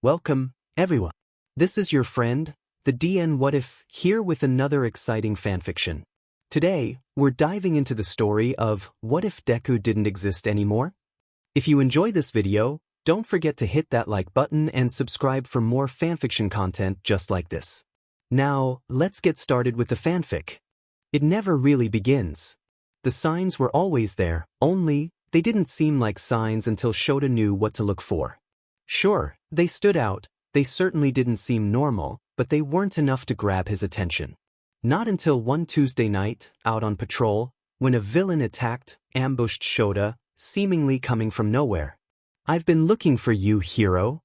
Welcome, everyone. This is your friend, the DN What If, here with another exciting fanfiction. Today, we're diving into the story of What If Deku Didn't Exist Anymore? If you enjoy this video, don't forget to hit that like button and subscribe for more fanfiction content just like this. Now, let's get started with the fanfic. It never really begins. The signs were always there, only they didn't seem like signs until Shota knew what to look for. Sure, they stood out, they certainly didn't seem normal, but they weren't enough to grab his attention. Not until one Tuesday night, out on patrol, when a villain ambushed Shota, seemingly coming from nowhere. "I've been looking for you, hero."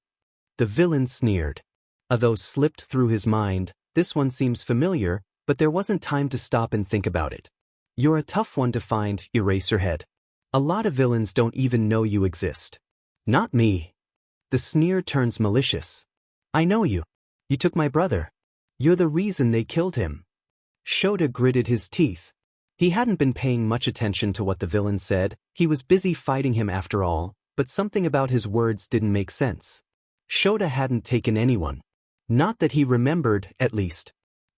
The villain sneered. Although slipped through his mind, this one seems familiar, but there wasn't time to stop and think about it. "You're a tough one to find, Eraserhead. A lot of villains don't even know you exist." "Not me." The sneer turns malicious. "I know you. You took my brother. You're the reason they killed him." Shota gritted his teeth. He hadn't been paying much attention to what the villain said, he was busy fighting him after all, but something about his words didn't make sense. Shota hadn't taken anyone. Not that he remembered, at least.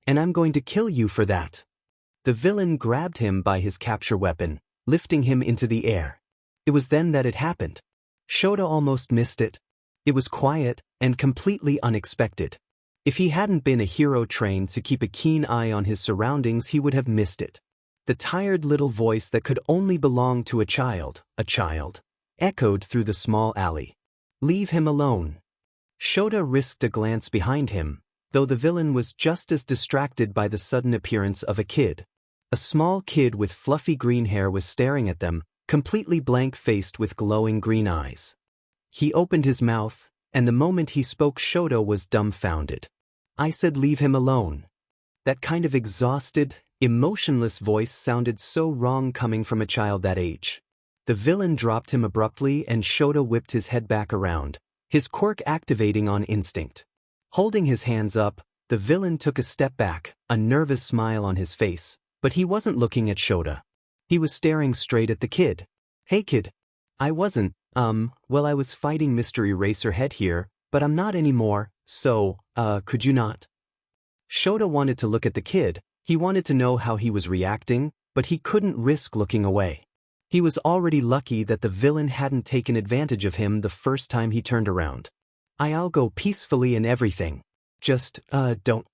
"And I'm going to kill you for that." The villain grabbed him by his capture weapon, lifting him into the air. It was then that it happened. Shota almost missed it. It was quiet and completely unexpected. If he hadn't been a hero trained to keep a keen eye on his surroundings, he would have missed it. The tired little voice that could only belong to a child, echoed through the small alley. "Leave him alone." Shota risked a glance behind him, though the villain was just as distracted by the sudden appearance of a kid. A small kid with fluffy green hair was staring at them, completely blank-faced with glowing green eyes. He opened his mouth, and the moment he spoke, Shota was dumbfounded. "I said leave him alone." That kind of exhausted, emotionless voice sounded so wrong coming from a child that age. The villain dropped him abruptly and Shota whipped his head back around, his quirk activating on instinct. Holding his hands up, the villain took a step back, a nervous smile on his face, but he wasn't looking at Shota. He was staring straight at the kid. "Hey kid. I wasn't, well, I was fighting Mr. Eraserhead here, but I'm not anymore, so, could you not?" Shota wanted to look at the kid, he wanted to know how he was reacting, but he couldn't risk looking away. He was already lucky that the villain hadn't taken advantage of him the first time he turned around. "I'll go peacefully and everything. Just, don't."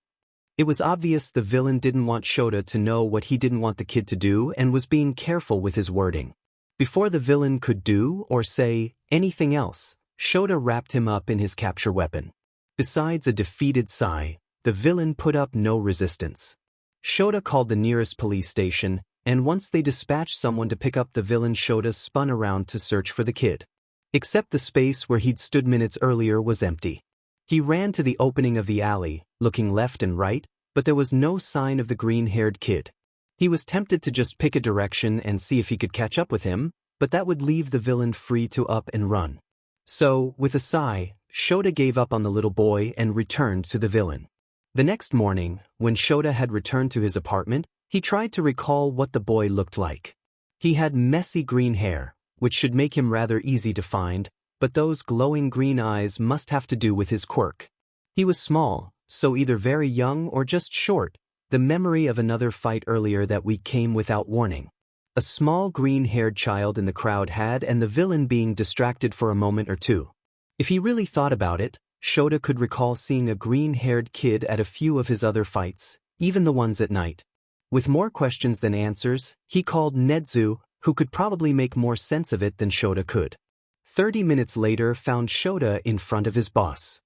It was obvious the villain didn't want Shota to know what he didn't want the kid to do and was being careful with his wording. Before the villain could do or say anything else, Shota wrapped him up in his capture weapon. Besides a defeated sigh, the villain put up no resistance. Shota called the nearest police station, and once they dispatched someone to pick up the villain, Shota spun around to search for the kid. Except the space where he'd stood minutes earlier was empty. He ran to the opening of the alley, looking left and right, but there was no sign of the green-haired kid. He was tempted to just pick a direction and see if he could catch up with him, but that would leave the villain free to up and run. So, with a sigh, Shota gave up on the little boy and returned to the villain. The next morning, when Shota had returned to his apartment, he tried to recall what the boy looked like. He had messy green hair, which should make him rather easy to find, but those glowing green eyes must have to do with his quirk. He was small, so either very young or just short. The memory of another fight earlier that week came without warning. A small green-haired child in the crowd had, and the villain being distracted for a moment or two. If he really thought about it, Shota could recall seeing a green-haired kid at a few of his other fights, even the ones at night. With more questions than answers, he called Nedu, who could probably make more sense of it than Shota could. 30 minutes later found Shota in front of his boss.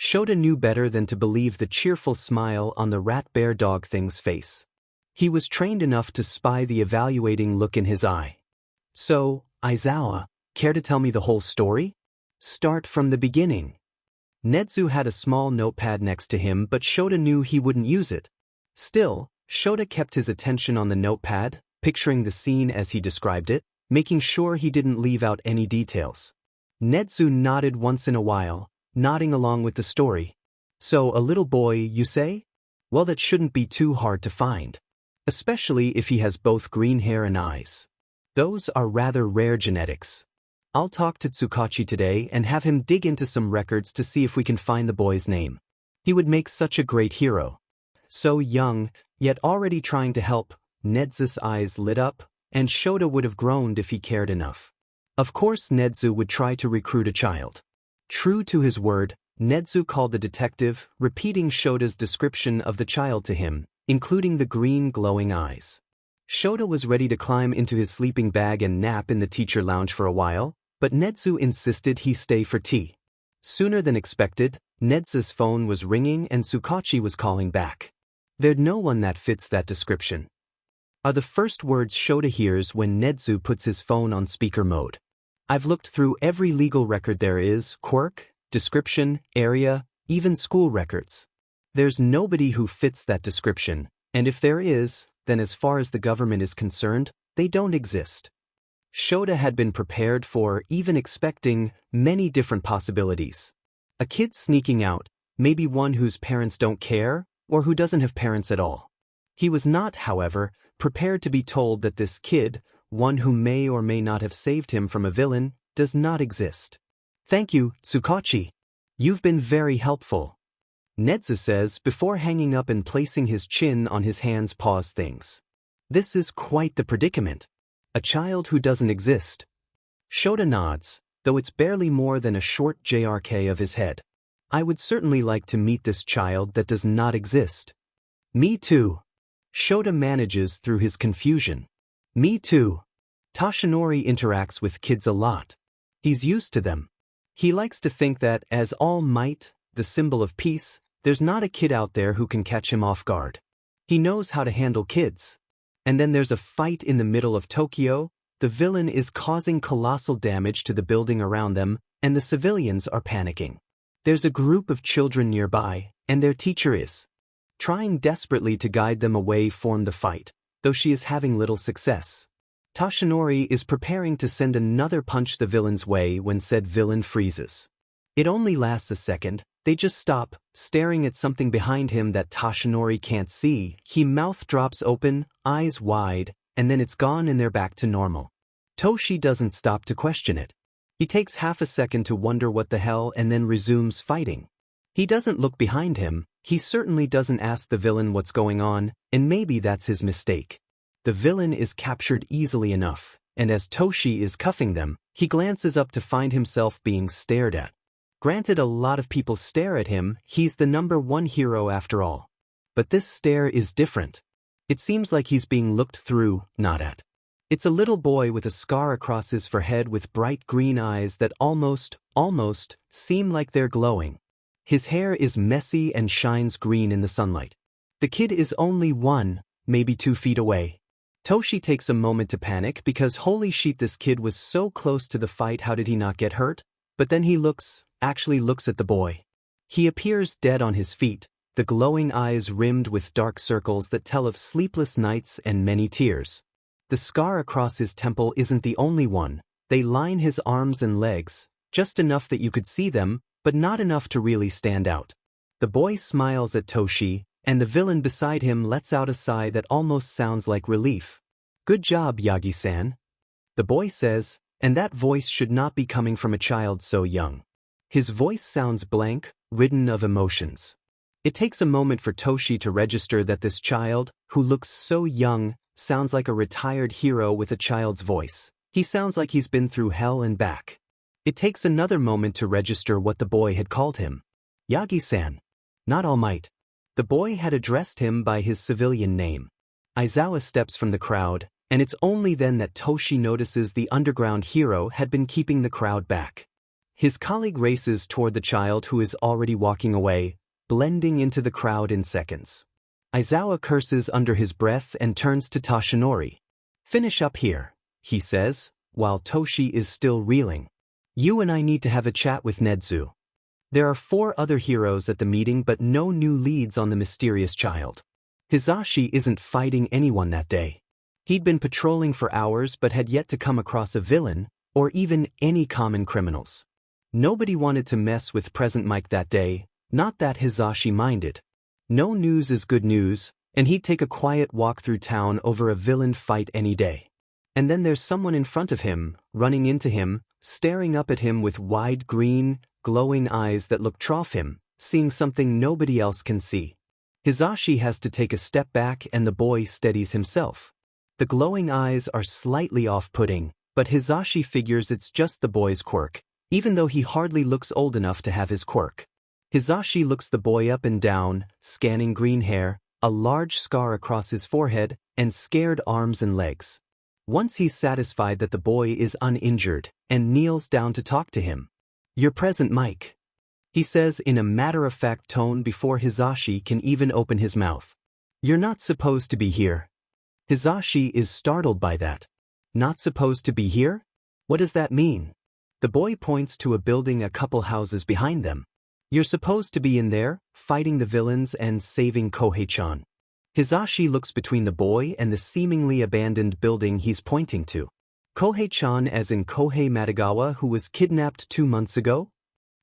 Shota knew better than to believe the cheerful smile on the rat-bear-dog thing's face. He was trained enough to spy the evaluating look in his eye. "So, Aizawa, care to tell me the whole story?" "Start from the beginning." Nedu had a small notepad next to him, but Shota knew he wouldn't use it. Still, Shota kept his attention on the notepad, picturing the scene as he described it, making sure he didn't leave out any details. Nedu nodded once in a while, nodding along with the story. "So a little boy, you say? Well, that shouldn't be too hard to find. Especially if he has both green hair and eyes. Those are rather rare genetics. I'll talk to Tsukachi today and have him dig into some records to see if we can find the boy's name. He would make such a great hero. So young, yet already trying to help. Nezu's eyes lit up, and Shota would have groaned if he cared enough. Of course Nezu would try to recruit a child. True to his word, Nezu called the detective, repeating Shota's description of the child to him, including the green glowing eyes. Shota was ready to climb into his sleeping bag and nap in the teacher lounge for a while, but Nezu insisted he stay for tea. Sooner than expected, Nezu's phone was ringing and Tsukachi was calling back. "There's no one that fits that description," are the first words Shota hears when Nezu puts his phone on speaker mode. "I've looked through every legal record there is, quirk, description, area, even school records. There's nobody who fits that description, and if there is, then as far as the government is concerned, they don't exist." Shota had been prepared for, even expecting, many different possibilities. A kid sneaking out, maybe one whose parents don't care, or who doesn't have parents at all. He was not, however, prepared to be told that this kid, one who may or may not have saved him from a villain, does not exist. "Thank you, Tsukachi. You've been very helpful," Nezu says before hanging up and placing his chin on his hands. Pause things. "This is quite the predicament. A child who doesn't exist." Shota nods, though it's barely more than a short JRK of his head. "I would certainly like to meet this child that does not exist." "Me too." Shota manages through his confusion. "Me too." Toshinori interacts with kids a lot. He's used to them. He likes to think that, as All Might, the symbol of peace, there's not a kid out there who can catch him off guard. He knows how to handle kids. And then there's a fight in the middle of Tokyo. The villain is causing colossal damage to the building around them, and the civilians are panicking. There's a group of children nearby, and their teacher is trying desperately to guide them away from the fight, though she is having little success. Toshinori is preparing to send another punch the villain's way when said villain freezes. It only lasts a second. They just stop, staring at something behind him that Toshinori can't see. He mouth drops open, eyes wide, and then it's gone and they're back to normal. Toshi doesn't stop to question it. He takes half a second to wonder what the hell and then resumes fighting. He doesn't look behind him. He certainly doesn't ask the villain what's going on, and maybe that's his mistake. The villain is captured easily enough, and as Toshi is cuffing them, he glances up to find himself being stared at. Granted, a lot of people stare at him. He's the #1 hero after all. But this stare is different. It seems like he's being looked through, not at. It's a little boy with a scar across his forehead with bright green eyes that almost seem like they're glowing. His hair is messy and shines green in the sunlight. The kid is only 1, maybe 2 feet away. Toshi takes a moment to panic because holy shit, this kid was so close to the fight. How did he not get hurt? But then he actually looks at the boy. He appears dead on his feet, the glowing eyes rimmed with dark circles that tell of sleepless nights and many tears. The scar across his temple isn't the only one. They line his arms and legs, just enough that you could see them, but not enough to really stand out. The boy smiles at Toshi, and the villain beside him lets out a sigh that almost sounds like relief. "Good job, Yagi-san," the boy says, and that voice should not be coming from a child so young. His voice sounds blank, ridden of emotions. It takes a moment for Toshi to register that this child, who looks so young, sounds like a retired hero with a child's voice. He sounds like he's been through hell and back. It takes another moment to register what the boy had called him. Yagi-san. Not All Might. The boy had addressed him by his civilian name. Aizawa steps from the crowd, and it's only then that Toshi notices the underground hero had been keeping the crowd back. His colleague races toward the child who is already walking away, blending into the crowd in seconds. Aizawa curses under his breath and turns to Toshinori. "Finish up here," he says, while Toshi is still reeling. "You and I need to have a chat with Nezu." There are 4 other heroes at the meeting but no new leads on the mysterious child. Hisashi isn't fighting anyone that day. He'd been patrolling for hours but had yet to come across a villain, or even any common criminals. Nobody wanted to mess with Present Mike that day, not that Hisashi minded. No news is good news, and he'd take a quiet walk through town over a villain fight any day. And then there's someone in front of him, running into him, staring up at him with wide green, glowing eyes that look trough him, seeing something nobody else can see. Hisashi has to take a step back and the boy steadies himself. The glowing eyes are slightly off-putting, but Hisashi figures it's just the boy's quirk, even though he hardly looks old enough to have his quirk. Hisashi looks the boy up and down, scanning green hair, a large scar across his forehead, and scared arms and legs. Once he's satisfied that the boy is uninjured, and kneels down to talk to him. "You're present, Mike," he says in a matter-of-fact tone before Hisashi can even open his mouth. "You're not supposed to be here." Hisashi is startled by that. Not supposed to be here? What does that mean? The boy points to a building a couple houses behind them. "You're supposed to be in there, fighting the villains and saving Kohei-chan." Hisashi looks between the boy and the seemingly abandoned building he's pointing to. "Kohei-chan as in Kohei Matagawa who was kidnapped 2 months ago?"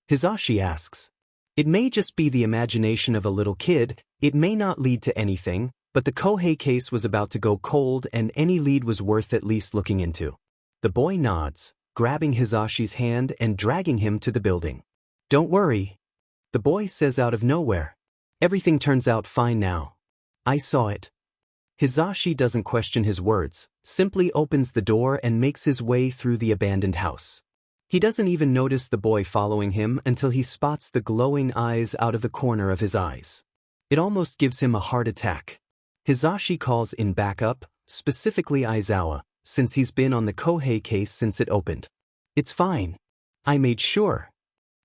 Hisashi asks. It may just be the imagination of a little kid, it may not lead to anything, but the Kohei case was about to go cold and any lead was worth at least looking into. The boy nods, grabbing Hisashi's hand and dragging him to the building. "Don't worry," the boy says out of nowhere. "Everything turns out fine now. I saw it." Hisashi doesn't question his words, simply opens the door and makes his way through the abandoned house. He doesn't even notice the boy following him until he spots the glowing eyes out of the corner of his eyes. It almost gives him a heart attack. Hisashi calls in backup, specifically Aizawa, since he's been on the Kohei case since it opened. "It's fine. I made sure,"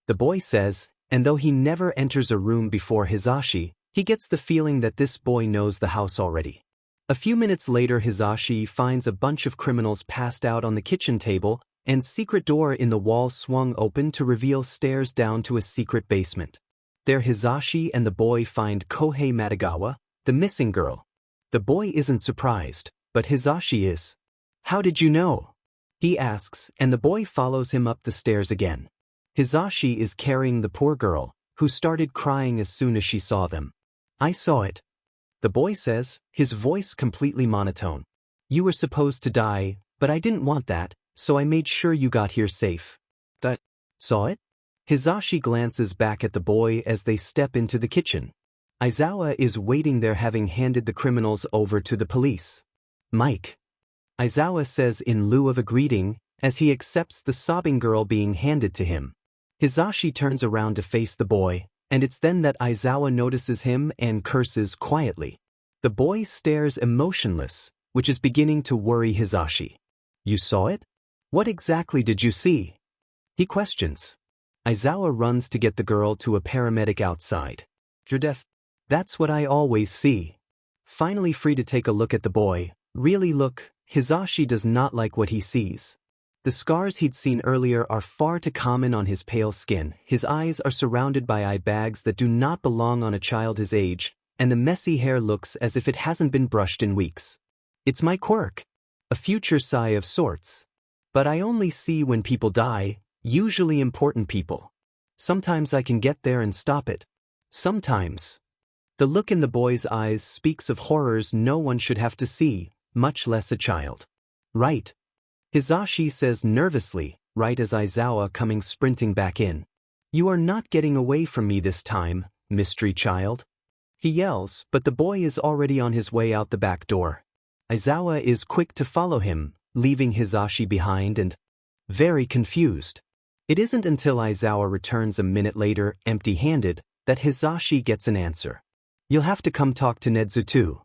the boy says, and though he never enters a room before Hisashi, he gets the feeling that this boy knows the house already. A few minutes later Hisashi finds a bunch of criminals passed out on the kitchen table, and secret door in the wall swung open to reveal stairs down to a secret basement. There Hisashi and the boy find Kohei Matagawa, the missing girl. The boy isn't surprised, but Hisashi is. "How did you know?" he asks, and the boy follows him up the stairs again. Hisashi is carrying the poor girl, who started crying as soon as she saw them. "I saw it," the boy says, his voice completely monotone. "You were supposed to die, but I didn't want that, so I made sure you got here safe." "That saw it?" Hisashi glances back at the boy as they step into the kitchen. Aizawa is waiting there having handed the criminals over to the police. "Mike," Aizawa says in lieu of a greeting, as he accepts the sobbing girl being handed to him. Hisashi turns around to face the boy, and it's then that Aizawa notices him and curses quietly. The boy stares emotionless, which is beginning to worry Hisashi. "You saw it? What exactly did you see?" he questions. Aizawa runs to get the girl to a paramedic outside. "You're deaf." "That's what I always see." Finally free to take a look at the boy, really look, Hisashi does not like what he sees. The scars he'd seen earlier are far too common on his pale skin, his eyes are surrounded by eye bags that do not belong on a child his age, and the messy hair looks as if it hasn't been brushed in weeks. "It's my quirk. A future sigh of sorts. But I only see when people die, usually important people. Sometimes I can get there and stop it. Sometimes." The look in the boy's eyes speaks of horrors no one should have to see, much less a child. "Right," Hisashi says nervously, right as Aizawa coming sprinting back in. "You are not getting away from me this time, mystery child," he yells, but the boy is already on his way out the back door. Aizawa is quick to follow him, leaving Hisashi behind and very confused. It isn't until Aizawa returns a minute later, empty-handed, that Hisashi gets an answer. "You'll have to come talk to Nedu too."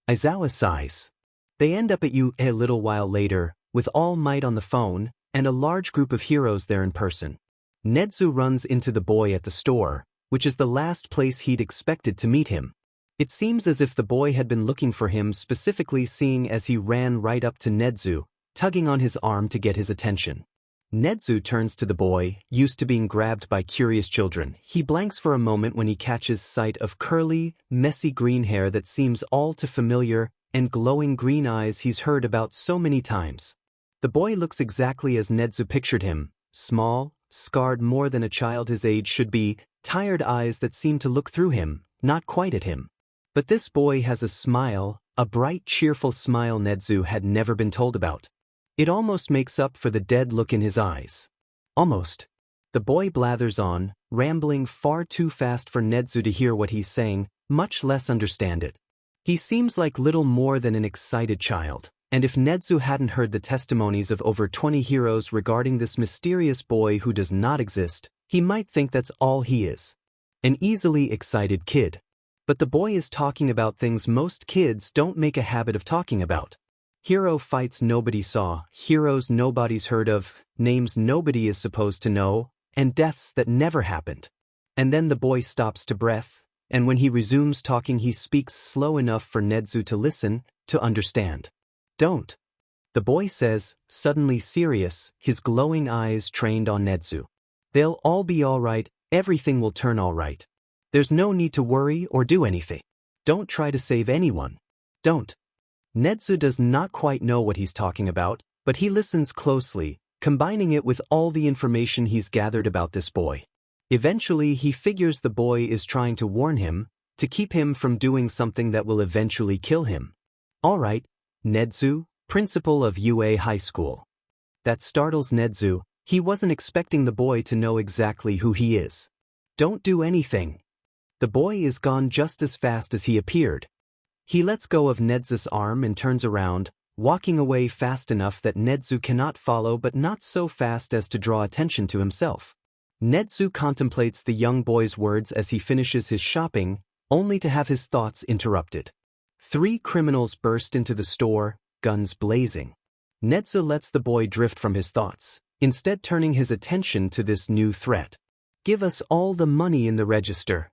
Aizawa sighs. They end up at you a little while later, with All Might on the phone, and a large group of heroes there in person. Nedu runs into the boy at the store, which is the last place he'd expected to meet him. It seems as if the boy had been looking for him specifically, seeing as he ran right up to Nedu, tugging on his arm to get his attention. Nedu turns to the boy, used to being grabbed by curious children. He blanks for a moment when he catches sight of curly, messy green hair that seems all too familiar, and glowing green eyes he's heard about so many times. The boy looks exactly as Nedu pictured him, small, scarred more than a child his age should be, tired eyes that seem to look through him, not quite at him. But this boy has a smile, a bright, cheerful smile Nedu had never been told about. It almost makes up for the dead look in his eyes. Almost. The boy blathers on, rambling far too fast for Nezu to hear what he's saying, much less understand it. He seems like little more than an excited child, and if Nezu hadn't heard the testimonies of over 20 heroes regarding this mysterious boy who does not exist, he might think that's all he is. An easily excited kid. But the boy is talking about things most kids don't make a habit of talking about. Hero fights nobody saw, heroes nobody's heard of, names nobody is supposed to know, and deaths that never happened. And then the boy stops to breath, and when he resumes talking he speaks slow enough for Nezu to listen, to understand. Don't. The boy says, suddenly serious, his glowing eyes trained on Nezu. They'll all be alright, everything will turn alright. There's no need to worry or do anything. Don't try to save anyone. Don't. Nezu does not quite know what he's talking about, but he listens closely, combining it with all the information he's gathered about this boy. Eventually he figures the boy is trying to warn him, to keep him from doing something that will eventually kill him. Alright, Nezu, principal of UA High School. That startles Nezu, he wasn't expecting the boy to know exactly who he is. Don't do anything. The boy is gone just as fast as he appeared. He lets go of Nezu's arm and turns around, walking away fast enough that Nezu cannot follow but not so fast as to draw attention to himself. Nezu contemplates the young boy's words as he finishes his shopping, only to have his thoughts interrupted. 3 criminals burst into the store, guns blazing. Nezu lets the boy drift from his thoughts, instead turning his attention to this new threat. Give us all the money in the register.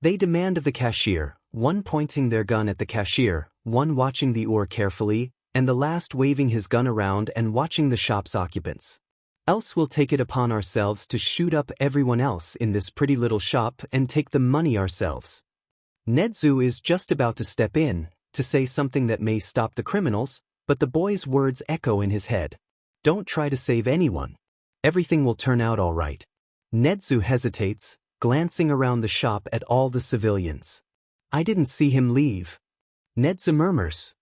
They demand of the cashier, one pointing their gun at the cashier, one watching the ore carefully, and the last waving his gun around and watching the shop's occupants. Else we'll take it upon ourselves to shoot up everyone else in this pretty little shop and take the money ourselves. Nezu is just about to step in, to say something that may stop the criminals, but the boy's words echo in his head. Don't try to save anyone. Everything will turn out all right. Nezu hesitates, glancing around the shop at all the civilians. I didn't see him leave. Nezu murmurs.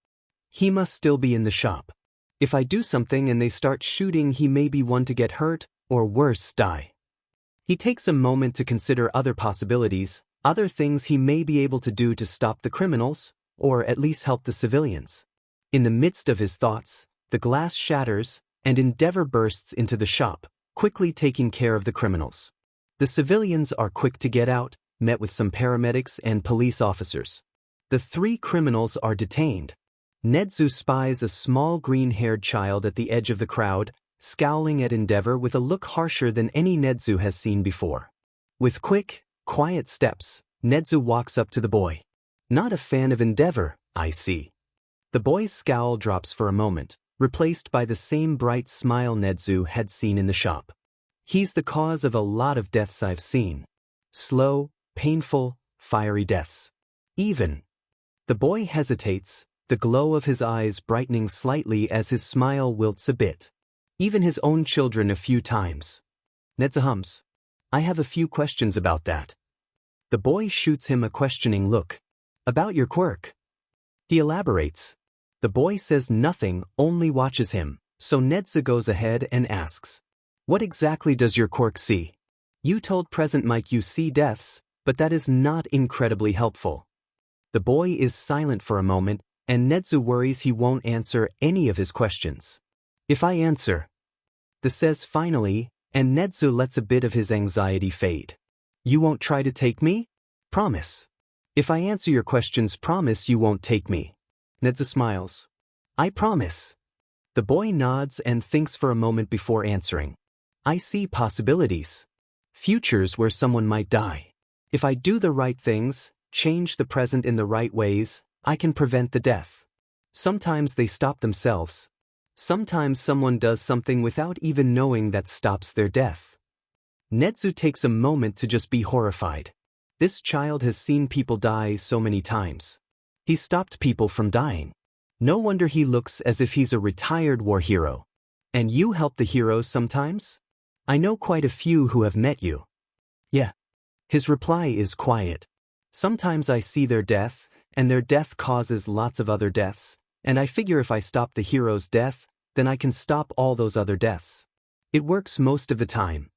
He must still be in the shop. If I do something and they start shooting, he may be one to get hurt, or worse, die. He takes a moment to consider other possibilities, other things he may be able to do to stop the criminals, or at least help the civilians. In the midst of his thoughts, the glass shatters, and Endeavor bursts into the shop, quickly taking care of the criminals. The civilians are quick to get out, met with some paramedics and police officers. The 3 criminals are detained. Nezu spies a small green-haired child at the edge of the crowd, scowling at Endeavor with a look harsher than any Nezu has seen before. With quick, quiet steps, Nezu walks up to the boy. Not a fan of Endeavor, I see. The boy's scowl drops for a moment, replaced by the same bright smile Nezu had seen in the shop. He's the cause of a lot of deaths I've seen. Slow, painful, fiery deaths. Even. The boy hesitates, the glow of his eyes brightening slightly as his smile wilts a bit. Even his own children a few times. Nezu hums. I have a few questions about that. The boy shoots him a questioning look. About your quirk. He elaborates. The boy says nothing, only watches him, so Nezu goes ahead and asks. What exactly does your quirk see? You told Present Mike you see deaths, but that is not incredibly helpful. The boy is silent for a moment, and Nezu worries he won't answer any of his questions. If I answer. The says finally, and Nezu lets a bit of his anxiety fade. You won't try to take me? Promise. If I answer your questions, promise you won't take me. Nezu smiles. I promise. The boy nods and thinks for a moment before answering. I see possibilities. Futures where someone might die. If I do the right things, change the present in the right ways, I can prevent the death. Sometimes they stop themselves. Sometimes someone does something without even knowing that stops their death. Nezu takes a moment to just be horrified. This child has seen people die so many times. He stopped people from dying. No wonder he looks as if he's a retired war hero. And you help the heroes sometimes? I know quite a few who have met you. Yeah. His reply is quiet. Sometimes I see their death, and their death causes lots of other deaths, and I figure if I stop the hero's death, then I can stop all those other deaths. It works most of the time.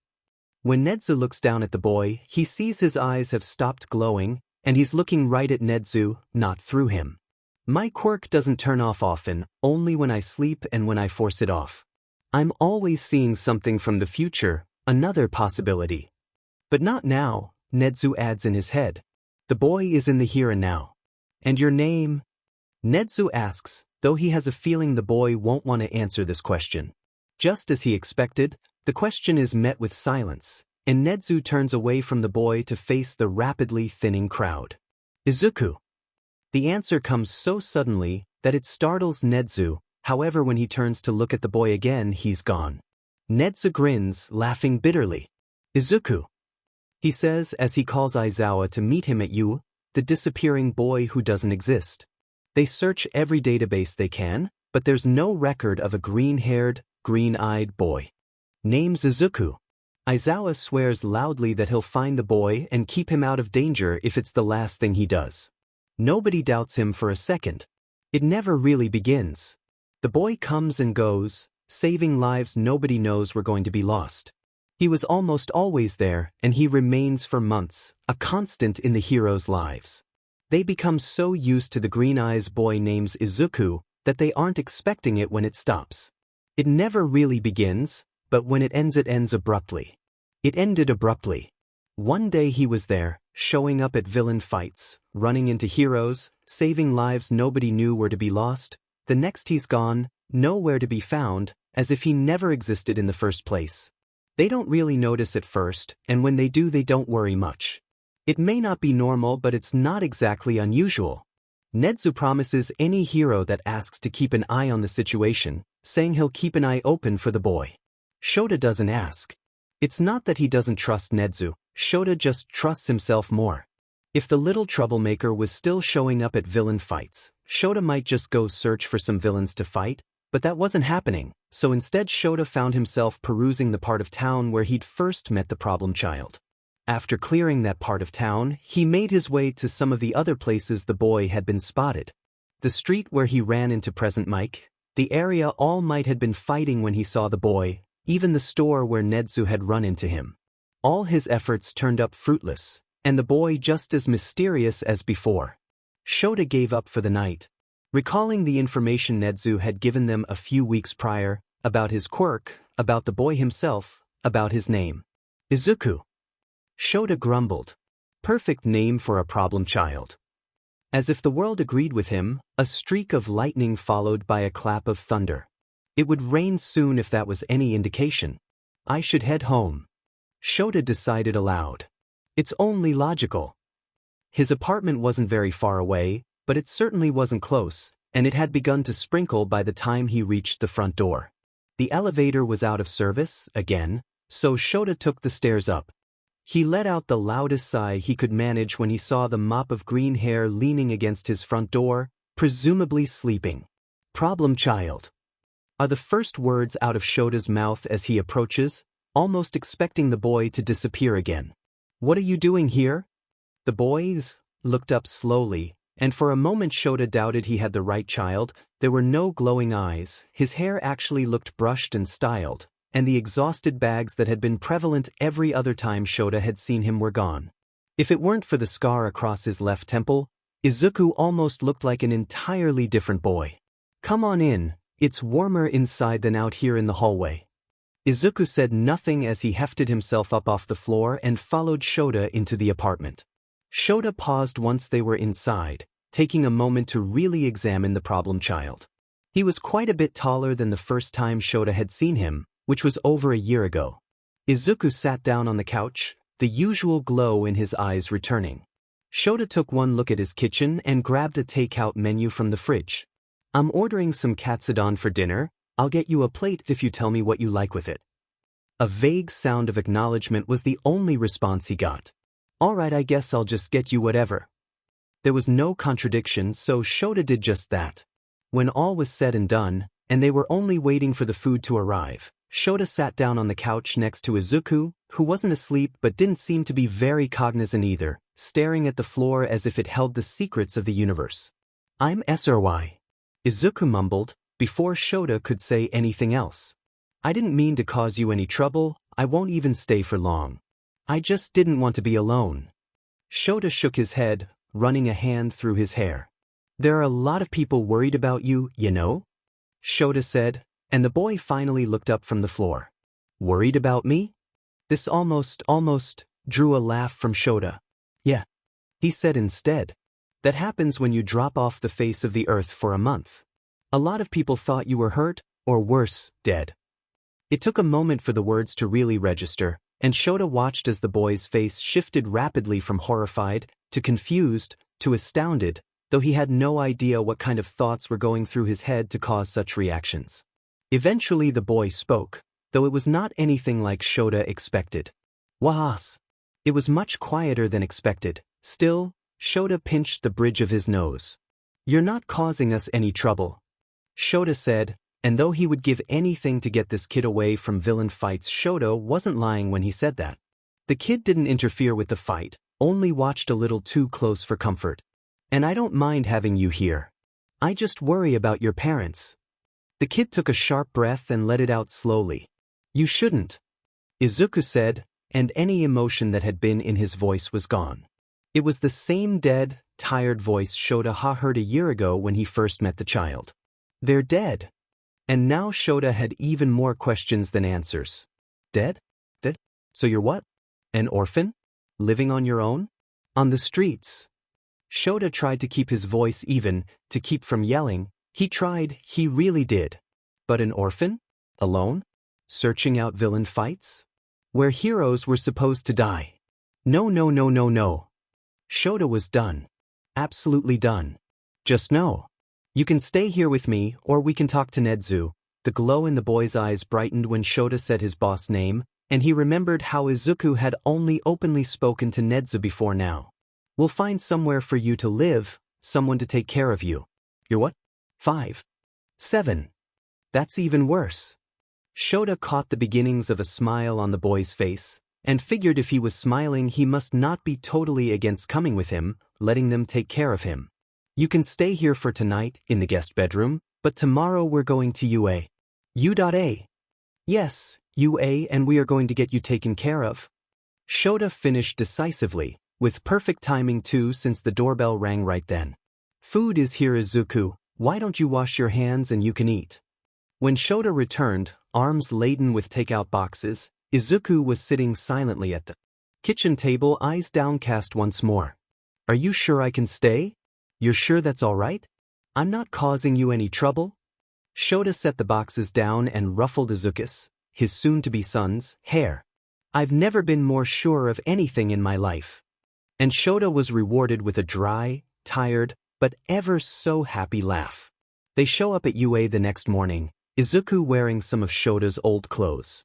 When Nezu looks down at the boy, he sees his eyes have stopped glowing, and he's looking right at Nezu, not through him. My quirk doesn't turn off often, only when I sleep and when I force it off. I'm always seeing something from the future, another possibility. But not now, Nezu adds in his head. The boy is in the here and now. And your name? Nezu asks, though he has a feeling the boy won't want to answer this question. Just as he expected, the question is met with silence, and Nezu turns away from the boy to face the rapidly thinning crowd. Izuku. The answer comes so suddenly that it startles Nezu, however when he turns to look at the boy again he's gone. Nezu grins, laughing bitterly. Izuku. He says as he calls Aizawa to meet him at U, the disappearing boy who doesn't exist. They search every database they can, but there's no record of a green-haired, green-eyed boy. Name's Izuku. Aizawa swears loudly that he'll find the boy and keep him out of danger if it's the last thing he does. Nobody doubts him for a second. It never really begins. The boy comes and goes, saving lives nobody knows were going to be lost. He was almost always there, and he remains for months, a constant in the heroes' lives. They become so used to the green eyes boy named Izuku that they aren't expecting it when it stops. It never really begins, but when it ends abruptly. It ended abruptly. One day he was there, showing up at villain fights, running into heroes, saving lives nobody knew were to be lost. The next he's gone, nowhere to be found, as if he never existed in the first place. They don't really notice at first, and when they do they don't worry much. It may not be normal, but it's not exactly unusual. Nezu promises any hero that asks to keep an eye on the situation, saying he'll keep an eye open for the boy. Shota doesn't ask. It's not that he doesn't trust Nezu, Shota just trusts himself more. If the little troublemaker was still showing up at villain fights, Shota might just go search for some villains to fight, but that wasn't happening, so instead Shota found himself perusing the part of town where he'd first met the problem child. After clearing that part of town, he made his way to some of the other places the boy had been spotted. The street where he ran into Present Mike, the area All Might had been fighting when he saw the boy, even the store where Nezu had run into him. All his efforts turned up fruitless, and the boy just as mysterious as before. Shota gave up for the night. Recalling the information Nezu had given them a few weeks prior, about his quirk, about the boy himself, about his name. Izuku. Shota grumbled. Perfect name for a problem child. As if the world agreed with him, a streak of lightning followed by a clap of thunder. It would rain soon if that was any indication. I should head home. Shota decided aloud. It's only logical. His apartment wasn't very far away, but it certainly wasn't close, and it had begun to sprinkle by the time he reached the front door. The elevator was out of service, again, so Shota took the stairs up. He let out the loudest sigh he could manage when he saw the mop of green hair leaning against his front door, presumably sleeping. Problem child. Are the first words out of Shota's mouth as he approaches, almost expecting the boy to disappear again. What are you doing here? The boys looked up slowly, and for a moment Shota doubted he had the right child. There were no glowing eyes, his hair actually looked brushed and styled, and the exhausted bags that had been prevalent every other time Shota had seen him were gone. If it weren't for the scar across his left temple, Izuku almost looked like an entirely different boy. Come on in, it's warmer inside than out here in the hallway. Izuku said nothing as he hefted himself up off the floor and followed Shota into the apartment. Shota paused once they were inside, taking a moment to really examine the problem child. He was quite a bit taller than the first time Shota had seen him, which was over a year ago. Izuku sat down on the couch, the usual glow in his eyes returning. Shota took one look at his kitchen and grabbed a takeout menu from the fridge. I'm ordering some katsudon for dinner. I'll get you a plate if you tell me what you like with it. A vague sound of acknowledgement was the only response he got. All right, I guess I'll just get you whatever. There was no contradiction, so Shota did just that. When all was said and done, and they were only waiting for the food to arrive, Shota sat down on the couch next to Izuku, who wasn't asleep but didn't seem to be very cognizant either, staring at the floor as if it held the secrets of the universe. I'm SRY. Izuku mumbled, before Shota could say anything else. I didn't mean to cause you any trouble, I won't even stay for long. I just didn't want to be alone. Shota shook his head, running a hand through his hair. There are a lot of people worried about you, you know? Shota said, and the boy finally looked up from the floor. Worried about me? This almost drew a laugh from Shota. Yeah, he said instead. That happens when you drop off the face of the earth for a month. A lot of people thought you were hurt, or worse, dead. It took a moment for the words to really register, and Shota watched as the boy's face shifted rapidly from horrified, to confused, to astounded, though he had no idea what kind of thoughts were going through his head to cause such reactions. Eventually the boy spoke, though it was not anything like Shota expected. Wahas. It was much quieter than expected. Still, Shota pinched the bridge of his nose. You're not causing us any trouble, Shota said, and though he would give anything to get this kid away from villain fights, Shota wasn't lying when he said that. The kid didn't interfere with the fight, only watched a little too close for comfort. And I don't mind having you here. I just worry about your parents. The kid took a sharp breath and let it out slowly. You shouldn't, Izuku said, and any emotion that had been in his voice was gone. It was the same dead, tired voice Shota heard a year ago when he first met the child. They're dead. And now Shota had even more questions than answers. Dead? Dead? So you're what? An orphan? Living on your own? On the streets? Shota tried to keep his voice even, to keep from yelling. He tried, he really did. But an orphan? Alone? Searching out villain fights? Where heroes were supposed to die. No. Shota was done. Absolutely done. Just no. You can stay here with me, or we can talk to Nedu. The glow in the boy's eyes brightened when Shota said his boss' name, and he remembered how Izuku had only openly spoken to Nedu before now. We'll find somewhere for you to live, someone to take care of you. You're what? 5. 7. That's even worse. Shota caught the beginnings of a smile on the boy's face, and figured if he was smiling he must not be totally against coming with him, letting them take care of him. You can stay here for tonight, in the guest bedroom, but tomorrow we're going to UA. U.A. Yes, UA, and we are going to get you taken care of. Shota finished decisively, with perfect timing too since the doorbell rang right then. Food is here, Izuku, why don't you wash your hands and you can eat? When Shota returned, arms laden with takeout boxes, Izuku was sitting silently at the kitchen table, eyes downcast once more. Are you sure I can stay? You're sure that's all right? I'm not causing you any trouble? Shota set the boxes down and ruffled Izuku's, his soon-to-be son's, hair. I've never been more sure of anything in my life. And Shota was rewarded with a dry, tired, but ever so happy laugh. They show up at UA the next morning, Izuku wearing some of Shota's old clothes.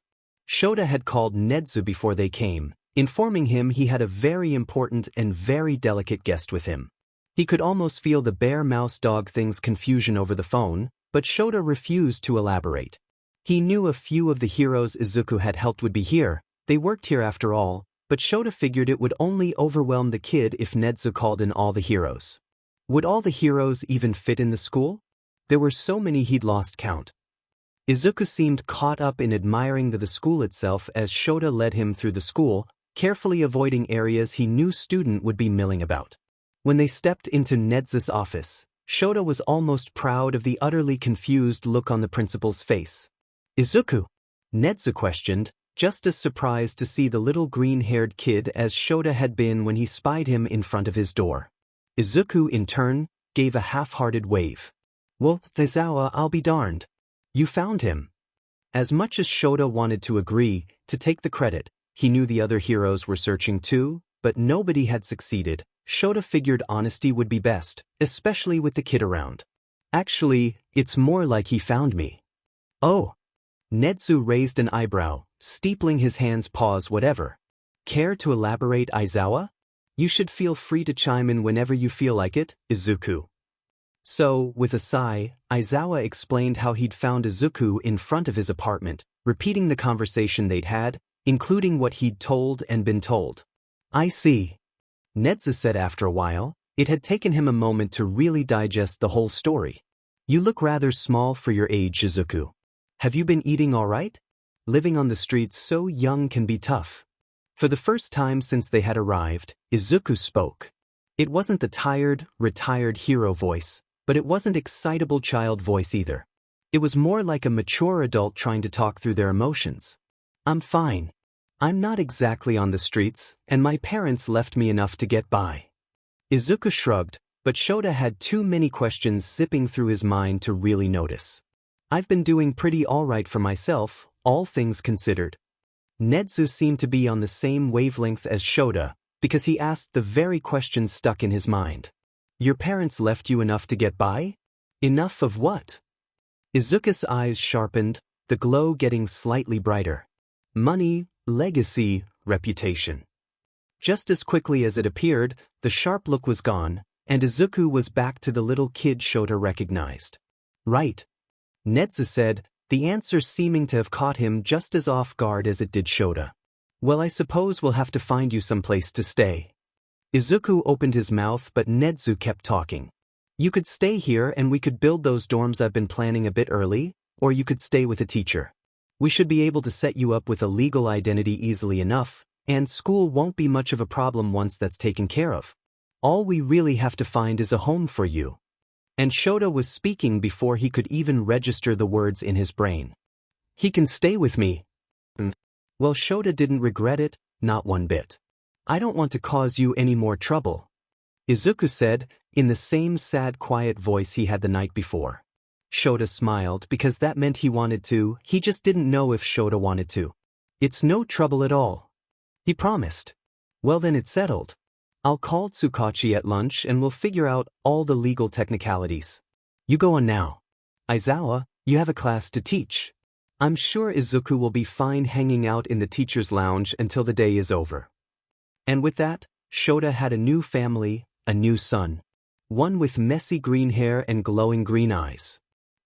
Shota had called Nedu before they came, informing him he had a very important and very delicate guest with him. He could almost feel the bear-mouse-dog thing's confusion over the phone, but Shota refused to elaborate. He knew a few of the heroes Izuku had helped would be here, they worked here after all, but Shota figured it would only overwhelm the kid if Nedu called in all the heroes. Would all the heroes even fit in the school? There were so many he'd lost count. Izuku seemed caught up in admiring the school itself as Shota led him through the school, carefully avoiding areas he knew student would be milling about. When they stepped into Nedu's office, Shota was almost proud of the utterly confused look on the principal's face. Izuku? Nedu questioned, just as surprised to see the little green-haired kid as Shota had been when he spied him in front of his door. Izuku, in turn, gave a half-hearted wave. Well, Aizawa, I'll be darned. You found him. As much as Shota wanted to agree, to take the credit, he knew the other heroes were searching too, but nobody had succeeded. Shota figured honesty would be best, especially with the kid around. Actually, it's more like he found me. Oh. Nedu raised an eyebrow, steepling his hands. Pause. Whatever. Care to elaborate, Aizawa? You should feel free to chime in whenever you feel like it, Izuku. So, with a sigh, Aizawa explained how he'd found Izuku in front of his apartment, repeating the conversation they'd had, including what he'd told and been told. I see. Nedu said after a while. It had taken him a moment to really digest the whole story. You look rather small for your age, Izuku. Have you been eating all right? Living on the streets so young can be tough. For the first time since they had arrived, Izuku spoke. It wasn't the tired, retired hero voice, but it wasn't excitable child voice either. It was more like a mature adult trying to talk through their emotions. I'm fine. I'm not exactly on the streets, and my parents left me enough to get by. Izuku shrugged, but Shota had too many questions zipping through his mind to really notice. I've been doing pretty alright for myself, all things considered. Nedu seemed to be on the same wavelength as Shota, because he asked the very question stuck in his mind. Your parents left you enough to get by? Enough of what? Izuku's eyes sharpened, the glow getting slightly brighter. Money, legacy, reputation. Just as quickly as it appeared, the sharp look was gone, and Izuku was back to the little kid Shota recognized. Right. Nedu said, the answer seeming to have caught him just as off guard as it did Shota. Well, I suppose we'll have to find you someplace to stay. Izuku opened his mouth, but Nedu kept talking. You could stay here and we could build those dorms I've been planning a bit early, or you could stay with a teacher. We should be able to set you up with a legal identity easily enough, and school won't be much of a problem once that's taken care of. All we really have to find is a home for you. And Shota was speaking before he could even register the words in his brain. He can stay with me. Well, Shota didn't regret it, not one bit. I don't want to cause you any more trouble, Izuku said, in the same sad quiet voice he had the night before. Shota smiled because that meant he wanted to, he just didn't know if Shota wanted to. It's no trouble at all. He promised. Well then it's settled. I'll call Tsukachi at lunch and we'll figure out all the legal technicalities. You go on now. Aizawa, you have a class to teach. I'm sure Izuku will be fine hanging out in the teacher's lounge until the day is over. And with that, Shota had a new family, a new son. One with messy green hair and glowing green eyes.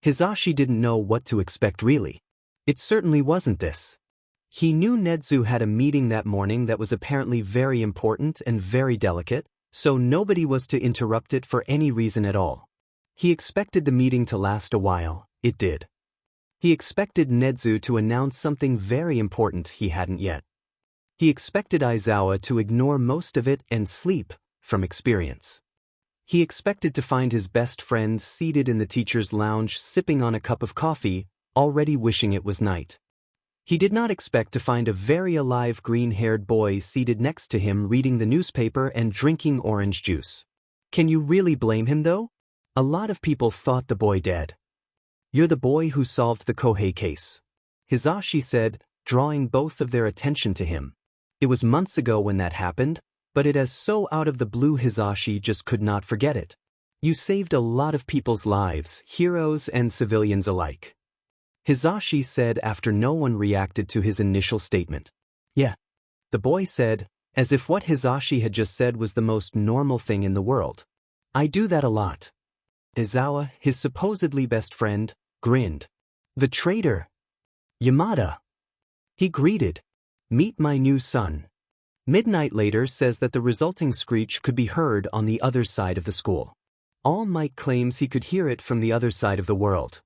Hisashi didn't know what to expect really. It certainly wasn't this. He knew Nedu had a meeting that morning that was apparently very important and very delicate, so nobody was to interrupt it for any reason at all. He expected the meeting to last a while, it did. He expected Nedu to announce something very important he hadn't yet. He expected Aizawa to ignore most of it and sleep, from experience. He expected to find his best friend seated in the teacher's lounge sipping on a cup of coffee, already wishing it was night. He did not expect to find a very alive green-haired boy seated next to him reading the newspaper and drinking orange juice. Can you really blame him though? A lot of people thought the boy dead. You're the boy who solved the Kohei case, Hisashi said, drawing both of their attention to him. It was months ago when that happened, but it as so out of the blue Hisashi just could not forget it. You saved a lot of people's lives, heroes and civilians alike. Hisashi said after no one reacted to his initial statement. Yeah. The boy said, as if what Hisashi had just said was the most normal thing in the world. I do that a lot. Aizawa, his supposedly best friend, grinned. The traitor. Yamada. He greeted. Meet my new son. Midnight later says that the resulting screech could be heard on the other side of the school. All Might claims he could hear it from the other side of the world.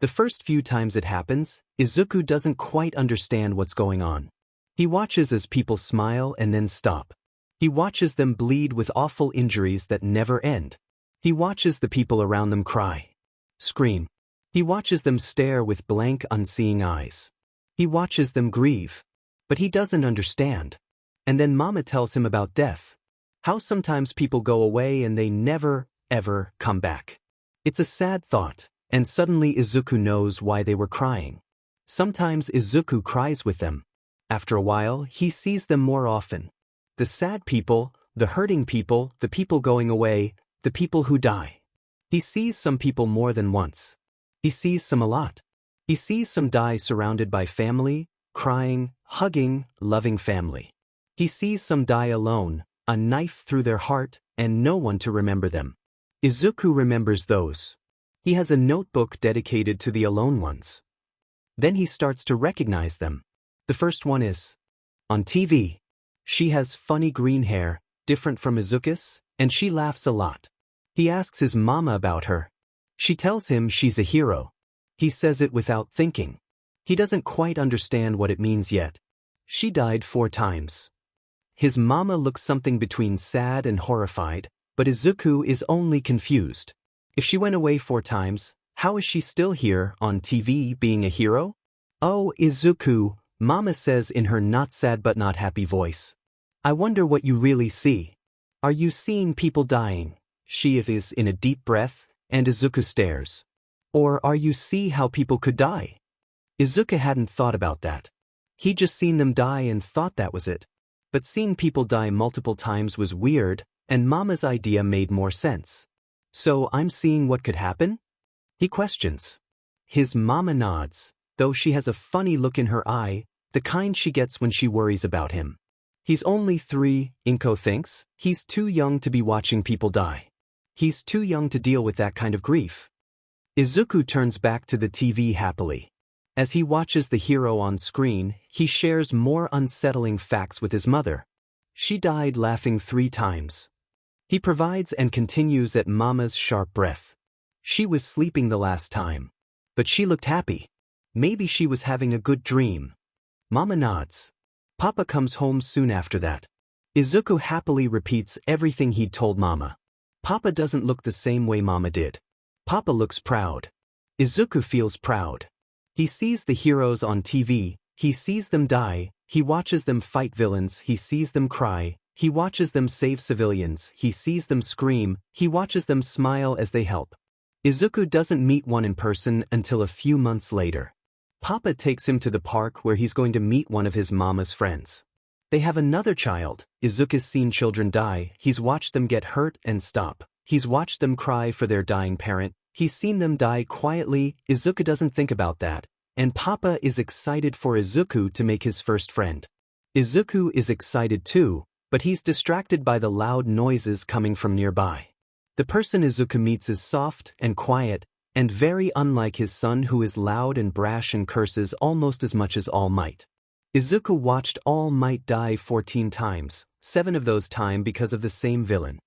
The first few times it happens, Izuku doesn't quite understand what's going on. He watches as people smile and then stop. He watches them bleed with awful injuries that never end. He watches the people around them cry, scream. He watches them stare with blank, unseeing eyes. He watches them grieve. But he doesn't understand. And then Mama tells him about death. How sometimes people go away and they never, ever come back. It's a sad thought, and suddenly Izuku knows why they were crying. Sometimes Izuku cries with them. After a while, he sees them more often. The sad people, the hurting people, the people going away, the people who die. He sees some people more than once. He sees some a lot. He sees some die surrounded by family, crying, hugging, loving family. He sees some die alone, a knife through their heart, and no one to remember them. Izuku remembers those. He has a notebook dedicated to the alone ones. Then he starts to recognize them. The first one is on TV. She has funny green hair, different from Izuku's, and she laughs a lot. He asks his mama about her. She tells him she's a hero. He says it without thinking. He doesn't quite understand what it means yet. She died 4 times. His mama looks something between sad and horrified, but Izuku is only confused. If she went away 4 times, how is she still here on TV being a hero? Oh, Izuku, Mama says in her not sad but not happy voice. I wonder what you really see. Are you seeing people dying? She is in a deep breath, and Izuku stares. Or are you see how people could die? Izuku hadn't thought about that. He'd just seen them die and thought that was it. But seeing people die multiple times was weird, and Mama's idea made more sense. So I'm seeing what could happen? He questions. His mama nods, though she has a funny look in her eye, the kind she gets when she worries about him. He's only 3, Inko thinks. He's too young to be watching people die. He's too young to deal with that kind of grief. Izuku turns back to the TV happily. As he watches the hero on screen, he shares more unsettling facts with his mother. She died laughing 3 times. He provides and continues at Mama's sharp breath. She was sleeping the last time. But she looked happy. Maybe she was having a good dream. Mama nods. Papa comes home soon after that. Izuku happily repeats everything he'd told Mama. Papa doesn't look the same way Mama did. Papa looks proud. Izuku feels proud. He sees the heroes on TV, he sees them die, he watches them fight villains, he sees them cry, he watches them save civilians, he sees them scream, he watches them smile as they help. Izuku doesn't meet one in person until a few months later. Papa takes him to the park where he's going to meet one of his mama's friends. They have another child. Izuku's seen children die, he's watched them get hurt and stop. He's watched them cry for their dying parent, he's seen them die quietly. Izuku doesn't think about that, and Papa is excited for Izuku to make his first friend. Izuku is excited too, but he's distracted by the loud noises coming from nearby. The person Izuku meets is soft and quiet, and very unlike his son who is loud and brash and curses almost as much as All Might. Izuku watched All Might die 14 times, 7 of those times because of the same villain.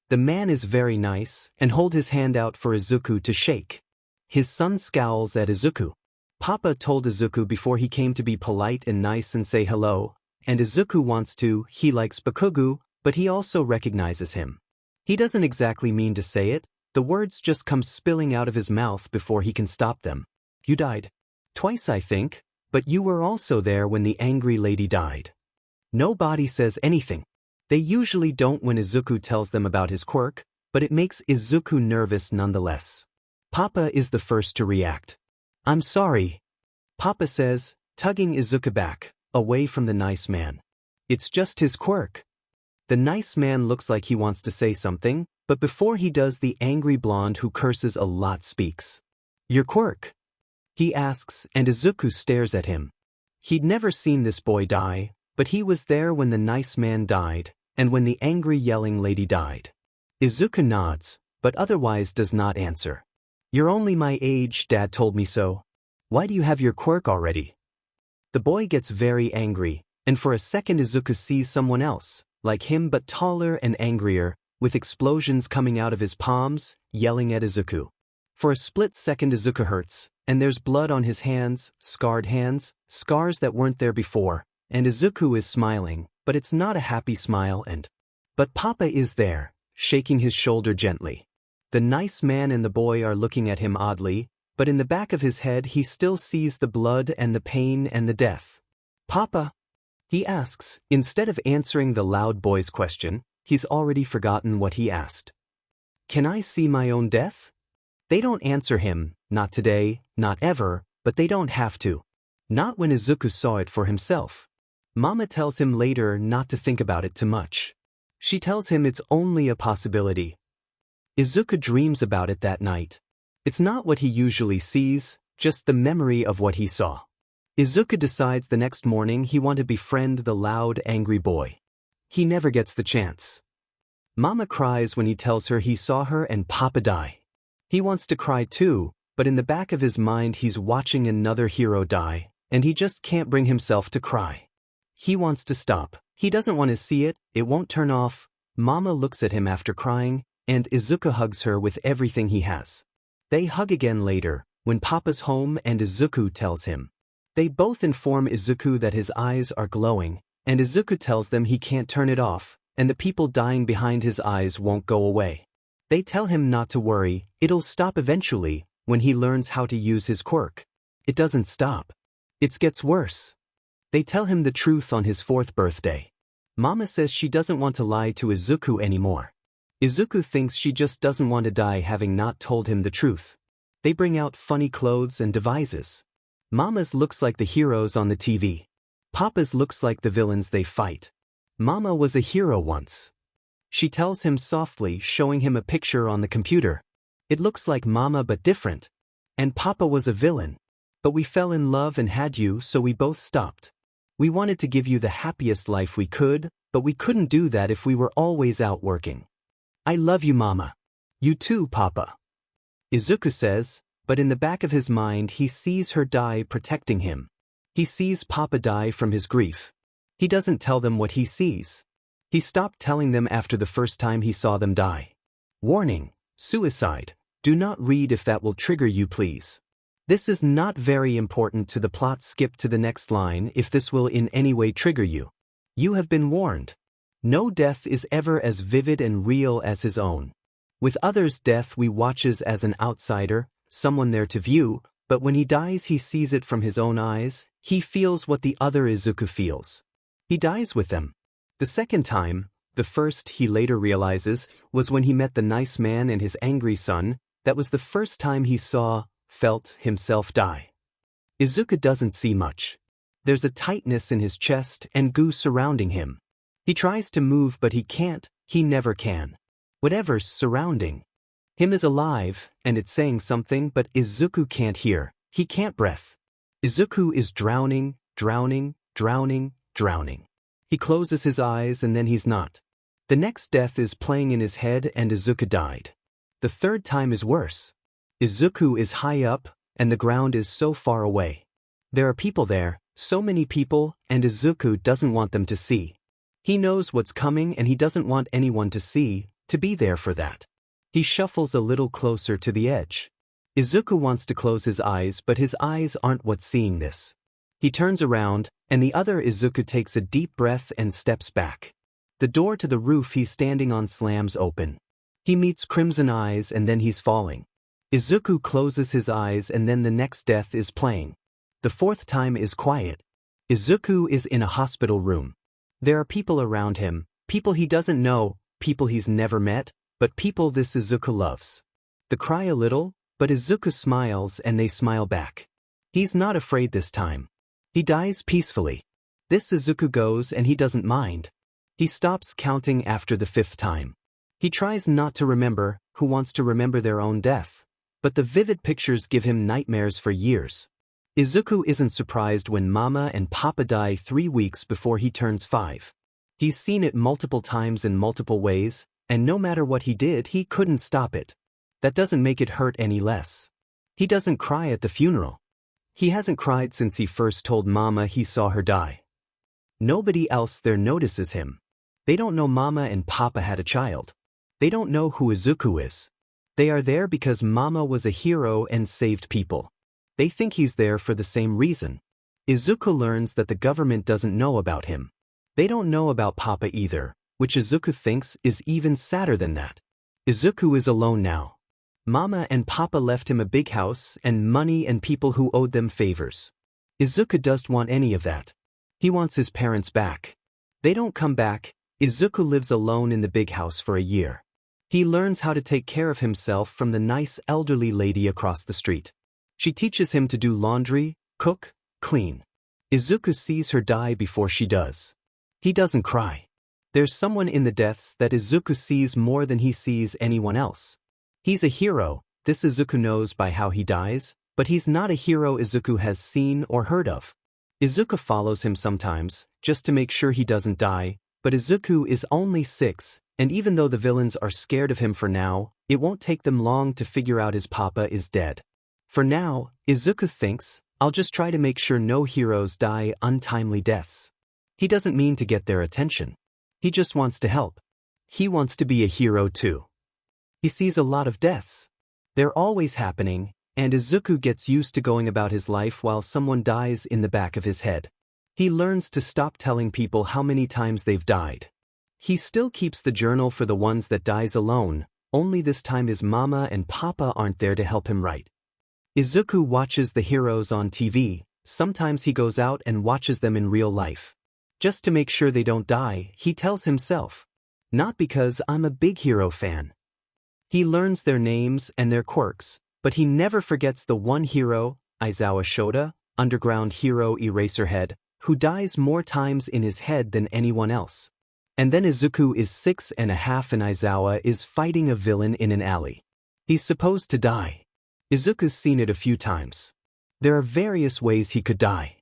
The man is very nice, and hold his hand out for Izuku to shake. His son scowls at Izuku. Papa told Izuku before he came to be polite and nice and say hello, and Izuku wants to. He likes Bakugo, but he also recognizes him. He doesn't exactly mean to say it, the words just come spilling out of his mouth before he can stop them. You died. Twice I think, but you were also there when the angry lady died. Nobody says anything. They usually don't when Izuku tells them about his quirk, but it makes Izuku nervous nonetheless. Papa is the first to react. I'm sorry, Papa says, tugging Izuku back, away from the nice man. It's just his quirk. The nice man looks like he wants to say something, but before he does, the angry blonde who curses a lot speaks. Your quirk? He asks, and Izuku stares at him. He'd never seen this boy die, but he was there when the nice man died, and when the angry yelling lady died. Izuku nods, but otherwise does not answer. You're only my age, Dad told me so. Why do you have your quirk already? The boy gets very angry, and for a second Izuku sees someone else, like him but taller and angrier, with explosions coming out of his palms, yelling at Izuku. For a split second Izuku hurts, and there's blood on his hands, scars that weren't there before, and Izuku is smiling, but it's not a happy smile but Papa is there, shaking his shoulder gently. The nice man and the boy are looking at him oddly, but in the back of his head he still sees the blood and the pain and the death. Papa? He asks. Instead of answering the loud boy's question, he's already forgotten what he asked. Can I see my own death? They don't answer him, not today, not ever, but they don't have to. Not when Izuku saw it for himself. Mama tells him later not to think about it too much. She tells him it's only a possibility. Izuku dreams about it that night. It's not what he usually sees, just the memory of what he saw. Izuku decides the next morning he wants to befriend the loud, angry boy. He never gets the chance. Mama cries when he tells her he saw her and Papa die. He wants to cry too, but in the back of his mind he's watching another hero die, and he just can't bring himself to cry. He wants to stop. He doesn't want to see it, it won't turn off. Mama looks at him after crying, and Izuku hugs her with everything he has. They hug again later, when Papa's home and Izuku tells him. They both inform Izuku that his eyes are glowing, and Izuku tells them he can't turn it off, and the people dying behind his eyes won't go away. They tell him not to worry, it'll stop eventually, when he learns how to use his quirk. It doesn't stop. It gets worse. They tell him the truth on his 4th birthday. Mama says she doesn't want to lie to Izuku anymore. Izuku thinks she just doesn't want to die having not told him the truth. They bring out funny clothes and devices. Mama's looks like the heroes on the TV. Papa's looks like the villains they fight. Mama was a hero once. She tells him softly, showing him a picture on the computer. It looks like Mama but different. And Papa was a villain. But we fell in love and had you, so we both stopped. We wanted to give you the happiest life we could, but we couldn't do that if we were always out working. I love you, Mama. You too, Papa. Izuku says, but in the back of his mind he sees her die protecting him. He sees Papa die from his grief. He doesn't tell them what he sees. He stopped telling them after the first time he saw them die. Warning: suicide. Do not read if that will trigger you, please. This is not very important to the plot. Skip to the next line if this will in any way trigger you. You have been warned. No death is ever as vivid and real as his own. With others' death we watches as an outsider, someone there to view, but when he dies he sees it from his own eyes, he feels what the other Izuku feels. He dies with them. The second time, the first he later realizes, was when he met the nice man and his angry son. That was the first time he felt himself die. Izuku doesn't see much. There's a tightness in his chest and goo surrounding him. He tries to move but he can't, he never can. Whatever's surrounding him is alive, and it's saying something, but Izuku can't hear, he can't breath. Izuku is drowning, drowning, drowning, drowning. He closes his eyes and then he's not. The next death is playing in his head and Izuku died. The third time is worse. Izuku is high up, and the ground is so far away. There are people there, so many people, and Izuku doesn't want them to see. He knows what's coming and he doesn't want anyone to see, to be there for that. He shuffles a little closer to the edge. Izuku wants to close his eyes, but his eyes aren't what's seeing this. He turns around, and the other Izuku takes a deep breath and steps back. The door to the roof he's standing on slams open. He meets Crimson Eyes and then he's falling. Izuku closes his eyes and then the next death is playing. The fourth time is quiet. Izuku is in a hospital room. There are people around him, people he doesn't know, people he's never met, but people this Izuku loves. They cry a little, but Izuku smiles and they smile back. He's not afraid this time. He dies peacefully. This Izuku goes and he doesn't mind. He stops counting after the 5th time. He tries not to remember, who wants to remember their own death? But the vivid pictures give him nightmares for years. Izuku isn't surprised when Mama and Papa die 3 weeks before he turns 5. He's seen it multiple times in multiple ways, and no matter what he did, he couldn't stop it. That doesn't make it hurt any less. He doesn't cry at the funeral. He hasn't cried since he first told Mama he saw her die. Nobody else there notices him. They don't know Mama and Papa had a child. They don't know who Izuku is. They are there because Mama was a hero and saved people. They think he's there for the same reason. Izuku learns that the government doesn't know about him. They don't know about Papa either, which Izuku thinks is even sadder than that. Izuku is alone now. Mama and Papa left him a big house and money and people who owed them favors. Izuku doesn't want any of that. He wants his parents back. They don't come back. Izuku lives alone in the big house for a year. He learns how to take care of himself from the nice elderly lady across the street. She teaches him to do laundry, cook, clean. Izuku sees her die before she does. He doesn't cry. There's someone in the deaths that Izuku sees more than he sees anyone else. He's a hero, this Izuku knows by how he dies, but he's not a hero Izuku has seen or heard of. Izuku follows him sometimes, just to make sure he doesn't die, but Izuku is only 6, and even though the villains are scared of him for now, it won't take them long to figure out his papa is dead. For now, Izuku thinks, I'll just try to make sure no heroes die untimely deaths. He doesn't mean to get their attention. He just wants to help. He wants to be a hero too. He sees a lot of deaths. They're always happening, and Izuku gets used to going about his life while someone dies in the back of his head. He learns to stop telling people how many times they've died. He still keeps the journal for the ones that dies alone, only this time his mama and papa aren't there to help him write. Izuku watches the heroes on TV, sometimes he goes out and watches them in real life. Just to make sure they don't die, he tells himself. Not because I'm a big hero fan. He learns their names and their quirks, but he never forgets the one hero, Aizawa Shota, underground hero Eraserhead, who dies more times in his head than anyone else. And then Izuku is 6.5 and Aizawa is fighting a villain in an alley. He's supposed to die. Izuku's seen it a few times. There are various ways he could die.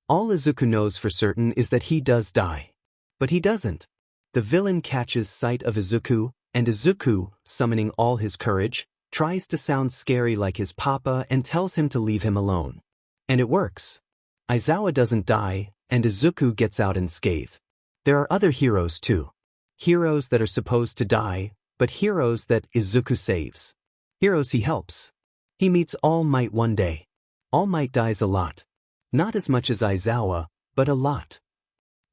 All Izuku knows for certain is that he does die. But he doesn't. The villain catches sight of Izuku, and Izuku, summoning all his courage, tries to sound scary like his papa and tells him to leave him alone. And it works. Aizawa doesn't die, and Izuku gets out unscathed. There are other heroes too. Heroes that are supposed to die, but heroes that Izuku saves. Heroes he helps. He meets All Might one day. All Might dies a lot. Not as much as Aizawa, but a lot.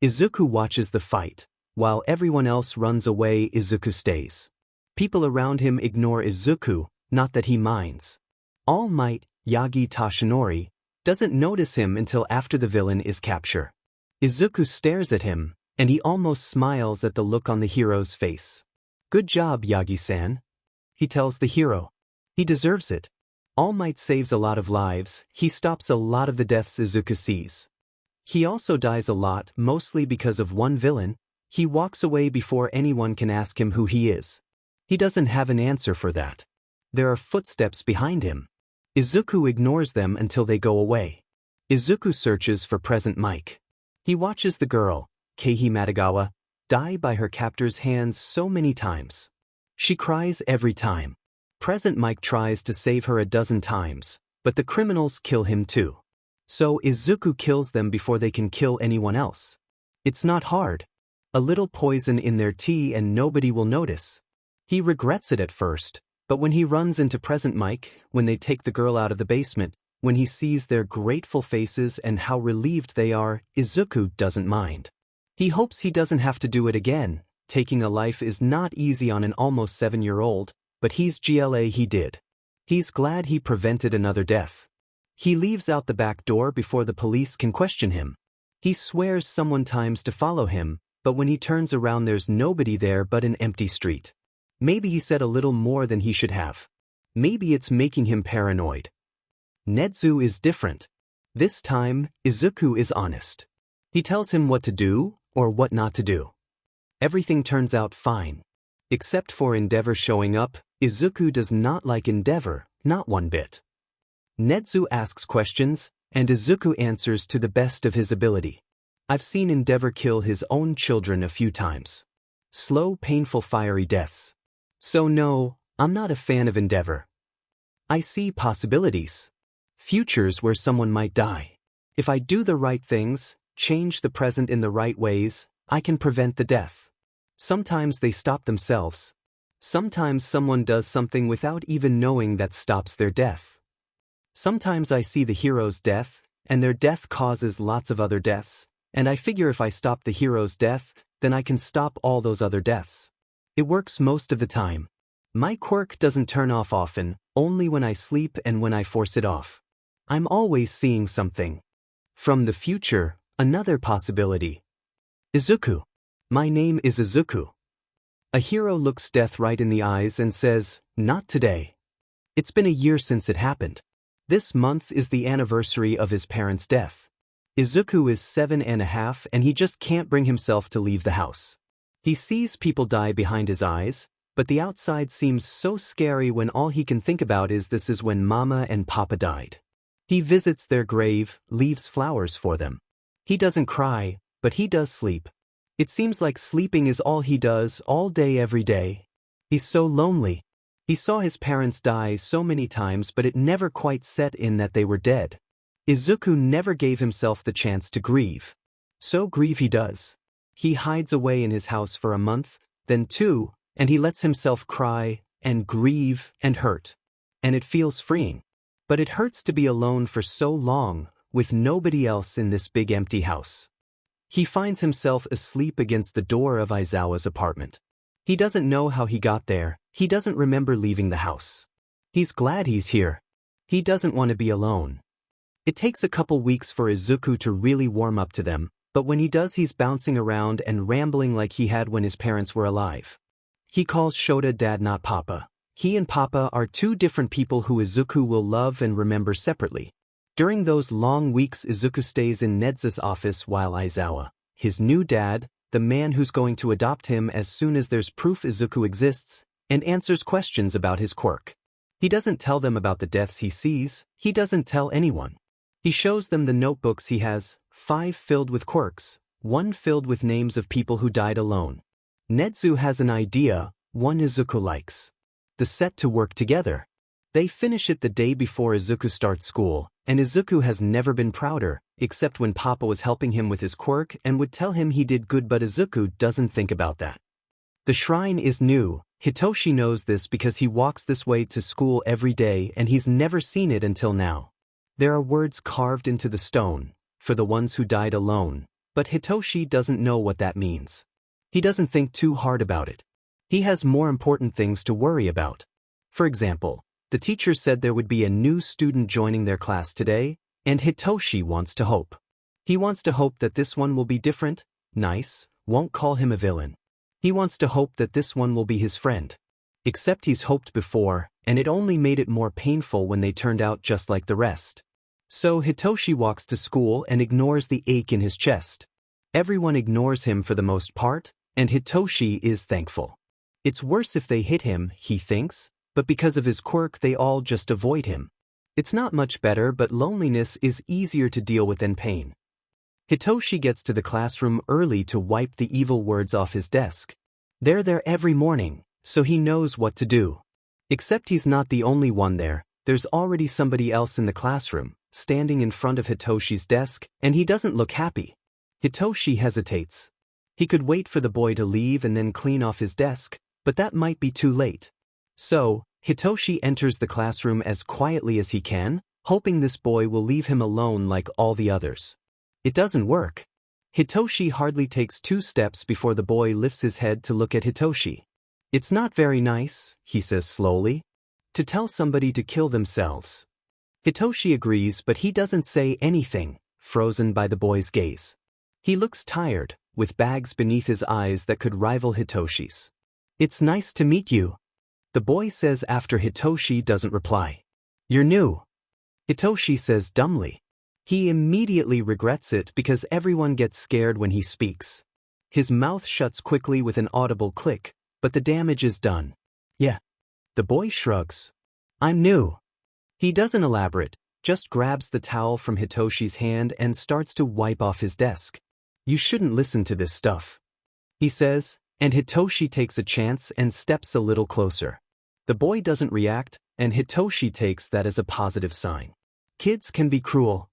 Izuku watches the fight. While everyone else runs away, Izuku stays. People around him ignore Izuku, not that he minds. All Might, Yagi Tashinori, doesn't notice him until after the villain is captured. Izuku stares at him, and he almost smiles at the look on the hero's face. Good job, Yagi-san. He tells the hero. He deserves it. All Might saves a lot of lives, he stops a lot of the deaths Izuku sees. He also dies a lot, mostly because of one villain. He walks away before anyone can ask him who he is. He doesn't have an answer for that. There are footsteps behind him. Izuku ignores them until they go away. Izuku searches for Present Mike. He watches the girl, Keihi Matagawa, die by her captor's hands so many times. She cries every time. Present Mike tries to save her a dozen times, but the criminals kill him too. So Izuku kills them before they can kill anyone else. It's not hard. A little poison in their tea and nobody will notice. He regrets it at first, but when he runs into Present Mike, when they take the girl out of the basement, when he sees their grateful faces and how relieved they are, Izuku doesn't mind. He hopes he doesn't have to do it again. Taking a life is not easy on an almost 7-year-old, but he's GLA he did. He's glad he prevented another death. He leaves out the back door before the police can question him. He swears someone times to follow him, but when he turns around there's nobody there but an empty street. Maybe he said a little more than he should have. Maybe it's making him paranoid. Nedu is different. This time, Izuku is honest. He tells him what to do, or what not to do. Everything turns out fine. Except for Endeavor showing up, Izuku does not like Endeavor, not one bit. Nedu asks questions, and Izuku answers to the best of his ability. I've seen Endeavor kill his own children a few times. Slow, painful, fiery deaths. So no, I'm not a fan of Endeavor. I see possibilities. Futures where someone might die. If I do the right things, change the present in the right ways, I can prevent the death. Sometimes they stop themselves. Sometimes someone does something without even knowing that stops their death. Sometimes I see the hero's death, and their death causes lots of other deaths, and I figure if I stop the hero's death, then I can stop all those other deaths. It works most of the time. My quirk doesn't turn off often, only when I sleep and when I force it off. I'm always seeing something. From the future, another possibility. Izuku. My name is Izuku. A hero looks death right in the eyes and says, not today. It's been a year since it happened. This month is the anniversary of his parents' death. Izuku is 7.5 and he just can't bring himself to leave the house. He sees people die behind his eyes, but the outside seems so scary when all he can think about is this is when Mama and Papa died. He visits their grave, leaves flowers for them. He doesn't cry, but he does sleep. It seems like sleeping is all he does all day every day. He's so lonely. He saw his parents die so many times but it never quite set in that they were dead. Izuku never gave himself the chance to grieve. So grieve he does. He hides away in his house for a month, then 2, and he lets himself cry, and grieve, and hurt. And it feels freeing. But it hurts to be alone for so long, with nobody else in this big empty house. He finds himself asleep against the door of Aizawa's apartment. He doesn't know how he got there, he doesn't remember leaving the house. He's glad he's here. He doesn't want to be alone. It takes a couple weeks for Izuku to really warm up to them, but when he does he's bouncing around and rambling like he had when his parents were alive. He calls Shota Dad, not Papa. He and Papa are two different people who Izuku will love and remember separately. During those long weeks Izuku stays in Nezu's office while Aizawa, his new dad, the man who's going to adopt him as soon as there's proof Izuku exists, and answers questions about his quirk. He doesn't tell them about the deaths he sees, he doesn't tell anyone. He shows them the notebooks he has, 5 filled with quirks, 1 filled with names of people who died alone. Nezu has an idea, one Izuku likes. The set to work together. They finish it the day before Izuku starts school, and Izuku has never been prouder, except when Papa was helping him with his quirk and would tell him he did good, but Izuku doesn't think about that. The shrine is new. Hitoshi knows this because he walks this way to school every day and he's never seen it until now. There are words carved into the stone, for the ones who died alone, but Hitoshi doesn't know what that means. He doesn't think too hard about it. He has more important things to worry about. For example, the teacher said there would be a new student joining their class today, and Hitoshi wants to hope. He wants to hope that this one will be different, nice, won't call him a villain. He wants to hope that this one will be his friend. Except he's hoped before, and it only made it more painful when they turned out just like the rest. So Hitoshi walks to school and ignores the ache in his chest. Everyone ignores him for the most part, and Hitoshi is thankful. It's worse if they hit him, he thinks, but because of his quirk they all just avoid him. It's not much better, but loneliness is easier to deal with than pain. Hitoshi gets to the classroom early to wipe the evil words off his desk. They're there every morning, so he knows what to do. Except he's not the only one there, there's already somebody else in the classroom, standing in front of Hitoshi's desk, and he doesn't look happy. Hitoshi hesitates. He could wait for the boy to leave and then clean off his desk, but that might be too late. So, Hitoshi enters the classroom as quietly as he can, hoping this boy will leave him alone like all the others. It doesn't work. Hitoshi hardly takes 2 steps before the boy lifts his head to look at Hitoshi. It's not very nice, he says slowly, to tell somebody to kill themselves. Hitoshi agrees, but he doesn't say anything, frozen by the boy's gaze. He looks tired, with bags beneath his eyes that could rival Hitoshi's. It's nice to meet you, the boy says after Hitoshi doesn't reply. You're new, Hitoshi says dumbly. He immediately regrets it because everyone gets scared when he speaks. His mouth shuts quickly with an audible click, but the damage is done. Yeah. The boy shrugs. I'm new. He doesn't elaborate, just grabs the towel from Hitoshi's hand and starts to wipe off his desk. You shouldn't listen to this stuff, he says, and Hitoshi takes a chance and steps a little closer. The boy doesn't react, and Hitoshi takes that as a positive sign. Kids can be cruel.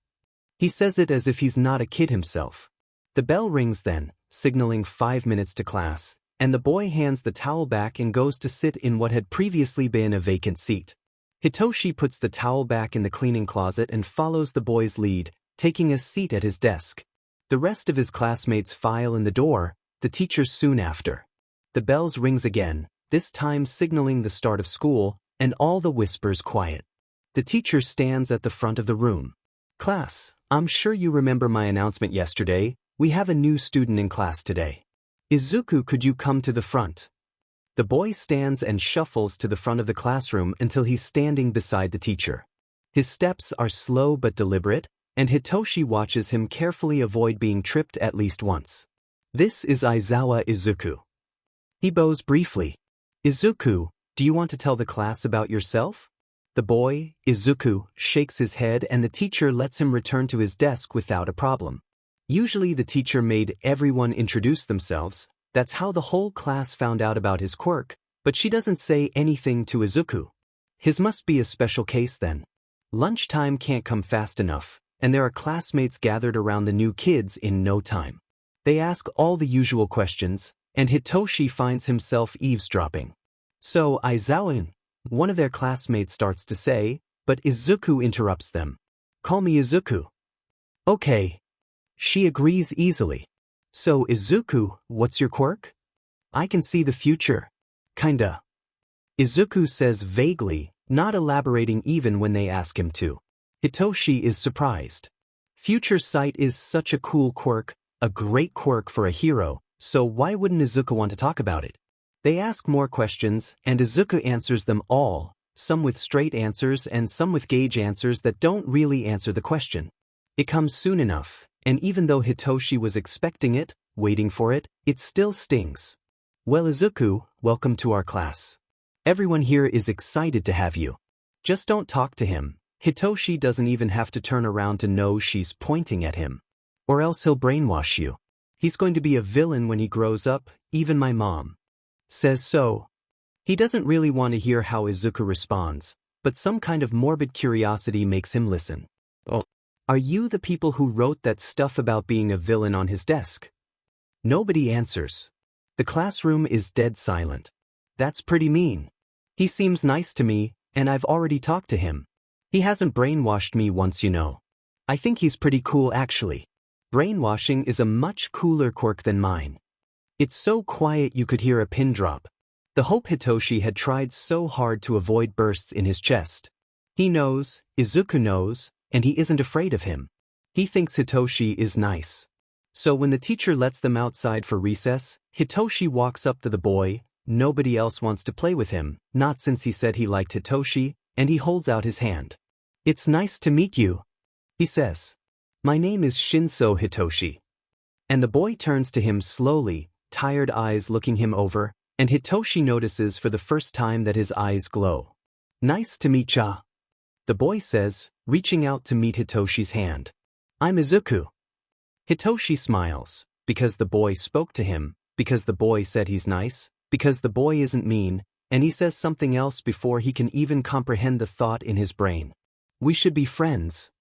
He says it as if he's not a kid himself. The bell rings then, signaling 5 minutes to class, and the boy hands the towel back and goes to sit in what had previously been a vacant seat. Hitoshi puts the towel back in the cleaning closet and follows the boy's lead, taking a seat at his desk. The rest of his classmates file in the door, the teacher soon after. The bells rings again, this time signaling the start of school, and all the whispers quiet. The teacher stands at the front of the room. Class, I'm sure you remember my announcement yesterday. We have a new student in class today. Izuku, could you come to the front? The boy stands and shuffles to the front of the classroom until he's standing beside the teacher. His steps are slow but deliberate, and Hitoshi watches him carefully avoid being tripped at least once. This is Aizawa Izuku. He bows briefly. Izuku, do you want to tell the class about yourself? The boy, Izuku, shakes his head and the teacher lets him return to his desk without a problem. Usually the teacher made everyone introduce themselves, that's how the whole class found out about his quirk, but she doesn't say anything to Izuku. His must be a special case then. Lunchtime can't come fast enough, and there are classmates gathered around the new kids in no time. They ask all the usual questions, and Hitoshi finds himself eavesdropping. So Aizawa, one of their classmates, starts to say, But Izuku interrupts them. Call me Izuku. Okay. She agrees easily. So Izuku, what's your quirk? I can see the future. Kinda. Izuku says vaguely, not elaborating even when they ask him to. Hitoshi is surprised. Future sight is such a cool quirk, a great quirk for a hero, so why wouldn't Izuku want to talk about it? They ask more questions, and Izuku answers them all, some with straight answers and some with gauge answers that don't really answer the question. It comes soon enough, and even though Hitoshi was expecting it, waiting for it, it still stings. Well, Izuku, welcome to our class. Everyone here is excited to have you. Just don't talk to him. Hitoshi doesn't even have to turn around to know she's pointing at him. Or else he'll brainwash you. He's going to be a villain when he grows up, even my mom says so. He doesn't really want to hear how Izuku responds, but some kind of morbid curiosity makes him listen. Oh, are you the people who wrote that stuff about being a villain on his desk? Nobody answers. The classroom is dead silent. That's pretty mean. He seems nice to me, and I've already talked to him. He hasn't brainwashed me once, you know. I think he's pretty cool actually. Brainwashing is a much cooler quirk than mine. It's so quiet you could hear a pin drop. The hope Hitoshi had tried so hard to avoid bursts in his chest. He knows, Izuku knows, and he isn't afraid of him. He thinks Hitoshi is nice. So when the teacher lets them outside for recess, Hitoshi walks up to the boy. Nobody else wants to play with him, not since he said he liked Hitoshi, and he holds out his hand. It's nice to meet you, he says. My name is Shinso Hitoshi. And the boy turns to him slowly, tired eyes looking him over, and Hitoshi notices for the first time that his eyes glow. Nice to meet ya, the boy says, reaching out to meet Hitoshi's hand. I'm Izuku. Hitoshi smiles, because the boy spoke to him, because the boy said he's nice, because the boy isn't mean, and he says something else before he can even comprehend the thought in his brain. We should be friends.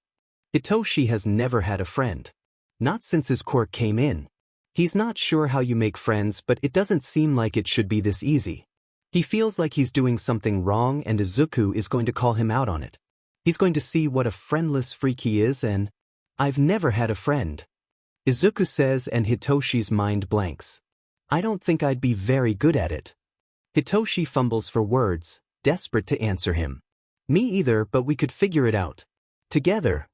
Hitoshi has never had a friend. Not since his quirk came in. He's not sure how you make friends, but it doesn't seem like it should be this easy. He feels like he's doing something wrong and Izuku is going to call him out on it. He's going to see what a friendless freak he is and, I've never had a friend. Izuku says and Hitoshi's mind blanks. I don't think I'd be very good at it. Hitoshi fumbles for words, desperate to answer him. Me either, but we could figure it out. Together.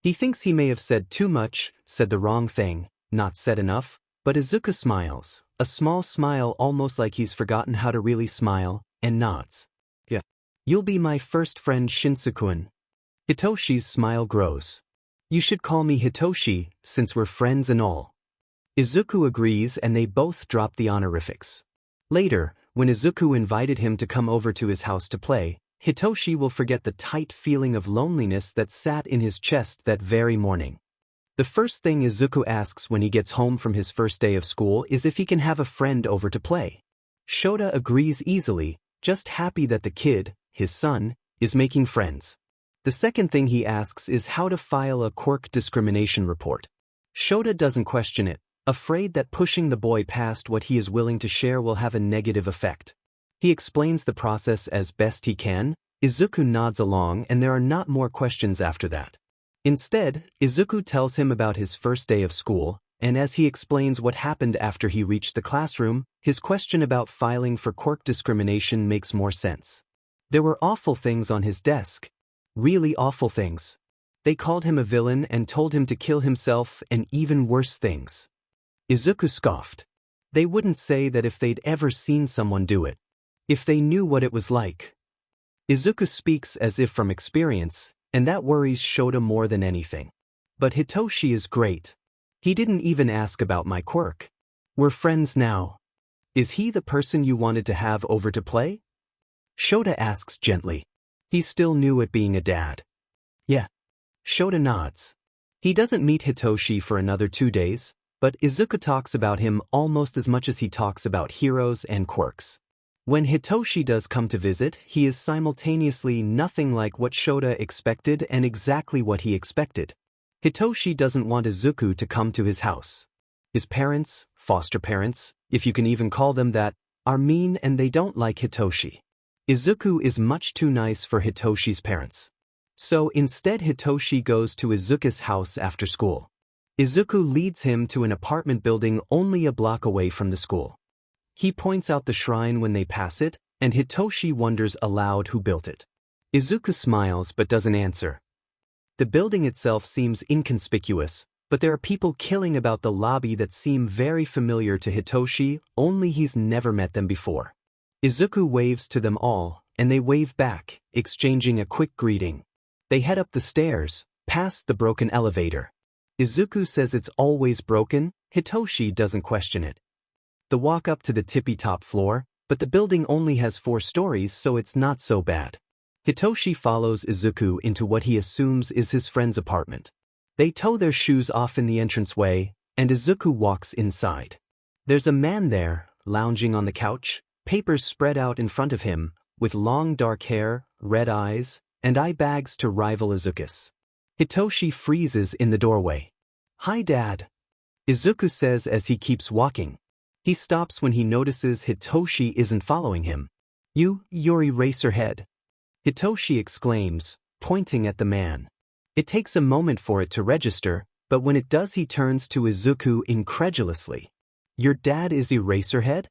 He thinks he may have said too much, said the wrong thing, not said enough, but Izuku smiles, a small smile almost like he's forgotten how to really smile, and nods. Yeah. You'll be my first friend Shinso-kun. Hitoshi's smile grows. You should call me Hitoshi, since we're friends and all. Izuku agrees and they both drop the honorifics. Later, when Izuku invited him to come over to his house to play, Hitoshi will forget the tight feeling of loneliness that sat in his chest that very morning. The first thing Izuku asks when he gets home from his first day of school is if he can have a friend over to play. Shota agrees easily, just happy that the kid, his son, is making friends. The second thing he asks is how to file a quirk discrimination report. Shota doesn't question it, afraid that pushing the boy past what he is willing to share will have a negative effect. He explains the process as best he can. Izuku nods along and there are not more questions after that. Instead, Izuku tells him about his first day of school, and as he explains what happened after he reached the classroom, his question about filing for quirk discrimination makes more sense. There were awful things on his desk. Really awful things. They called him a villain and told him to kill himself and even worse things. Izuku scoffed. They wouldn't say that if they'd ever seen someone do it. If they knew what it was like. Izuku speaks as if from experience, and that worries Shota more than anything. But Hitoshi is great. He didn't even ask about my quirk. We're friends now. Is he the person you wanted to have over to play? Shota asks gently. He's still new at being a dad. Yeah. Shota nods. He doesn't meet Hitoshi for another 2 days, but Izuku talks about him almost as much as he talks about heroes and quirks. When Hitoshi does come to visit, he is simultaneously nothing like what Shota expected and exactly what he expected. Hitoshi doesn't want Izuku to come to his house. His parents, foster parents, if you can even call them that, are mean and they don't like Hitoshi. Izuku is much too nice for Hitoshi's parents. So instead Hitoshi goes to Izuku's house after school. Izuku leads him to an apartment building only a block away from the school. He points out the shrine when they pass it, and Hitoshi wonders aloud who built it. Izuku smiles but doesn't answer. The building itself seems inconspicuous, but there are people killing about the lobby that seem very familiar to Hitoshi, only he's never met them before. Izuku waves to them all, and they wave back, exchanging a quick greeting. They head up the stairs, past the broken elevator. Izuku says it's always broken, Hitoshi doesn't question it. The walk up to the tippy-top floor, but the building only has 4 stories so it's not so bad. Hitoshi follows Izuku into what he assumes is his friend's apartment. They tow their shoes off in the entranceway, and Izuku walks inside. There's a man there, lounging on the couch, papers spread out in front of him, with long dark hair, red eyes, and eye bags to rival Izuku's. Hitoshi freezes in the doorway. "Hi, Dad," Izuku says as he keeps walking. He stops when he notices Hitoshi isn't following him. You're Eraserhead," Hitoshi exclaims, pointing at the man. It takes a moment for it to register, but when it does he turns to Izuku incredulously. "Your dad is Eraserhead?"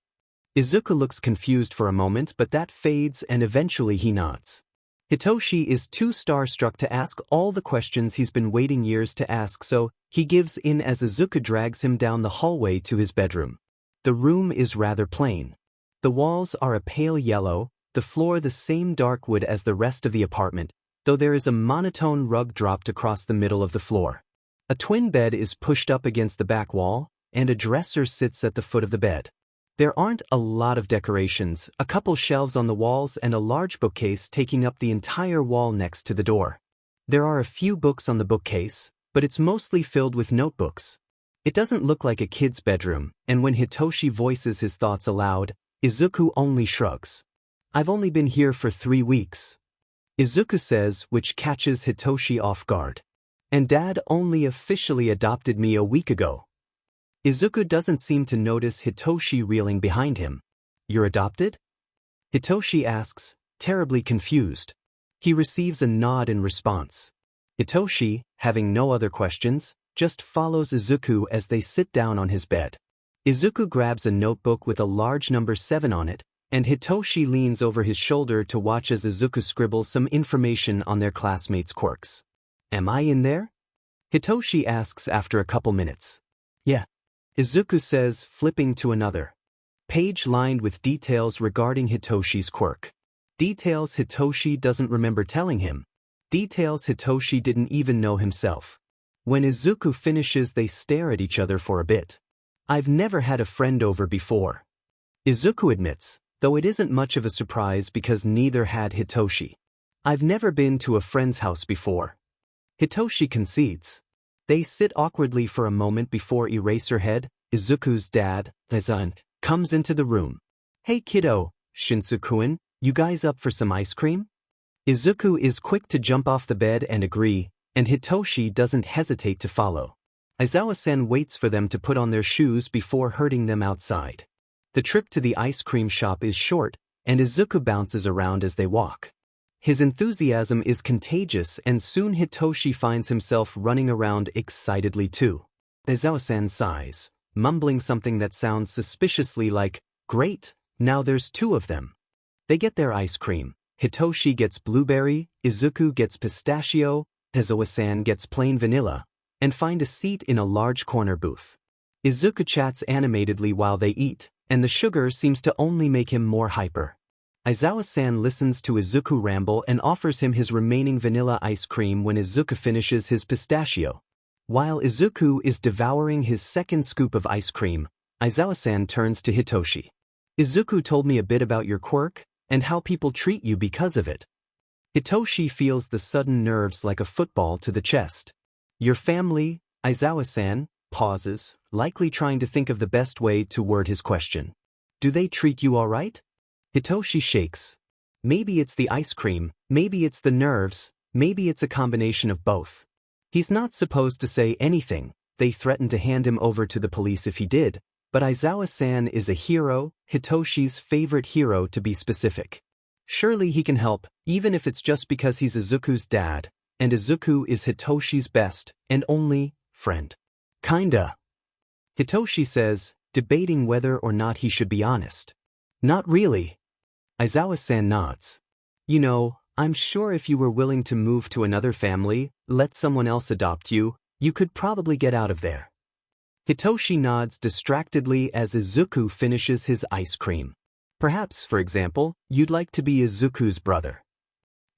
Izuku looks confused for a moment but that fades and eventually he nods. Hitoshi is too starstruck to ask all the questions he's been waiting years to ask, so he gives in as Izuku drags him down the hallway to his bedroom. The room is rather plain. The walls are a pale yellow, the floor the same dark wood as the rest of the apartment, though there is a monotone rug dropped across the middle of the floor. A twin bed is pushed up against the back wall, and a dresser sits at the foot of the bed. There aren't a lot of decorations, a couple shelves on the walls and a large bookcase taking up the entire wall next to the door. There are a few books on the bookcase, but it's mostly filled with notebooks. It doesn't look like a kid's bedroom, and when Hitoshi voices his thoughts aloud, Izuku only shrugs. "I've only been here for 3 weeks. Izuku says, which catches Hitoshi off guard. "And Dad only officially adopted me a week ago." Izuku doesn't seem to notice Hitoshi reeling behind him. "You're adopted?" Hitoshi asks, terribly confused. He receives a nod in response. Hitoshi, having no other questions, just follows Izuku as they sit down on his bed. Izuku grabs a notebook with a large number 7 on it, and Hitoshi leans over his shoulder to watch as Izuku scribbles some information on their classmates' quirks. "Am I in there?" Hitoshi asks after a couple minutes. "Yeah," Izuku says, flipping to another page lined with details regarding Hitoshi's quirk. Details Hitoshi doesn't remember telling him. Details Hitoshi didn't even know himself. When Izuku finishes they stare at each other for a bit. "I've never had a friend over before," Izuku admits, though it isn't much of a surprise because neither had Hitoshi. "I've never been to a friend's house before," Hitoshi concedes. They sit awkwardly for a moment before Eraserhead, Izuku's dad, Aizawa, comes into the room. "Hey kiddo, Shinso-kun, you guys up for some ice cream?" Izuku is quick to jump off the bed and agree, and Hitoshi doesn't hesitate to follow. Aizawa-san waits for them to put on their shoes before herding them outside. The trip to the ice cream shop is short, and Izuku bounces around as they walk. His enthusiasm is contagious and soon Hitoshi finds himself running around excitedly too. Aizawa-san sighs, mumbling something that sounds suspiciously like, "Great, now there's 2 of them." They get their ice cream. Hitoshi gets blueberry, Izuku gets pistachio, Aizawa-san gets plain vanilla, and find a seat in a large corner booth. Izuku chats animatedly while they eat, and the sugar seems to only make him more hyper. Aizawa-san listens to Izuku ramble and offers him his remaining vanilla ice cream when Izuku finishes his pistachio. While Izuku is devouring his second scoop of ice cream, Aizawa-san turns to Hitoshi. "Izuku told me a bit about your quirk, and how people treat you because of it." Hitoshi feels the sudden nerves like a football to the chest. "Your family," Aizawa-san pauses, likely trying to think of the best way to word his question. "Do they treat you all right?" Hitoshi shakes. Maybe it's the ice cream, maybe it's the nerves, maybe it's a combination of both. He's not supposed to say anything. They threatened to hand him over to the police if he did, but Aizawa-san is a hero, Hitoshi's favorite hero to be specific. Surely he can help, even if it's just because he's Izuku's dad, and Izuku is Hitoshi's best and only friend. Kinda. Hitoshi says, debating whether or not he should be honest. Not really. Aizawa-san nods. You know, I'm sure if you were willing to move to another family, let someone else adopt you, you could probably get out of there. Hitoshi nods distractedly as Izuku finishes his ice cream. Perhaps, for example, you'd like to be Izuku's brother.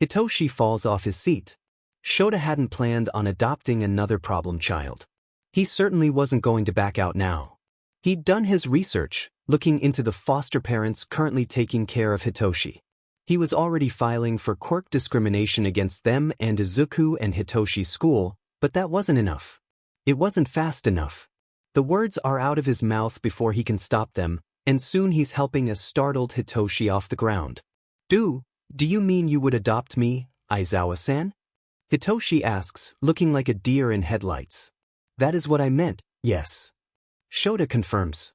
Hitoshi falls off his seat. Shota hadn't planned on adopting another problem child. He certainly wasn't going to back out now. He'd done his research, looking into the foster parents currently taking care of Hitoshi. He was already filing for quirk discrimination against them and Izuku and Hitoshi's school, but that wasn't enough. It wasn't fast enough. The words are out of his mouth before he can stop them, and soon he's helping a startled Hitoshi off the ground. Do you mean you would adopt me, Aizawa-san? Hitoshi asks, looking like a deer in headlights. That is what I meant, yes. Shota confirms.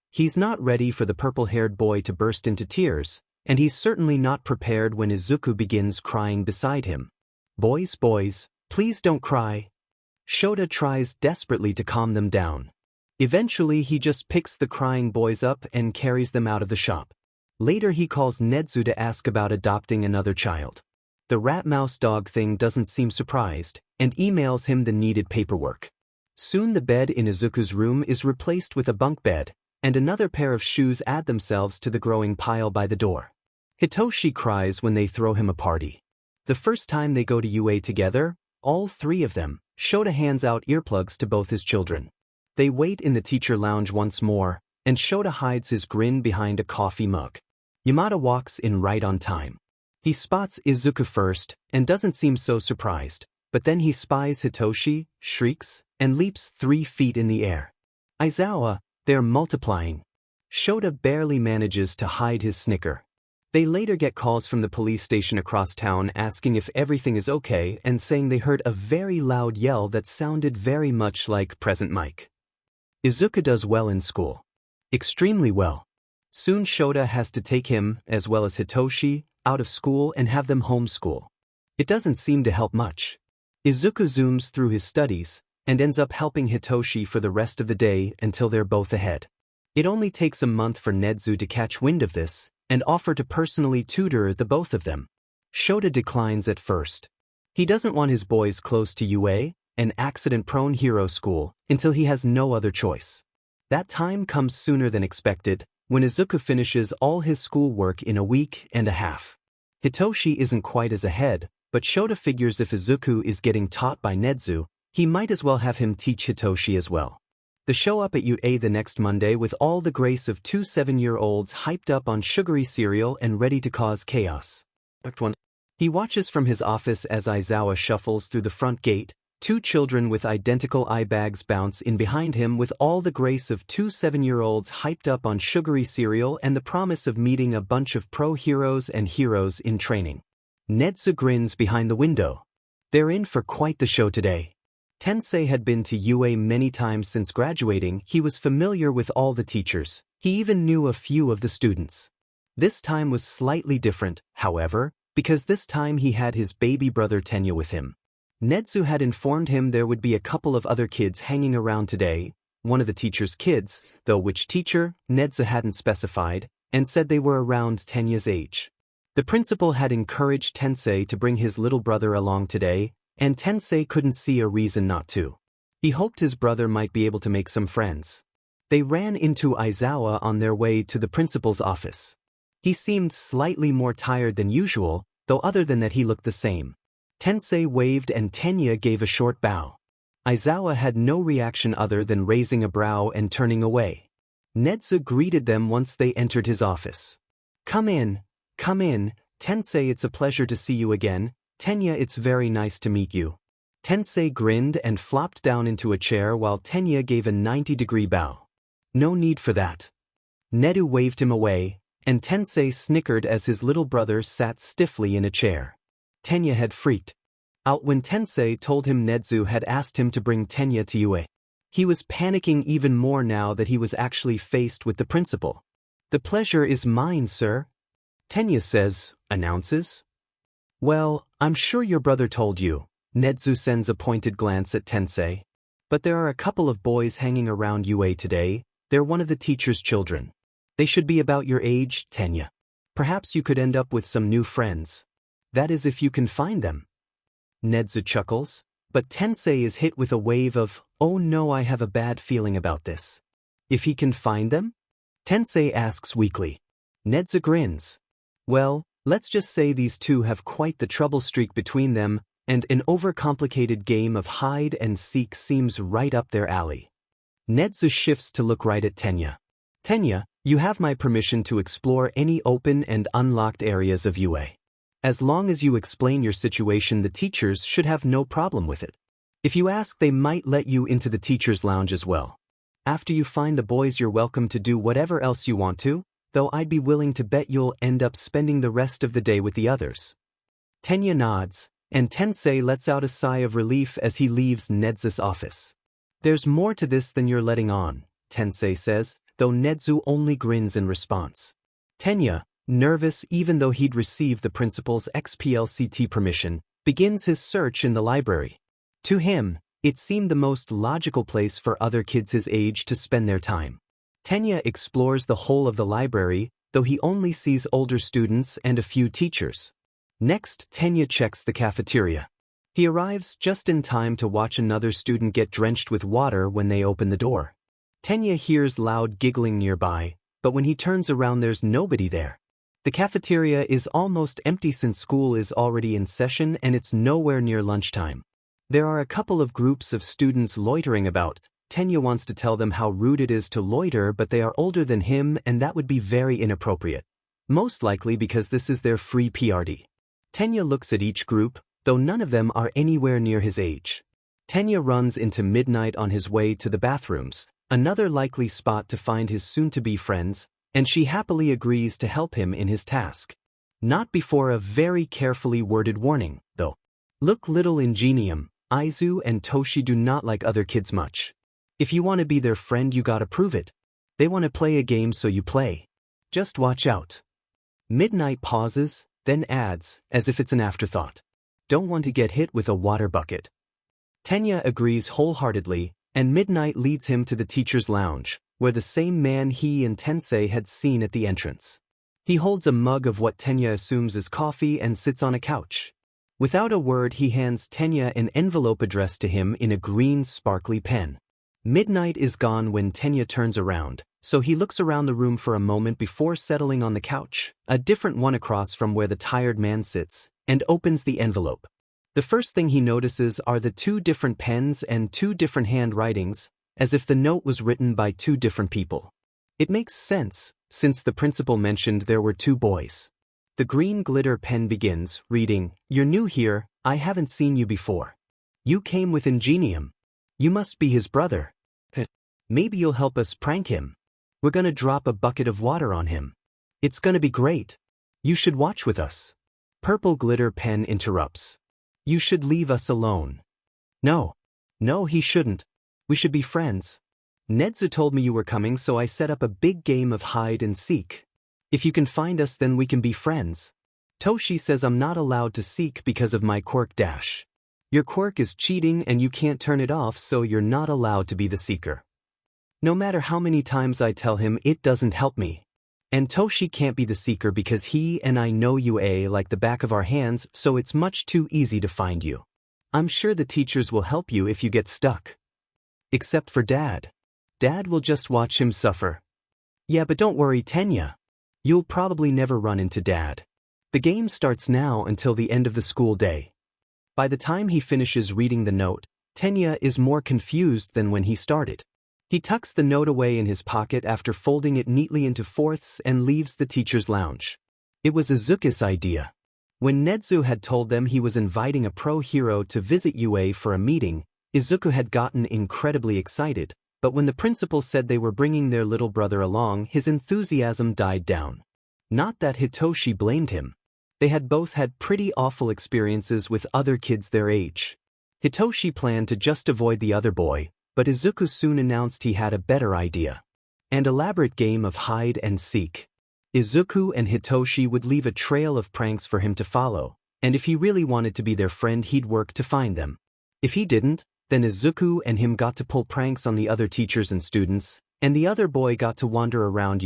He's not ready for the purple-haired boy to burst into tears, and he's certainly not prepared when Izuku begins crying beside him. Boys, please don't cry. Shota tries desperately to calm them down. Eventually he just picks the crying boys up and carries them out of the shop. Later he calls Nedu to ask about adopting another child. The rat-mouse-dog thing doesn't seem surprised, and emails him the needed paperwork. Soon the bed in Izuku's room is replaced with a bunk bed, and another pair of shoes add themselves to the growing pile by the door. Hitoshi cries when they throw him a party. The first time they go to UA together, all three of them, Shota hands out earplugs to both his children. They wait in the teacher lounge once more, and Shota hides his grin behind a coffee mug. Yamada walks in right on time. He spots Izuku first, and doesn't seem so surprised, but then he spies Hitoshi, shrieks, and leaps 3 feet in the air. Aizawa, they're multiplying. Shota barely manages to hide his snicker. They later get calls from the police station across town asking if everything is okay and saying they heard a very loud yell that sounded very much like Present Mike. Izuku does well in school. Extremely well. Soon Shota has to take him, as well as Hitoshi, out of school and have them homeschool. It doesn't seem to help much. Izuku zooms through his studies, and ends up helping Hitoshi for the rest of the day until they're both ahead. It only takes a month for Nedu to catch wind of this, and offer to personally tutor the both of them. Shota declines at first. He doesn't want his boys close to UA, an accident-prone hero school, until he has no other choice. That time comes sooner than expected, when Izuku finishes all his schoolwork in a week and a half. Hitoshi isn't quite as ahead, but Shota figures if Izuku is getting taught by Nedu, he might as well have him teach Hitoshi as well. They show up at UA the next Monday with all the grace of 2 7-year-olds hyped up on sugary cereal and ready to cause chaos. Act 1. He watches from his office as Aizawa shuffles through the front gate. 2 children with identical eye bags bounce in behind him with all the grace of 2 7-year-olds hyped up on sugary cereal and the promise of meeting a bunch of pro-heroes and heroes in training. Nedu grins behind the window. They're in for quite the show today. Tensei had been to UA many times since graduating. He was familiar with all the teachers. He even knew a few of the students. This time was slightly different, however, because this time he had his baby brother Tenya with him. Nedu had informed him there would be a couple of other kids hanging around today, one of the teacher's kids, though which teacher, Nedu hadn't specified, and said they were around Tenya's age. The principal had encouraged Tensei to bring his little brother along today, and Tensei couldn't see a reason not to. He hoped his brother might be able to make some friends. They ran into Aizawa on their way to the principal's office. He seemed slightly more tired than usual, though other than that he looked the same. Tensei waved and Tenya gave a short bow. Aizawa had no reaction other than raising a brow and turning away. Nedu greeted them once they entered his office. Come in, Tensei, it's a pleasure to see you again. Tenya, it's very nice to meet you. Tensei grinned and flopped down into a chair while Tenya gave a 90-degree bow. No need for that. Nedu waved him away, and Tensei snickered as his little brother sat stiffly in a chair. Tenya had freaked out when Tensei told him Nedu had asked him to bring Tenya to UA. He was panicking even more now that he was actually faced with the principal. The pleasure is mine, sir. Tenya says, announces. Well, I'm sure your brother told you. Nedu sends a pointed glance at Tensei. But there are a couple of boys hanging around UA today. They're one of the teacher's children. They should be about your age, Tenya. Perhaps you could end up with some new friends. That is if you can find them. Nedu chuckles, but Tensei is hit with a wave of, oh no, I have a bad feeling about this. If he can find them? Tensei asks weakly. Nedu grins. Well, let's just say these two have quite the trouble streak between them, and an overcomplicated game of hide and seek seems right up their alley. Nedu shifts to look right at Tenya. Tenya, you have my permission to explore any open and unlocked areas of UA. As long as you explain your situation, the teachers should have no problem with it. If you ask, they might let you into the teacher's lounge as well. After you find the boys, you're welcome to do whatever else you want to, though I'd be willing to bet you'll end up spending the rest of the day with the others. Tenya nods, and Tensei lets out a sigh of relief as he leaves Nedu's office. There's more to this than you're letting on, Tensei says, though Nedu only grins in response. Tenya, nervous even though he'd received the principal's XPLCT permission, begins his search in the library. To him, it seemed the most logical place for other kids his age to spend their time. Tenya explores the whole of the library, though he only sees older students and a few teachers. Next, Tenya checks the cafeteria. He arrives just in time to watch another student get drenched with water when they open the door. Tenya hears loud giggling nearby, but when he turns around there's nobody there. The cafeteria is almost empty since school is already in session and it's nowhere near lunchtime. There are a couple of groups of students loitering about. Tenya wants to tell them how rude it is to loiter, but they are older than him and that would be very inappropriate. Most likely because this is their free PRD. Tenya looks at each group, though none of them are anywhere near his age. Tenya runs into Midnight on his way to the bathrooms, another likely spot to find his soon-to-be friends, and she happily agrees to help him in his task. Not before a very carefully worded warning, though. Look, little ingenium, Aizu and Toshi do not like other kids much. If you want to be their friend, you gotta prove it. They want to play a game, so you play. Just watch out. Midnight pauses, then adds, as if it's an afterthought. Don't want to get hit with a water bucket. Tenya agrees wholeheartedly, and Midnight leads him to the teacher's lounge, where the same man he and Tensei had seen at the entrance. He holds a mug of what Tenya assumes is coffee and sits on a couch. Without a word, he hands Tenya an envelope addressed to him in a green sparkly pen. Midnight is gone when Tenya turns around, so he looks around the room for a moment before settling on the couch, a different one across from where the tired man sits, and opens the envelope. The first thing he notices are the two different pens and two different handwritings, as if the note was written by two different people. It makes sense, since the principal mentioned there were two boys. The green glitter pen begins, reading, "You're new here, I haven't seen you before. You came with Ingenium. You must be his brother. Maybe you'll help us prank him. We're gonna drop a bucket of water on him. It's gonna be great. You should watch with us." Purple glitter pen interrupts. "You should leave us alone." No, he shouldn't. We should be friends. Nedu told me you were coming, so I set up a big game of hide and seek. If you can find us, then we can be friends. Toshi says I'm not allowed to seek because of my quirk dash. Your quirk is cheating and you can't turn it off, so you're not allowed to be the seeker. No matter how many times I tell him, it doesn't help me. And Toshi can't be the seeker because he and I know UA like the back of our hands, so it's much too easy to find you. I'm sure the teachers will help you if you get stuck. Except for Dad. Dad will just watch him suffer. Yeah, but don't worry, Tenya. You'll probably never run into Dad. The game starts now until the end of the school day. By the time he finishes reading the note, Tenya is more confused than when he started. He tucks the note away in his pocket after folding it neatly into fourths and leaves the teacher's lounge. It was Izuku's idea. When Nedu had told them he was inviting a pro hero to visit UA for a meeting, Izuku had gotten incredibly excited, but when the principal said they were bringing their little brother along, his enthusiasm died down. Not that Hitoshi blamed him. They had both had pretty awful experiences with other kids their age. Hitoshi planned to just avoid the other boy, but Izuku soon announced he had a better idea. An elaborate game of hide and seek. Izuku and Hitoshi would leave a trail of pranks for him to follow, and if he really wanted to be their friend he'd work to find them. If he didn't, then Izuku and him got to pull pranks on the other teachers and students, and the other boy got to wander around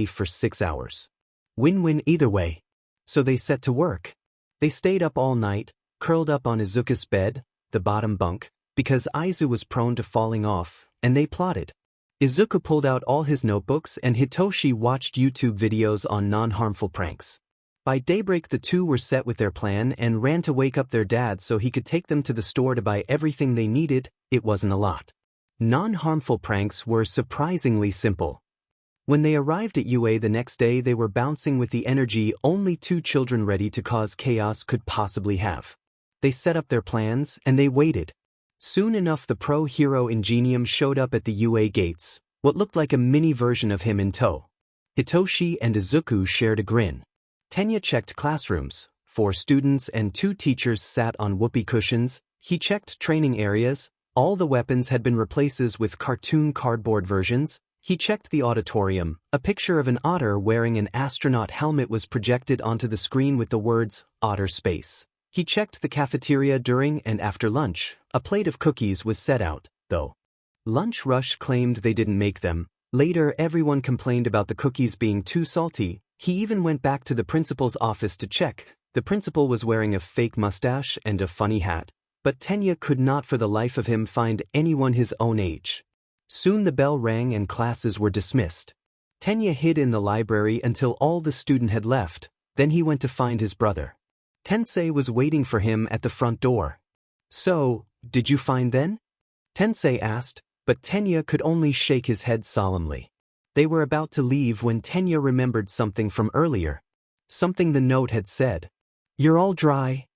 for 6 hours. Win-win either way. So they set to work. They stayed up all night, curled up on Izuku's bed, the bottom bunk, because Aizu was prone to falling off, and they plotted. Izuku pulled out all his notebooks and Hitoshi watched YouTube videos on non-harmful pranks. By daybreak the two were set with their plan and ran to wake up their dad so he could take them to the store to buy everything they needed. It wasn't a lot. Non-harmful pranks were surprisingly simple. When they arrived at UA the next day they were bouncing with the energy only two children ready to cause chaos could possibly have. They set up their plans and they waited. Soon enough the pro-hero Ingenium showed up at the UA gates, what looked like a mini version of him in tow. Hitoshi and Izuku shared a grin. Tenya checked classrooms. 4 students and 2 teachers sat on whoopee cushions. He checked training areas. All the weapons had been replaced with cartoon cardboard versions. He checked the auditorium. A picture of an otter wearing an astronaut helmet was projected onto the screen with the words, "Otter Space." He checked the cafeteria during and after lunch. A plate of cookies was set out, though. Lunch Rush claimed they didn't make them. Later everyone complained about the cookies being too salty. He even went back to the principal's office to check. The principal was wearing a fake mustache and a funny hat, but Tenya could not for the life of him find anyone his own age. Soon the bell rang and classes were dismissed. Tenya hid in the library until all the students had left, then he went to find his brother. Tensei was waiting for him at the front door. "So, did you find them?" Tensei asked, but Tenya could only shake his head solemnly. They were about to leave when Tenya remembered something from earlier. Something the note had said. "You're all dry?"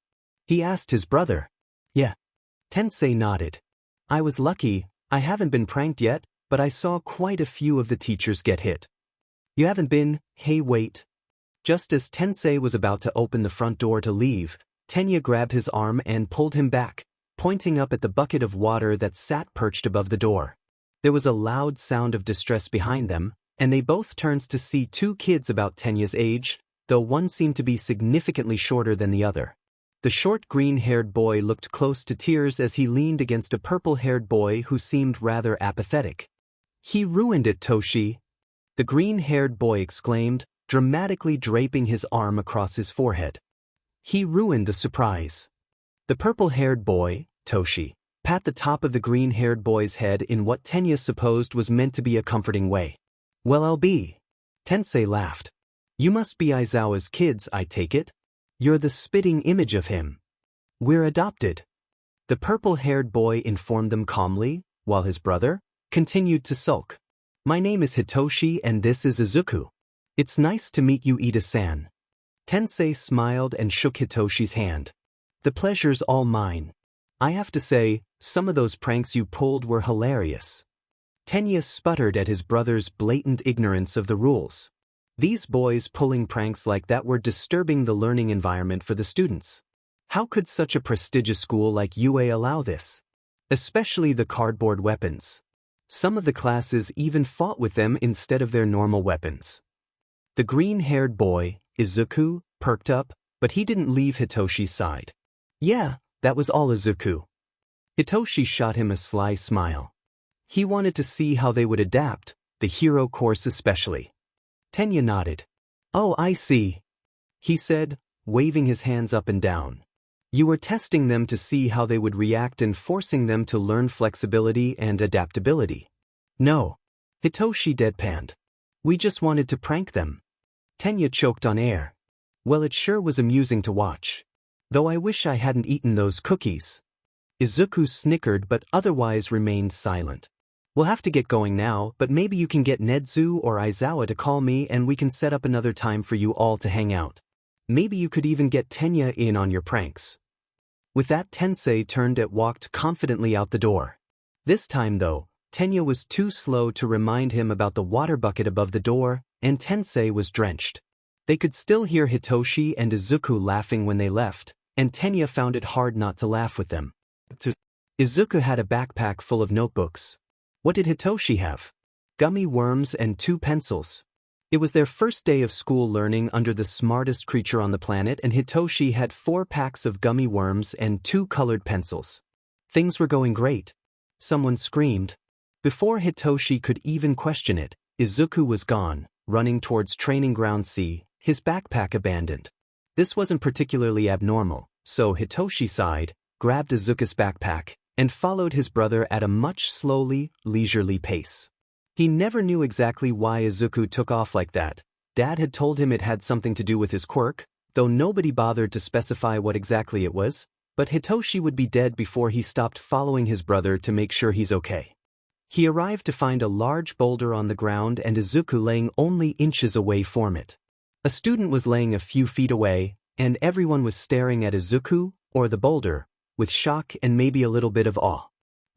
He asked his brother. "Yeah." Tensei nodded. "I was lucky. I haven't been pranked yet, but I saw quite a few of the teachers get hit." "You haven't been? Hey, wait." Just as Tensei was about to open the front door to leave, Tenya grabbed his arm and pulled him back, pointing up at the bucket of water that sat perched above the door. There was a loud sound of distress behind them, and they both turned to see 2 kids about Tenya's age, though one seemed to be significantly shorter than the other. The short green-haired boy looked close to tears as he leaned against a purple-haired boy who seemed rather apathetic. "He ruined it, Toshi," the green-haired boy exclaimed, dramatically draping his arm across his forehead. "He ruined the surprise." The purple-haired boy, Toshi, pat the top of the green-haired boy's head in what Tenya supposed was meant to be a comforting way. "Well, I'll be." Tensei laughed. "You must be Aizawa's kids, I take it? You're the spitting image of him." "We're adopted," the purple-haired boy informed them calmly, while his brother continued to sulk. "My name is Hitoshi and this is Izuku. It's nice to meet you, Ida-san." Tensei smiled and shook Hitoshi's hand. "The pleasure's all mine. I have to say, some of those pranks you pulled were hilarious." Tenya sputtered at his brother's blatant ignorance of the rules. These boys pulling pranks like that were disturbing the learning environment for the students. How could such a prestigious school like UA allow this? Especially the cardboard weapons. Some of the classes even fought with them instead of their normal weapons. The green-haired boy, Izuku, perked up, but he didn't leave Hitoshi's side. "Yeah, that was all, Izuku." Hitoshi shot him a sly smile. He wanted to see how they would adapt, the hero course especially. Tenya nodded. "Oh, I see," he said, waving his hands up and down. "You were testing them to see how they would react and forcing them to learn flexibility and adaptability." "No," Hitoshi deadpanned. "We just wanted to prank them." Tenya choked on air. "Well, it sure was amusing to watch. Though I wish I hadn't eaten those cookies." Izuku snickered but otherwise remained silent. "We'll have to get going now, but maybe you can get Nedu or Aizawa to call me and we can set up another time for you all to hang out. Maybe you could even get Tenya in on your pranks." With that, Tensei turned and walked confidently out the door. This time though, Tenya was too slow to remind him about the water bucket above the door, and Tensei was drenched. They could still hear Hitoshi and Izuku laughing when they left, and Tenya found it hard not to laugh with them. Izuku had a backpack full of notebooks. What did Hitoshi have? Gummy worms and 2 pencils. It was their first day of school learning under the smartest creature on the planet, and Hitoshi had 4 packs of gummy worms and 2 colored pencils. Things were going great. Someone screamed. Before Hitoshi could even question it, Izuku was gone, running towards Training Ground C, his backpack abandoned. This wasn't particularly abnormal, so Hitoshi sighed, grabbed Izuku's backpack, and followed his brother at a much leisurely pace. He never knew exactly why Izuku took off like that. Dad had told him it had something to do with his quirk, though nobody bothered to specify what exactly it was, but Hitoshi would be dead before he stopped following his brother to make sure he's okay. He arrived to find a large boulder on the ground and Izuku laying only inches away from it. A student was laying a few feet away, and everyone was staring at Izuku, or the boulder, with shock and maybe a little bit of awe.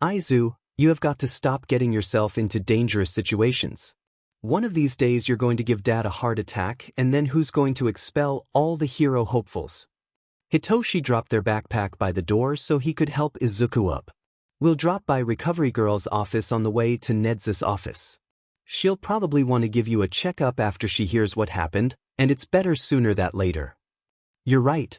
Aizu, you have got to stop getting yourself into dangerous situations. One of these days you're going to give Dad a heart attack, and then who's going to expel all the hero hopefuls? Hitoshi dropped their backpack by the door so he could help Izuku up. We'll drop by Recovery Girl's office on the way to Nezu's office. She'll probably want to give you a checkup after she hears what happened, and it's better sooner than later. You're right.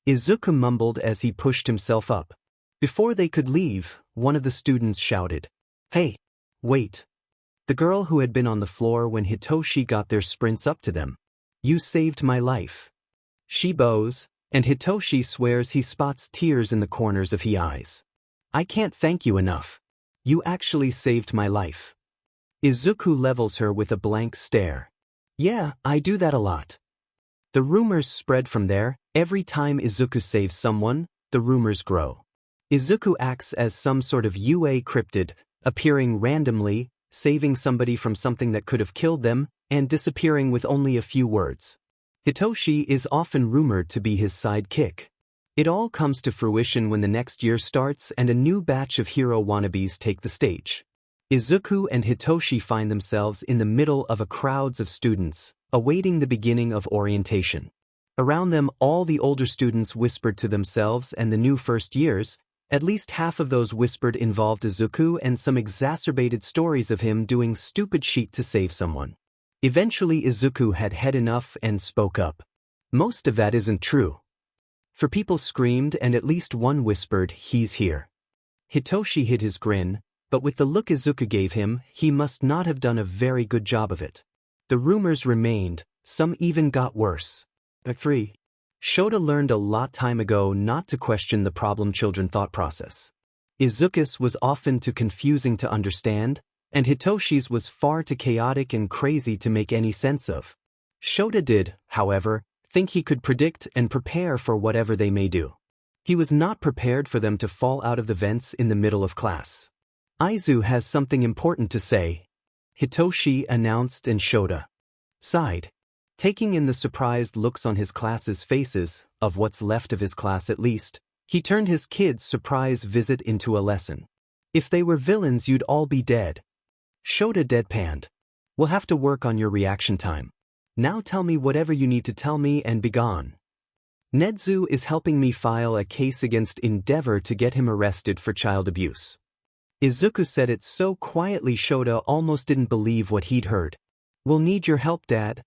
Izuku mumbled as he pushed himself up. Before they could leave, one of the students shouted, "Hey, wait." The girl who had been on the floor when Hitoshi got their sprints up to them. "You saved my life." She bows, and Hitoshi swears he spots tears in the corners of his eyes. "I can't thank you enough. You actually saved my life." Izuku levels her with a blank stare. "Yeah, I do that a lot." The rumors spread from there. Every time Izuku saves someone, the rumors grow. Izuku acts as some sort of UA cryptid, appearing randomly, saving somebody from something that could have killed them, and disappearing with only a few words. Hitoshi is often rumored to be his sidekick. It all comes to fruition when the next year starts and a new batch of hero wannabes take the stage. Izuku and Hitoshi find themselves in the middle of a crowd of students, awaiting the beginning of orientation. Around them, all the older students whispered to themselves, and the new first years, at least half of those whispered, involved Izuku and some exacerbated stories of him doing stupid shit to save someone. Eventually Izuku had enough and spoke up. Most of that isn't true. For people screamed and at least one whispered, "He's here." Hitoshi hid his grin, but with the look Izuku gave him, he must not have done a very good job of it. The rumors remained, some even got worse. 3. Shota learned a lot time ago not to question the problem children thought process. Izuku's was often too confusing to understand, and Hitoshi's was far too chaotic and crazy to make any sense of. Shota did, however, think he could predict and prepare for whatever they may do. He was not prepared for them to fall out of the vents in the middle of class. "Aizu has something important to say," Hitoshi announced, and Shota sighed. Taking in the surprised looks on his class's faces, of what's left of his class at least, he turned his kids' surprise visit into a lesson. "If they were villains, you'd all be dead." Shota deadpanned. "We'll have to work on your reaction time. Now tell me whatever you need to tell me and be gone." "Nedu is helping me file a case against Endeavor to get him arrested for child abuse." Izuku said it so quietly Shota almost didn't believe what he'd heard. "We'll need your help, Dad."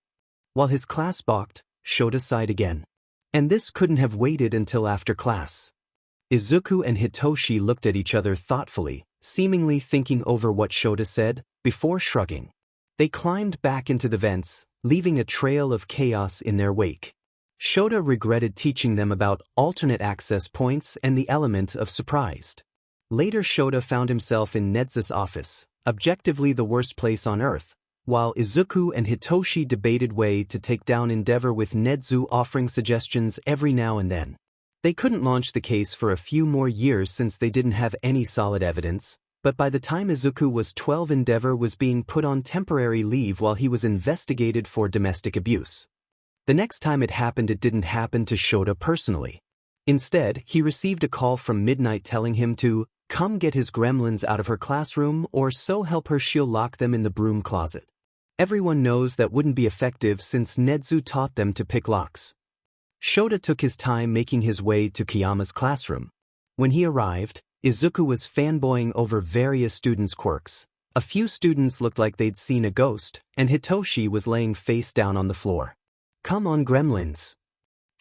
While his class balked, Shota sighed again. And this couldn't have waited until after class. Izuku and Hitoshi looked at each other thoughtfully, seemingly thinking over what Shota said, before shrugging. They climbed back into the vents, leaving a trail of chaos in their wake. Shota regretted teaching them about alternate access points and the element of surprised. Later Shota found himself in Nezu's office, objectively the worst place on Earth, while Izuku and Hitoshi debated way to take down Endeavor, with Nedu offering suggestions every now and then. They couldn't launch the case for a few more years since they didn't have any solid evidence, but by the time Izuku was 12, Endeavor was being put on temporary leave while he was investigated for domestic abuse. The next time it didn't happen to Shota personally. Instead, he received a call from Midnight telling him to come get his gremlins out of her classroom, or so help her she'll lock them in the broom closet. Everyone knows that wouldn't be effective since Nedu taught them to pick locks. Shota took his time making his way to Kiyama's classroom. When he arrived, Izuku was fanboying over various students' quirks, A few students looked like they'd seen a ghost, and Hitoshi was laying face down on the floor. "Come on, gremlins,"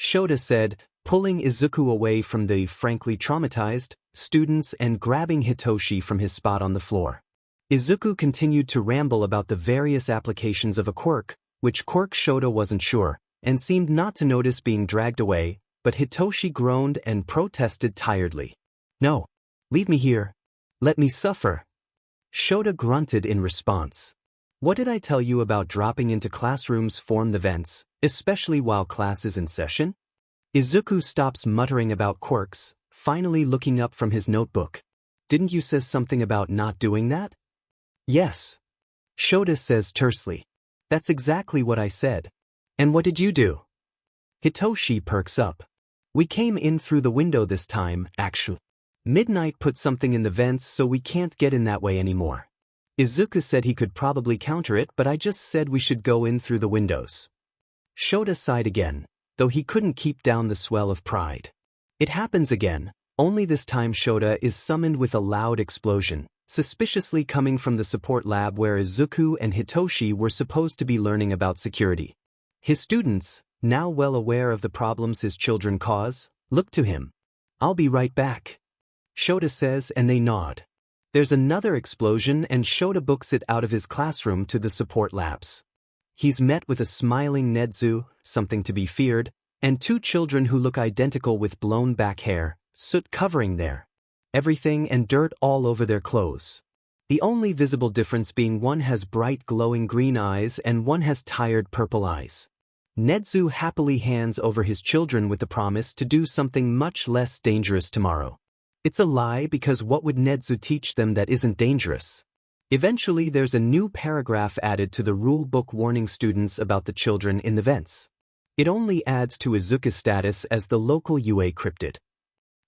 Shota said, pulling Izuku away from the frankly traumatized students and grabbing Hitoshi from his spot on the floor. Izuku continued to ramble about the various applications of a quirk, which quirk Shota wasn't sure, and seemed not to notice being dragged away, but Hitoshi groaned and protested tiredly. "No. Leave me here. Let me suffer." Shota grunted in response. "What did I tell you about dropping into classrooms form the vents, especially while class is in session?" Izuku stops muttering about quirks, finally looking up from his notebook. "Didn't you say something about not doing that?" "Yes," Shota says tersely. "That's exactly what I said." "And what did you do?" Hitoshi perks up. "We came in through the window this time, actually. Midnight put something in the vents so we can't get in that way anymore. Izuku said he could probably counter it, but I just said we should go in through the windows." Shota sighed again, though he couldn't keep down the swell of pride. It happens again, only this time Shota is summoned with a loud explosion, suspiciously coming from the support lab where Izuku and Hitoshi were supposed to be learning about security. His students, now well aware of the problems his children cause, look to him. "I'll be right back," Shota says, and they nod. There's another explosion and Shota books it out of his classroom to the support labs. He's met with a smiling Nedu, something to be feared, and two children who look identical with blown back hair, soot covering their everything and dirt all over their clothes. The only visible difference being one has bright glowing green eyes and one has tired purple eyes. Nedu happily hands over his children with the promise to do something much less dangerous tomorrow. It's a lie, because what would Nedu teach them that isn't dangerous? Eventually there's a new paragraph added to the rule book warning students about the children in the vents. It only adds to Izuku's status as the local UA cryptid.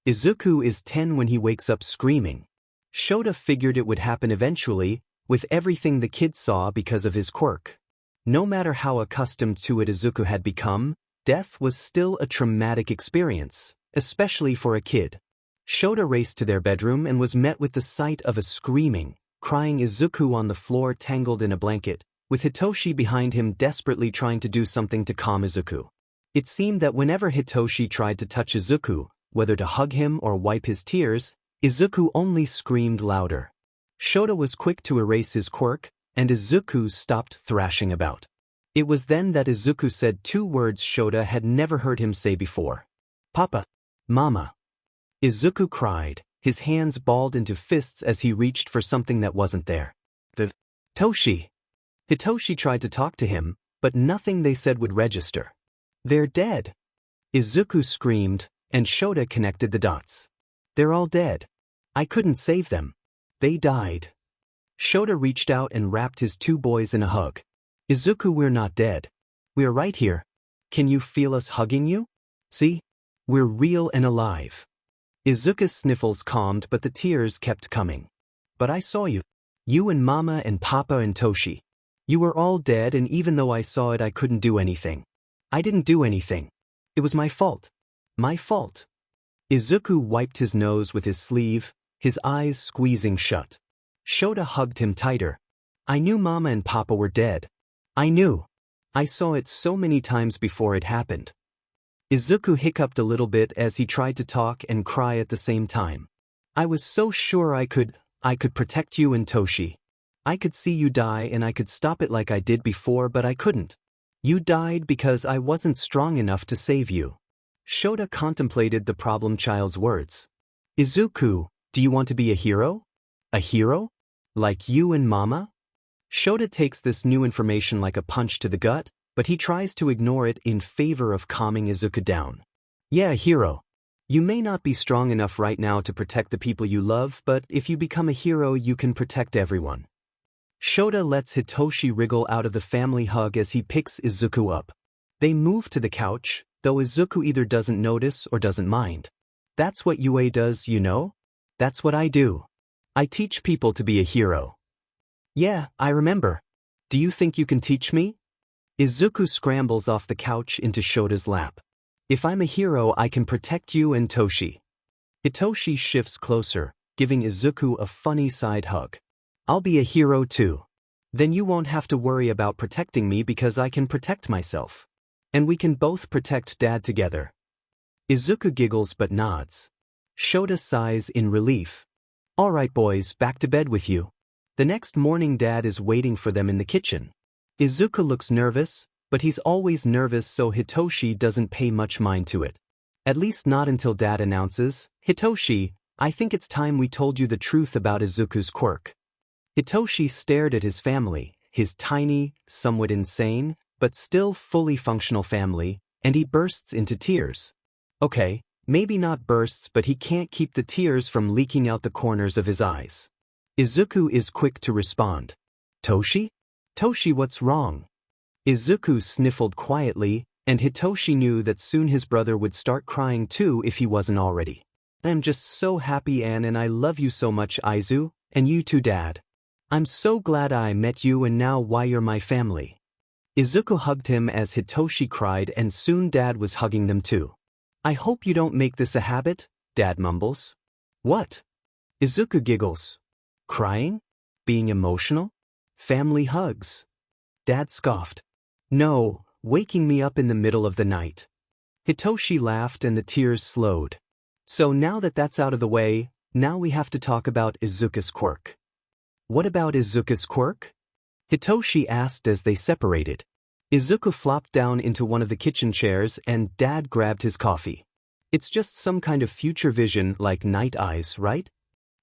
Izuku is 10 when he wakes up screaming. Shota figured it would happen eventually, with everything the kid saw because of his quirk. No matter how accustomed to it Izuku had become, death was still a traumatic experience, especially for a kid. Shota raced to their bedroom and was met with the sight of a screaming, crying Izuku on the floor tangled in a blanket, with Hitoshi behind him desperately trying to do something to calm Izuku. It seemed that whenever Hitoshi tried to touch Izuku, whether to hug him or wipe his tears, Izuku only screamed louder. Shota was quick to erase his quirk, and Izuku stopped thrashing about. It was then that Izuku said two words Shota had never heard him say before. "Papa. Mama." Izuku cried, his hands balled into fists as he reached for something that wasn't there. "The Toshi." Hitoshi tried to talk to him, but nothing they said would register. "They're dead." Izuku screamed, and Shota connected the dots. "They're all dead. I couldn't save them. They died." Shota reached out and wrapped his two boys in a hug. "Izuku, we're not dead. We're right here. Can you feel us hugging you? See? We're real and alive." Izuku's sniffles calmed, but the tears kept coming. "But I saw you. You and Mama and Papa and Toshi. You were all dead, and even though I saw it I couldn't do anything. I didn't do anything. It was my fault. My fault." Izuku wiped his nose with his sleeve, his eyes squeezing shut. Shota hugged him tighter. "I knew Mama and Papa were dead. I knew. I saw it so many times before it happened." Izuku hiccuped a little bit as he tried to talk and cry at the same time. "I was so sure I could protect you and Toshi. I could see you die and I could stop it like I did before, but I couldn't. You died because I wasn't strong enough to save you." Shota contemplated the problem child's words. "Izuku, do you want to be a hero? A hero? Like you and Mama?" Shota takes this new information like a punch to the gut, but he tries to ignore it in favor of calming Izuku down. "Yeah, a hero. You may not be strong enough right now to protect the people you love, but if you become a hero you can protect everyone." Shota lets Hitoshi wriggle out of the family hug as he picks Izuku up. They move to the couch, though Izuku either doesn't notice or doesn't mind. "That's what UA does, you know? That's what I do. I teach people to be a hero." "Yeah, I remember. Do you think you can teach me?" Izuku scrambles off the couch into Shota's lap. "If I'm a hero I can protect you and Toshi." Hitoshi shifts closer, giving Izuku a funny side hug. I'll be a hero too. Then you won't have to worry about protecting me because I can protect myself. And we can both protect Dad together. Izuku giggles but nods. Shota sighs in relief. Alright boys, back to bed with you. The next morning Dad is waiting for them in the kitchen. Izuku looks nervous, but he's always nervous so Hitoshi doesn't pay much mind to it. At least not until Dad announces, Hitoshi, I think it's time we told you the truth about Izuku's quirk. Hitoshi stared at his family, his tiny, somewhat insane, but still fully functional family, and he bursts into tears. Okay, maybe not bursts but he can't keep the tears from leaking out the corners of his eyes. Izuku is quick to respond. Toshi? Toshi, what's wrong? Izuku sniffled quietly, and Hitoshi knew that soon his brother would start crying too if he wasn't already. I'm just so happy Anne and I love you so much Aizu, and you too Dad. I'm so glad I met you and now why you're my family. Izuku hugged him as Hitoshi cried and soon Dad was hugging them too. I hope you don't make this a habit, Dad mumbles. What? Izuku giggles. Crying? Being emotional? Family hugs. Dad scoffed. No, waking me up in the middle of the night. Hitoshi laughed and the tears slowed. So now that that's out of the way, now we have to talk about Izuku's quirk. What about Izuku's quirk? Hitoshi asked as they separated. Izuku flopped down into one of the kitchen chairs and Dad grabbed his coffee. It's just some kind of future vision like night eyes, right?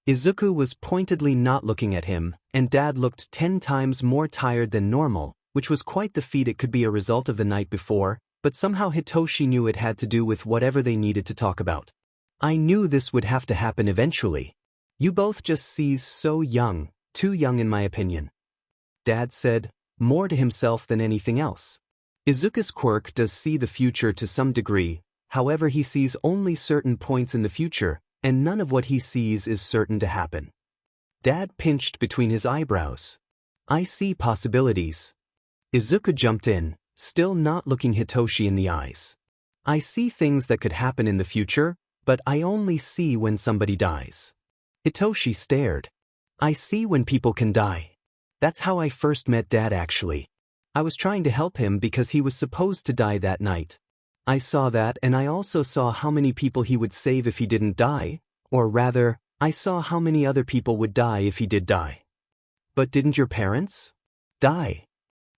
Izuku was pointedly not looking at him, and Dad looked 10 times more tired than normal, which was quite the feat. It could be a result of the night before, but somehow Hitoshi knew it had to do with whatever they needed to talk about. I knew this would have to happen eventually. You both just seem so young, too young in my opinion. Dad said, more to himself than anything else. Izuku's quirk does see the future to some degree, however he sees only certain points in the future, and none of what he sees is certain to happen. Dad pinched between his eyebrows. I see possibilities. Izuku jumped in, still not looking Hitoshi in the eyes. I see things that could happen in the future, but I only see when somebody dies. Hitoshi stared. I see when people can die. That's how I first met Dad actually. I was trying to help him because he was supposed to die that night. I saw that and I also saw how many people he would save if he didn't die, or rather, I saw how many other people would die if he did die. But didn't your parents die?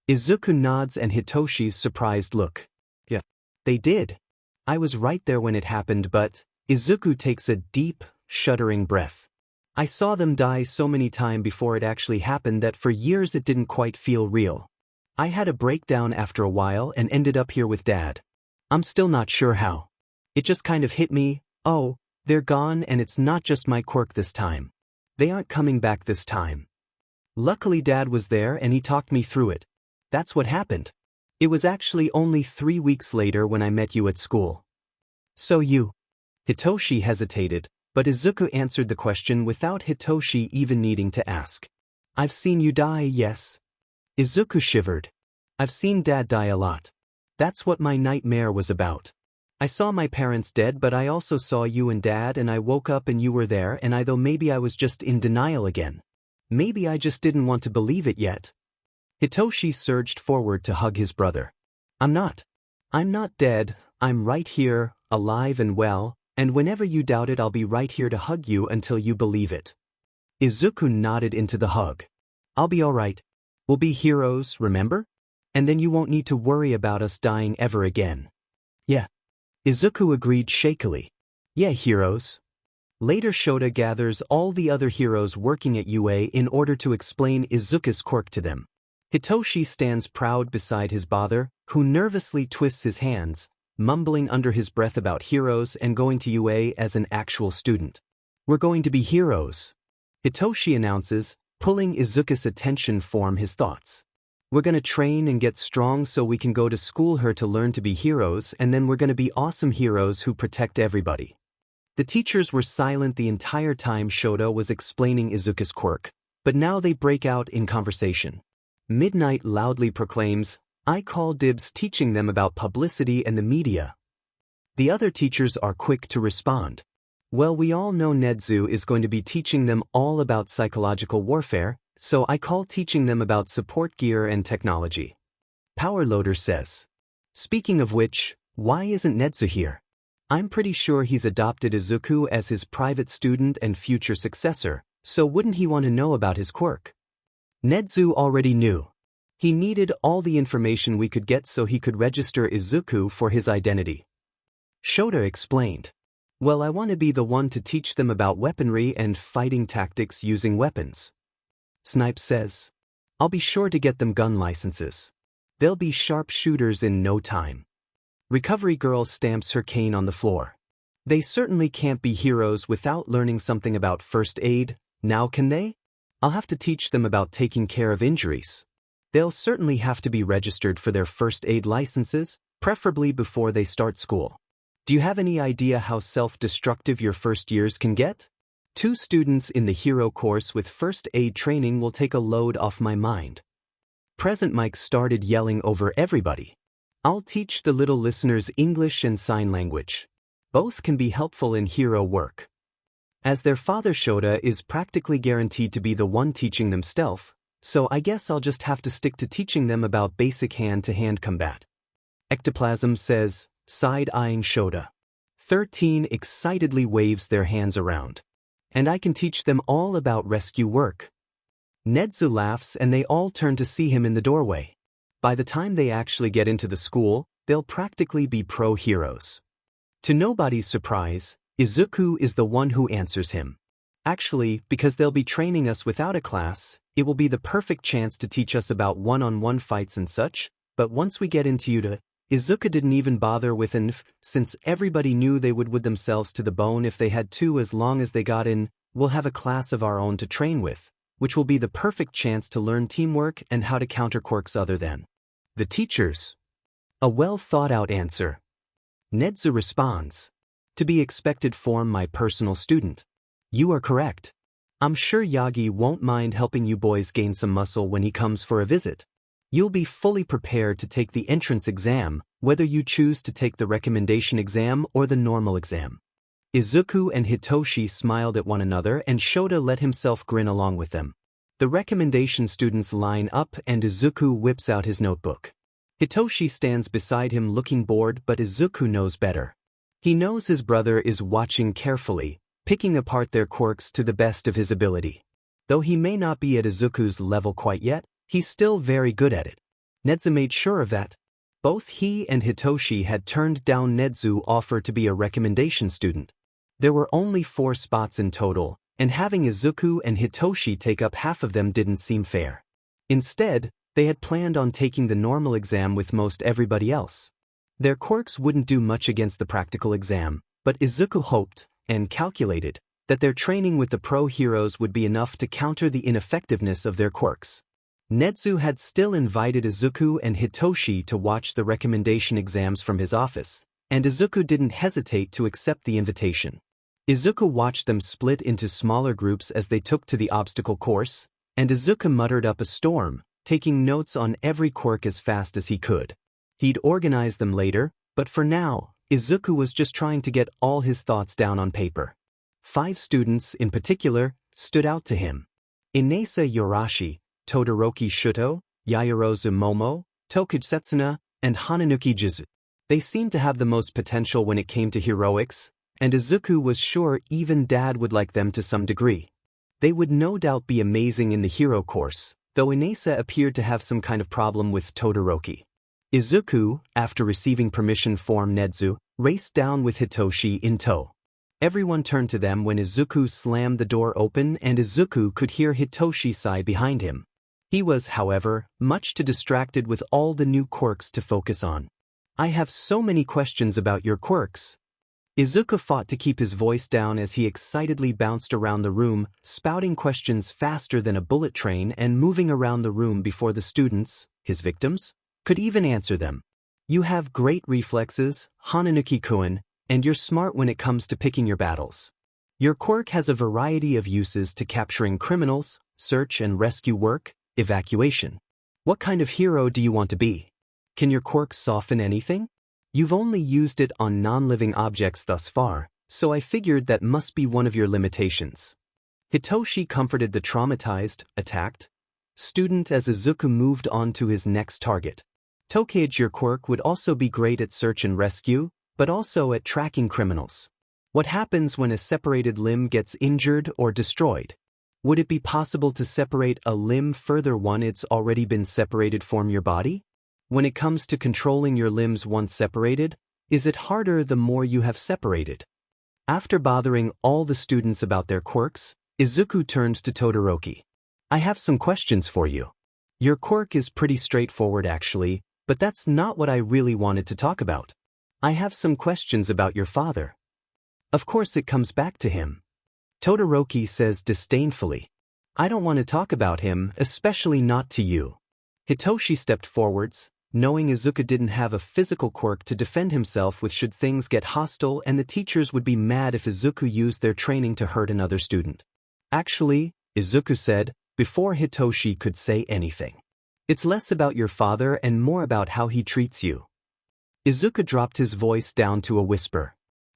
Izuku nods and Hitoshi's surprised look. Yeah, they did. I was right there when it happened but, Izuku takes a deep, shuddering breath. I saw them die so many times before it actually happened that for years it didn't quite feel real. I had a breakdown after a while and ended up here with Dad. I'm still not sure how. It just kind of hit me, oh, they're gone and it's not just my quirk this time. They aren't coming back this time. Luckily Dad was there and he talked me through it. That's what happened. It was actually only 3 weeks later when I met you at school. So you. Hitoshi hesitated, but Izuku answered the question without Hitoshi even needing to ask. I've seen you die, yes. Izuku shivered. I've seen Dad die a lot. That's what my nightmare was about. I saw my parents dead but I also saw you and Dad and I woke up and you were there and though maybe I was just in denial again. Maybe I just didn't want to believe it yet. Hitoshi surged forward to hug his brother. I'm not dead, I'm right here, alive and well, and whenever you doubt it I'll be right here to hug you until you believe it. Izuku nodded into the hug. I'll be alright. We'll be heroes, remember? And then you won't need to worry about us dying ever again. Yeah. Izuku agreed shakily. Yeah, heroes. Later Shota gathers all the other heroes working at UA in order to explain Izuku's quirk to them. Hitoshi stands proud beside his father, who nervously twists his hands, mumbling under his breath about heroes and going to UA as an actual student. We're going to be heroes. Hitoshi announces, pulling Izuku's attention from his thoughts. We're gonna train and get strong so we can go to school here to learn to be heroes and then we're gonna be awesome heroes who protect everybody. The teachers were silent the entire time Shota was explaining Izuku's quirk, but now they break out in conversation. Midnight loudly proclaims, I call dibs teaching them about publicity and the media. The other teachers are quick to respond. Well, we all know Nedu is going to be teaching them all about psychological warfare, so I call teaching them about support gear and technology. Power Loader says. Speaking of which, why isn't Nezu here? I'm pretty sure he's adopted Izuku as his private student and future successor, so wouldn't he want to know about his quirk? Nezu already knew. He needed all the information we could get so he could register Izuku for his identity. Shota explained. Well, I want to be the one to teach them about weaponry and fighting tactics using weapons. Snipe says. I'll be sure to get them gun licenses. They'll be sharp shooters in no time. Recovery Girl stamps her cane on the floor. They certainly can't be heroes without learning something about first aid, now can they? I'll have to teach them about taking care of injuries. They'll certainly have to be registered for their first aid licenses, preferably before they start school. Do you have any idea how self-destructive your first years can get? 2 students in the hero course with first aid training will take a load off my mind. Present Mike started yelling over everybody. I'll teach the little listeners English and sign language. Both can be helpful in hero work. As their father Shota is practically guaranteed to be the one teaching them stealth, so I guess I'll just have to stick to teaching them about basic hand-to-hand combat. Ectoplasm says, side-eyeing Shota. 13 excitedly waves their hands around. And I can teach them all about rescue work. Nezu laughs and they all turn to see him in the doorway. By the time they actually get into the school, they'll practically be pro-heroes. To nobody's surprise, Izuku is the one who answers him. Actually, because they'll be training us without a class, it will be the perfect chance to teach us about one-on-one fights and such, but once we get into Yuta, Izuku didn't even bother with an since everybody knew they would themselves to the bone if they had to. As long as they got in, we'll have a class of our own to train with, which will be the perfect chance to learn teamwork and how to counter quirks other than the teachers. A well-thought-out answer. Nezu responds. To be expected form my personal student. You are correct. I'm sure Yagi won't mind helping you boys gain some muscle when he comes for a visit. You'll be fully prepared to take the entrance exam, whether you choose to take the recommendation exam or the normal exam. Izuku and Hitoshi smiled at one another and Shota let himself grin along with them. The recommendation students line up and Izuku whips out his notebook. Hitoshi stands beside him looking bored, but Izuku knows better. He knows his brother is watching carefully, picking apart their quirks to the best of his ability. Though he may not be at Izuku's level quite yet, he's still very good at it. Nezu made sure of that. Both he and Hitoshi had turned down Nezu's offer to be a recommendation student. There were only 4 spots in total, and having Izuku and Hitoshi take up half of them didn't seem fair. Instead, they had planned on taking the normal exam with most everybody else. Their quirks wouldn't do much against the practical exam, but Izuku hoped, and calculated, that their training with the pro heroes would be enough to counter the ineffectiveness of their quirks. Nezu had still invited Izuku and Hitoshi to watch the recommendation exams from his office, and Izuku didn't hesitate to accept the invitation. Izuku watched them split into smaller groups as they took to the obstacle course, and Izuku muttered up a storm, taking notes on every quirk as fast as he could. He'd organize them later, but for now, Izuku was just trying to get all his thoughts down on paper. 5 students, in particular, stood out to him. Inasa Yorashi, Todoroki Shuto, Yaoyorozu Momo, Tokuji Setsuna, and Hananuki Jizu. They seemed to have the most potential when it came to heroics, and Izuku was sure even Dad would like them to some degree. They would no doubt be amazing in the hero course, though Inasa appeared to have some kind of problem with Todoroki. Izuku, after receiving permission from Nezu, raced down with Hitoshi in tow. Everyone turned to them when Izuku slammed the door open and Izuku could hear Hitoshi sigh behind him. He was, however, much too distracted with all the new quirks to focus on. I have so many questions about your quirks. Izuku fought to keep his voice down as he excitedly bounced around the room, spouting questions faster than a bullet train and moving around the room before the students, his victims, could even answer them. You have great reflexes, Hananuki-kun, and you're smart when it comes to picking your battles. Your quirk has a variety of uses to capturing criminals, search and rescue work, evacuation. What kind of hero do you want to be? Can your quirk soften anything? You've only used it on non-living objects thus far, so I figured that must be one of your limitations. Hitoshi comforted the traumatized, attacked student as Izuku moved on to his next target. Tokage, your quirk would also be great at search and rescue, but also at tracking criminals. What happens when a separated limb gets injured or destroyed? Would it be possible to separate a limb further once it's already been separated from your body? When it comes to controlling your limbs once separated, is it harder the more you have separated? After bothering all the students about their quirks, Izuku turned to Todoroki. I have some questions for you. Your quirk is pretty straightforward actually, but that's not what I really wanted to talk about. I have some questions about your father. Of course it comes back to him. Todoroki says disdainfully. I don't want to talk about him, especially not to you. Hitoshi stepped forwards, knowing Izuku didn't have a physical quirk to defend himself with should things get hostile, and the teachers would be mad if Izuku used their training to hurt another student. Actually, Izuku said, before Hitoshi could say anything. It's less about your father and more about how he treats you. Izuku dropped his voice down to a whisper.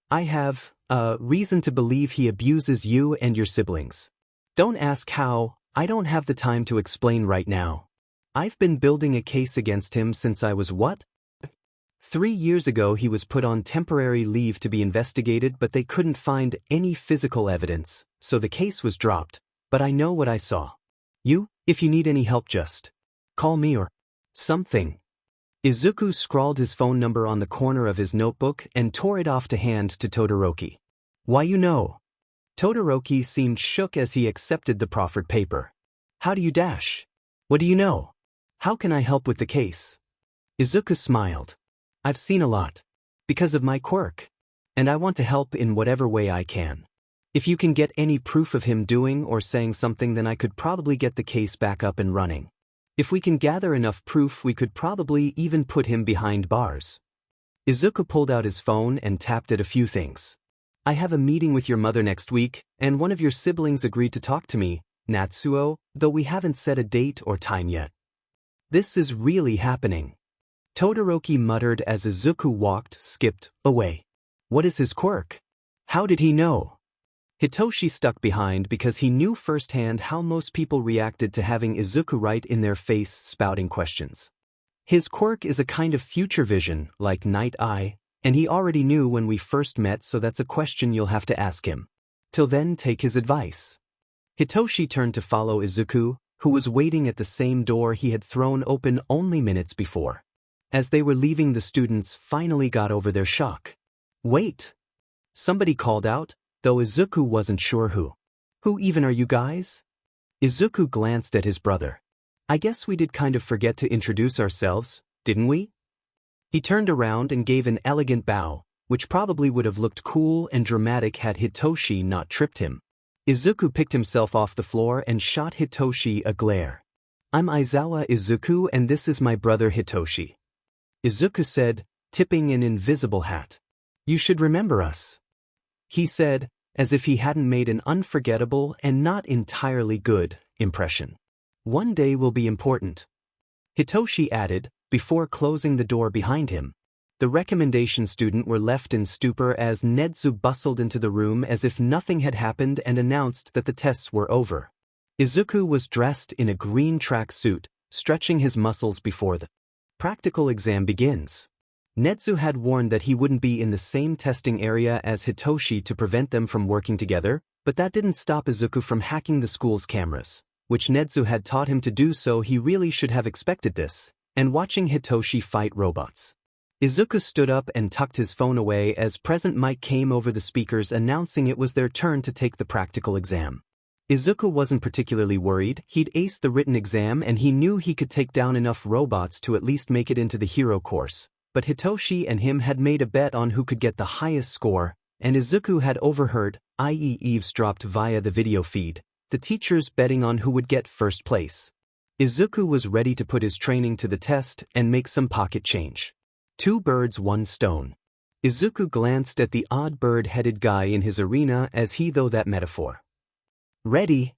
I have reason to believe he abuses you and your siblings. Don't ask how, I don't have the time to explain right now. I've been building a case against him since I was what? 3 years ago he was put on temporary leave to be investigated, but they couldn't find any physical evidence, so the case was dropped, but I know what I saw. If you need any help just call me or something. Izuku scrawled his phone number on the corner of his notebook and tore it off to hand to Todoroki. Why you know? Todoroki seemed shook as he accepted the proffered paper. How do you dash? What do you know? How can I help with the case? Izuku smiled. I've seen a lot. Because of my quirk. And I want to help in whatever way I can. If you can get any proof of him doing or saying something, then I could probably get the case back up and running. If we can gather enough proof, we could probably even put him behind bars. Izuku pulled out his phone and tapped at a few things. I have a meeting with your mother next week, and one of your siblings agreed to talk to me, Natsuo, though we haven't set a date or time yet. This is really happening. Todoroki muttered as Izuku skipped away. What is his quirk? How did he know? Hitoshi stuck behind because he knew firsthand how most people reacted to having Izuku right in their face spouting questions. His quirk is a kind of future vision, like Night Eye, and he already knew when we first met, so that's a question you'll have to ask him. Till then, take his advice. Hitoshi turned to follow Izuku, who was waiting at the same door he had thrown open only minutes before. As they were leaving, the students finally got over their shock. Wait! Somebody called out, though Izuku wasn't sure who. Who even are you guys? Izuku glanced at his brother. I guess we did kind of forget to introduce ourselves, didn't we? He turned around and gave an elegant bow, which probably would have looked cool and dramatic had Hitoshi not tripped him. Izuku picked himself off the floor and shot Hitoshi a glare. I'm Aizawa Izuku, and this is my brother Hitoshi. Izuku said, tipping an invisible hat. You should remember us. He said, as if he hadn't made an unforgettable and not entirely good impression. One day will be important. Hitoshi added, before closing the door behind him. The recommendation student were left in stupor as Nedu bustled into the room as if nothing had happened and announced that the tests were over. Izuku was dressed in a green track suit, stretching his muscles before the practical exam begins. Nedu had warned that he wouldn't be in the same testing area as Hitoshi to prevent them from working together, but that didn't stop Izuku from hacking the school's cameras, which Nedu had taught him to do, so he really should have expected this, and watching Hitoshi fight robots. Izuku stood up and tucked his phone away as Present Mic came over the speakers announcing it was their turn to take the practical exam. Izuku wasn't particularly worried. He'd aced the written exam and he knew he could take down enough robots to at least make it into the hero course. But Hitoshi and him had made a bet on who could get the highest score, and Izuku had overheard, i.e. eavesdropped via the video feed, the teachers betting on who would get first place. Izuku was ready to put his training to the test and make some pocket change. 2 birds, 1 stone. Izuku glanced at the odd bird-headed guy in his arena as he though that metaphor. Ready?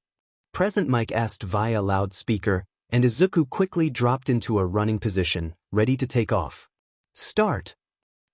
Present Mic asked via loudspeaker, and Izuku quickly dropped into a running position, ready to take off. Start!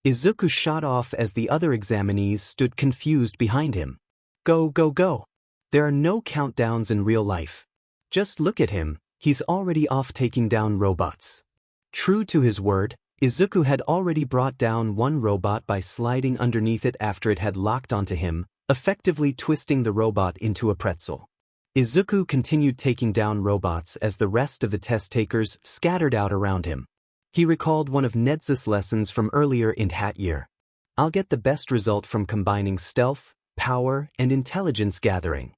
Izuku shot off as the other examinees stood confused behind him. Go, go, go! There are no countdowns in real life. Just look at him, he's already off taking down robots. True to his word, Izuku had already brought down one robot by sliding underneath it after it had locked onto him, effectively twisting the robot into a pretzel. Izuku continued taking down robots as the rest of the test takers scattered out around him. He recalled one of Nezu's lessons from earlier in that year. I'll get the best result from combining stealth, power, and intelligence gathering.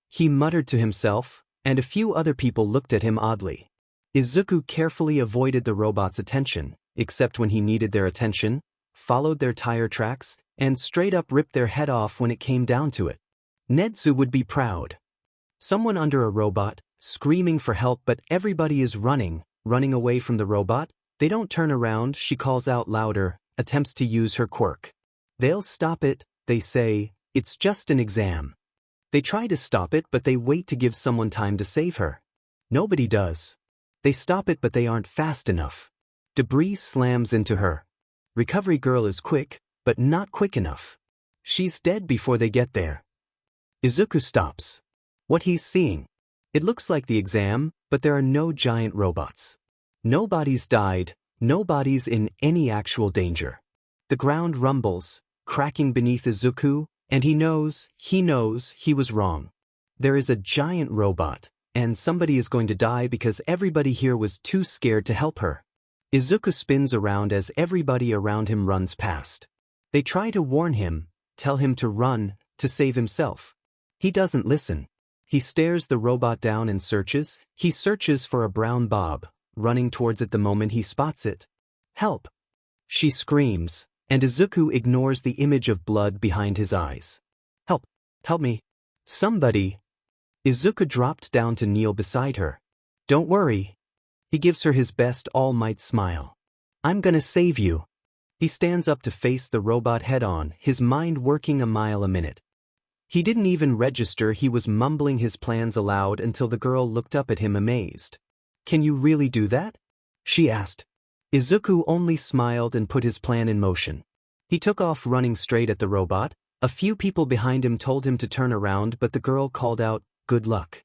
He muttered to himself, and a few other people looked at him oddly. Izuku carefully avoided the robot's attention, except when he needed their attention, followed their tire tracks, and straight up ripped their head off when it came down to it. Nezu would be proud. Someone under a robot, screaming for help, but everybody is running away from the robot. They don't turn around, she calls out louder, attempts to use her quirk. They'll stop it, they say, it's just an exam. They try to stop it, but they wait to give someone time to save her. Nobody does. They stop it, but they aren't fast enough. Debris slams into her. Recovery girl is quick, but not quick enough. She's dead before they get there. Izuku stops. What he's seeing. It looks like the exam, but there are no giant robots. Nobody's died, nobody's in any actual danger. The ground rumbles, cracking beneath Izuku, and he knows he was wrong. There is a giant robot, and somebody is going to die because everybody here was too scared to help her. Izuku spins around as everybody around him runs past. They try to warn him, tell him to run, to save himself. He doesn't listen. He stares the robot down and searches. He searches for a brown bob, running towards it the moment he spots it. Help! She screams, and Izuku ignores the image of blood behind his eyes. Help! Help me! Somebody! Izuku dropped down to kneel beside her. Don't worry. He gives her his best all-might smile. I'm gonna save you. He stands up to face the robot head-on, his mind working a mile a minute. He didn't even register he was mumbling his plans aloud until the girl looked up at him amazed. Can you really do that? She asked. Izuku only smiled and put his plan in motion. He took off running straight at the robot. A few people behind him told him to turn around, but the girl called out, "Good luck."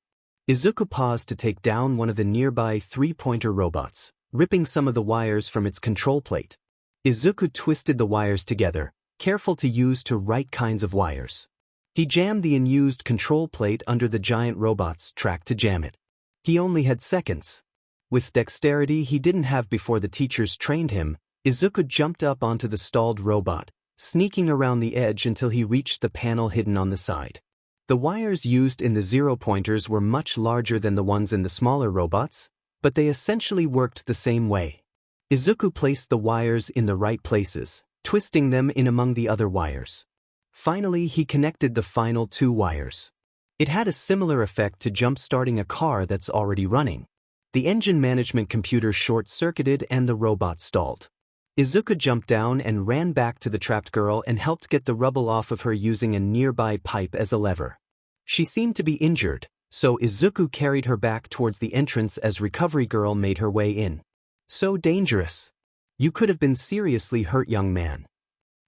Izuku paused to take down one of the nearby three-pointer robots, ripping some of the wires from its control plate. Izuku twisted the wires together, careful to use the right kinds of wires. He jammed the unused control plate under the giant robot's track to jam it. He only had seconds. With dexterity he didn't have before the teachers trained him, Izuku jumped up onto the stalled robot, sneaking around the edge until he reached the panel hidden on the side. The wires used in the zero-pointers were much larger than the ones in the smaller robots, but they essentially worked the same way. Izuku placed the wires in the right places, twisting them in among the other wires. Finally, he connected the final two wires. It had a similar effect to jump-starting a car that's already running. The engine management computer short-circuited and the robot stalled. Izuku jumped down and ran back to the trapped girl and helped get the rubble off of her using a nearby pipe as a lever. She seemed to be injured, so Izuku carried her back towards the entrance as Recovery Girl made her way in. So dangerous. You could have been seriously hurt, young man.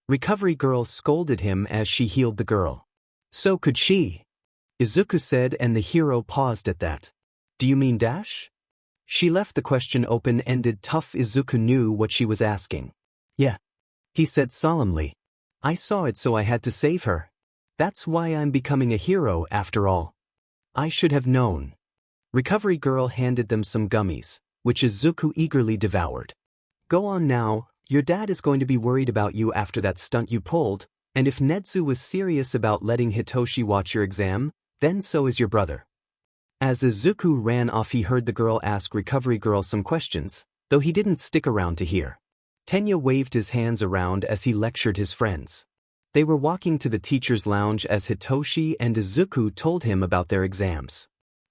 Recovery Girl scolded him as she healed the girl. So could she, Izuku said, and the hero paused at that. Do you mean Dash? She left the question open-ended. Tough Izuku knew what she was asking. Yeah. He said solemnly. I saw it, so I had to save her. That's why I'm becoming a hero after all. I should have known. Recovery Girl handed them some gummies, which Izuku eagerly devoured. Go on now, your dad is going to be worried about you after that stunt you pulled, and if Nezu was serious about letting Hitoshi watch your exam, then so is your brother. As Izuku ran off, he heard the girl ask Recovery Girl some questions, though he didn't stick around to hear. Tenya waved his hands around as he lectured his friends. They were walking to the teacher's lounge as Hitoshi and Izuku told him about their exams.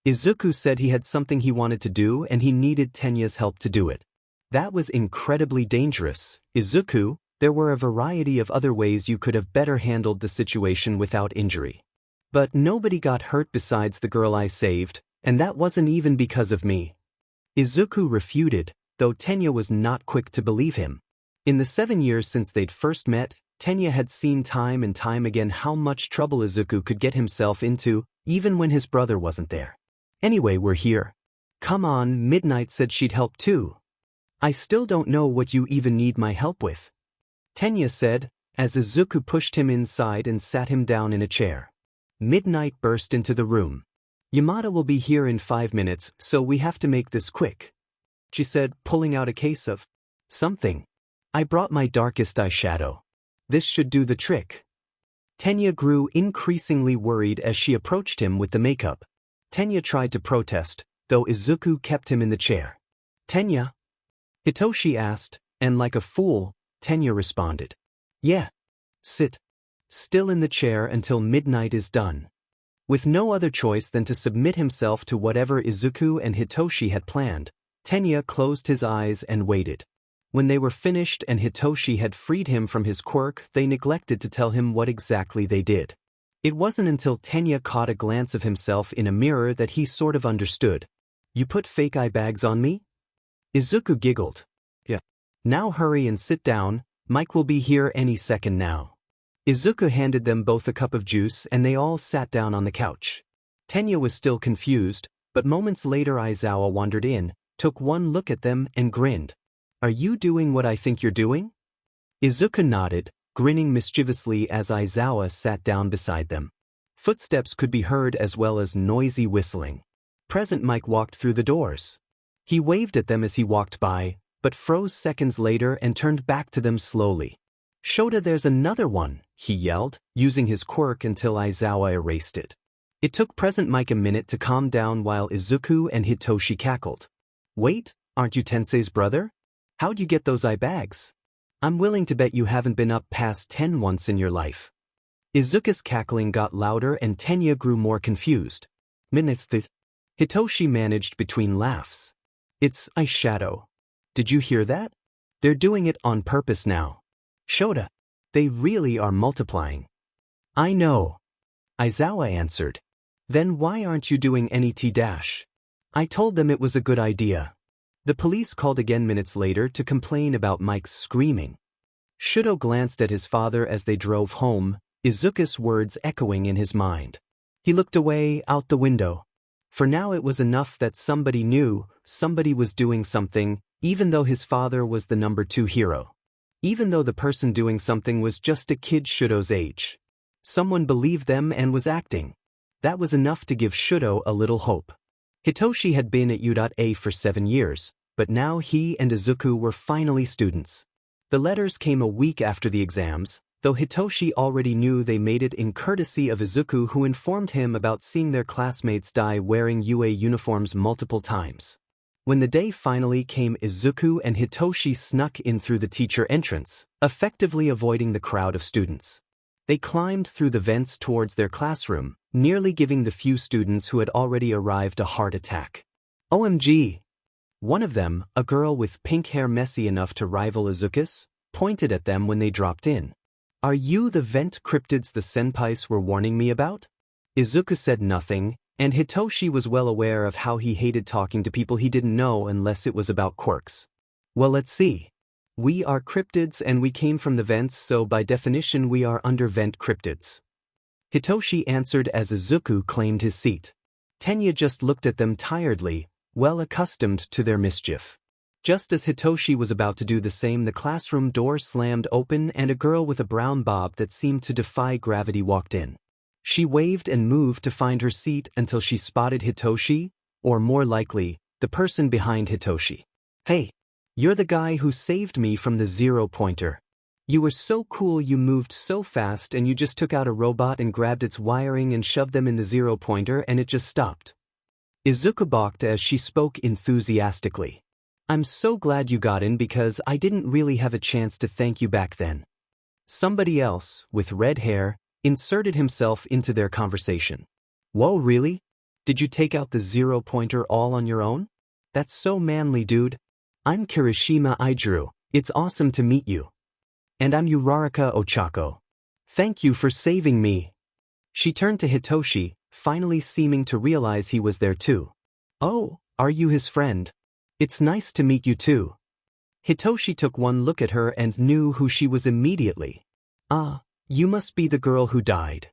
Izuku said he had something he wanted to do and he needed Tenya's help to do it. That was incredibly dangerous, Izuku. There were a variety of other ways you could have better handled the situation without injury. But nobody got hurt besides the girl I saved, and that wasn't even because of me. Izuku refuted, though Tenya was not quick to believe him. In the 7 years since they'd first met, Tenya had seen time and time again how much trouble Izuku could get himself into, even when his brother wasn't there. Anyway, we're here. Come on, Midnight said she'd help too. I still don't know what you even need my help with. Tenya said, as Izuku pushed him inside and sat him down in a chair. Midnight burst into the room. Yamada will be here in 5 minutes, so we have to make this quick, she said, pulling out a case of something. I brought my darkest eyeshadow. This should do the trick. Tenya grew increasingly worried as she approached him with the makeup. Tenya tried to protest, though Izuku kept him in the chair. Tenya? Hitoshi asked, and like a fool, Tenya responded. Yeah. Sit. Still in the chair until Midnight is done. With no other choice than to submit himself to whatever Izuku and Hitoshi had planned, Tenya closed his eyes and waited. When they were finished and Hitoshi had freed him from his quirk, they neglected to tell him what exactly they did. It wasn't until Tenya caught a glance of himself in a mirror that he sort of understood. You put fake eye bags on me? Izuku giggled. Yeah. Now hurry and sit down, Mike will be here any second now. Izuku handed them both a cup of juice and they all sat down on the couch. Tenya was still confused, but moments later Aizawa wandered in, took one look at them and grinned. Are you doing what I think you're doing? Izuku nodded, grinning mischievously as Aizawa sat down beside them. Footsteps could be heard as well as noisy whistling. Present Mike walked through the doors. He waved at them as he walked by, but froze seconds later and turned back to them slowly. Shota, there's another one, he yelled, using his quirk until Aizawa erased it. It took Present Mike a minute to calm down while Izuku and Hitoshi cackled. Wait, aren't you Tensei's brother? How'd you get those eye bags? I'm willing to bet you haven't been up past 10 once in your life. Izuku's cackling got louder and Tenya grew more confused. Hitoshi managed between laughs. It's eyeshadow. Did you hear that? They're doing it on purpose now. Shota, they really are multiplying. I know. Aizawa answered. Then why aren't you doing any T-dash? I told them it was a good idea. The police called again minutes later to complain about Mike's screaming. Shudo glanced at his father as they drove home, Izuku's words echoing in his mind. He looked away, out the window. For now it was enough that somebody knew, somebody was doing something, even though his father was the number 2 hero. Even though the person doing something was just a kid Shudo's age. Someone believed them and was acting. That was enough to give Shudo a little hope. Hitoshi had been at U.A for 7 years, but now he and Izuku were finally students. The letters came a week after the exams, though Hitoshi already knew they made it in courtesy of Izuku, who informed him about seeing their classmates die wearing UA uniforms multiple times. When the day finally came, Izuku and Hitoshi snuck in through the teacher entrance, effectively avoiding the crowd of students. They climbed through the vents towards their classroom, nearly giving the few students who had already arrived a heart attack. OMG! One of them, a girl with pink hair messy enough to rival Izuku's, pointed at them when they dropped in. Are you the vent cryptids the senpais were warning me about? Izuku said nothing, and Hitoshi was well aware of how he hated talking to people he didn't know unless it was about quirks. Well, let's see. We are cryptids and we came from the vents, so by definition we are under vent cryptids. Hitoshi answered as Izuku claimed his seat. Tenya just looked at them tiredly, well accustomed to their mischief. Just as Hitoshi was about to do the same, the classroom door slammed open and a girl with a brown bob that seemed to defy gravity walked in. She waved and moved to find her seat until she spotted Hitoshi, or more likely, the person behind Hitoshi. Hey, you're the guy who saved me from the 0-pointer. You were so cool, you moved so fast and you just took out a robot and grabbed its wiring and shoved them in the 0-pointer and it just stopped. Izuku balked as she spoke enthusiastically. I'm so glad you got in because I didn't really have a chance to thank you back then. Somebody else, with red hair, inserted himself into their conversation. Whoa, really? Did you take out the 0-pointer all on your own? That's so manly, dude. I'm Kirishima Aijuru, it's awesome to meet you. And I'm Uraraka Ochako. Thank you for saving me. She turned to Hitoshi, finally seeming to realize he was there too. Oh, are you his friend? It's nice to meet you too. Hitoshi took one look at her and knew who she was immediately. Ah, you must be the girl who died.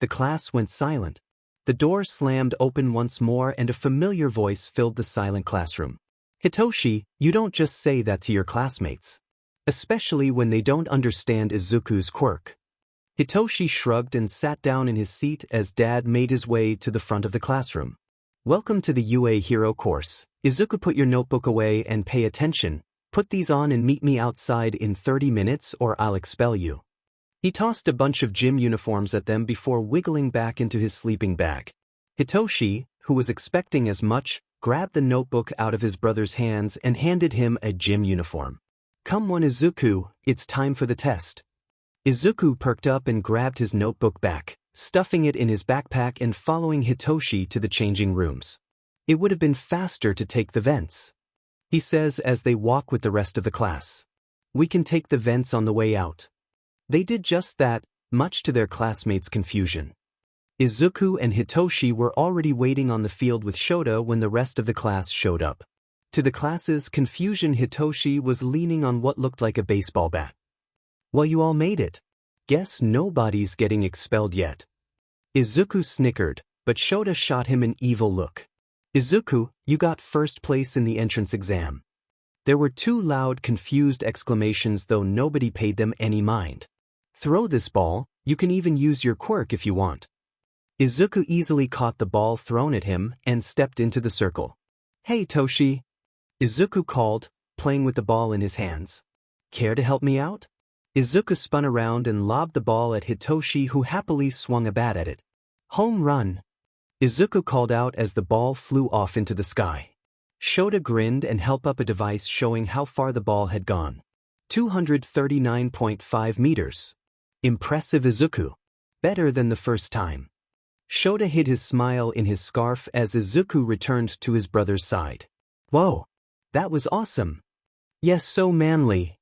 The class went silent. The door slammed open once more and a familiar voice filled the silent classroom. Hitoshi, you don't just say that to your classmates. Especially when they don't understand Izuku's quirk. Hitoshi shrugged and sat down in his seat as Dad made his way to the front of the classroom. Welcome to the UA Hero course. Izuku, put your notebook away and pay attention. Put these on and meet me outside in 30 minutes or I'll expel you. He tossed a bunch of gym uniforms at them before wiggling back into his sleeping bag. Hitoshi, who was expecting as much, grabbed the notebook out of his brother's hands and handed him a gym uniform. Come on Izuku, it's time for the test. Izuku perked up and grabbed his notebook back, stuffing it in his backpack and following Hitoshi to the changing rooms. It would have been faster to take the vents, he says as they walk with the rest of the class. We can take the vents on the way out. They did just that, much to their classmates' confusion. Izuku and Hitoshi were already waiting on the field with Shota when the rest of the class showed up. To the class's confusion, Hitoshi was leaning on what looked like a baseball bat. Well, you all made it. Guess nobody's getting expelled yet. Izuku snickered, but Shota shot him an evil look. Izuku, you got first place in the entrance exam. There were two loud, confused exclamations, though nobody paid them any mind. Throw this ball, you can even use your quirk if you want. Izuku easily caught the ball thrown at him and stepped into the circle. Hey Toshi, Izuku called, playing with the ball in his hands. Care to help me out? Izuku spun around and lobbed the ball at Hitoshi, who happily swung a bat at it. Home run! Izuku called out as the ball flew off into the sky. Shota grinned and held up a device showing how far the ball had gone. 239.5 meters. Impressive Izuku. Better than the first time. Shota hid his smile in his scarf as Izuku returned to his brother's side. Whoa! That was awesome! Yes, so manly.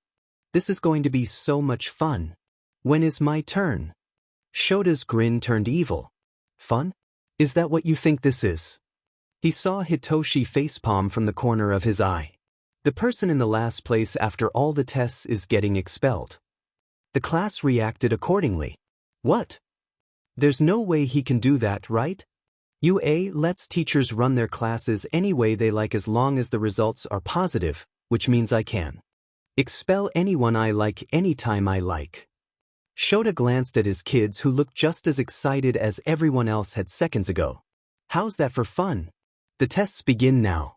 This is going to be so much fun. When is my turn? Shota's grin turned evil. Fun? Is that what you think this is? He saw Hitoshi facepalm from the corner of his eye. The person in the last place after all the tests is getting expelled. The class reacted accordingly. What? There's no way he can do that, right? UA lets teachers run their classes any way they like as long as the results are positive, which means I can expel anyone I like anytime I like. Shota glanced at his kids, who looked just as excited as everyone else had seconds ago. How's that for fun? The tests begin now.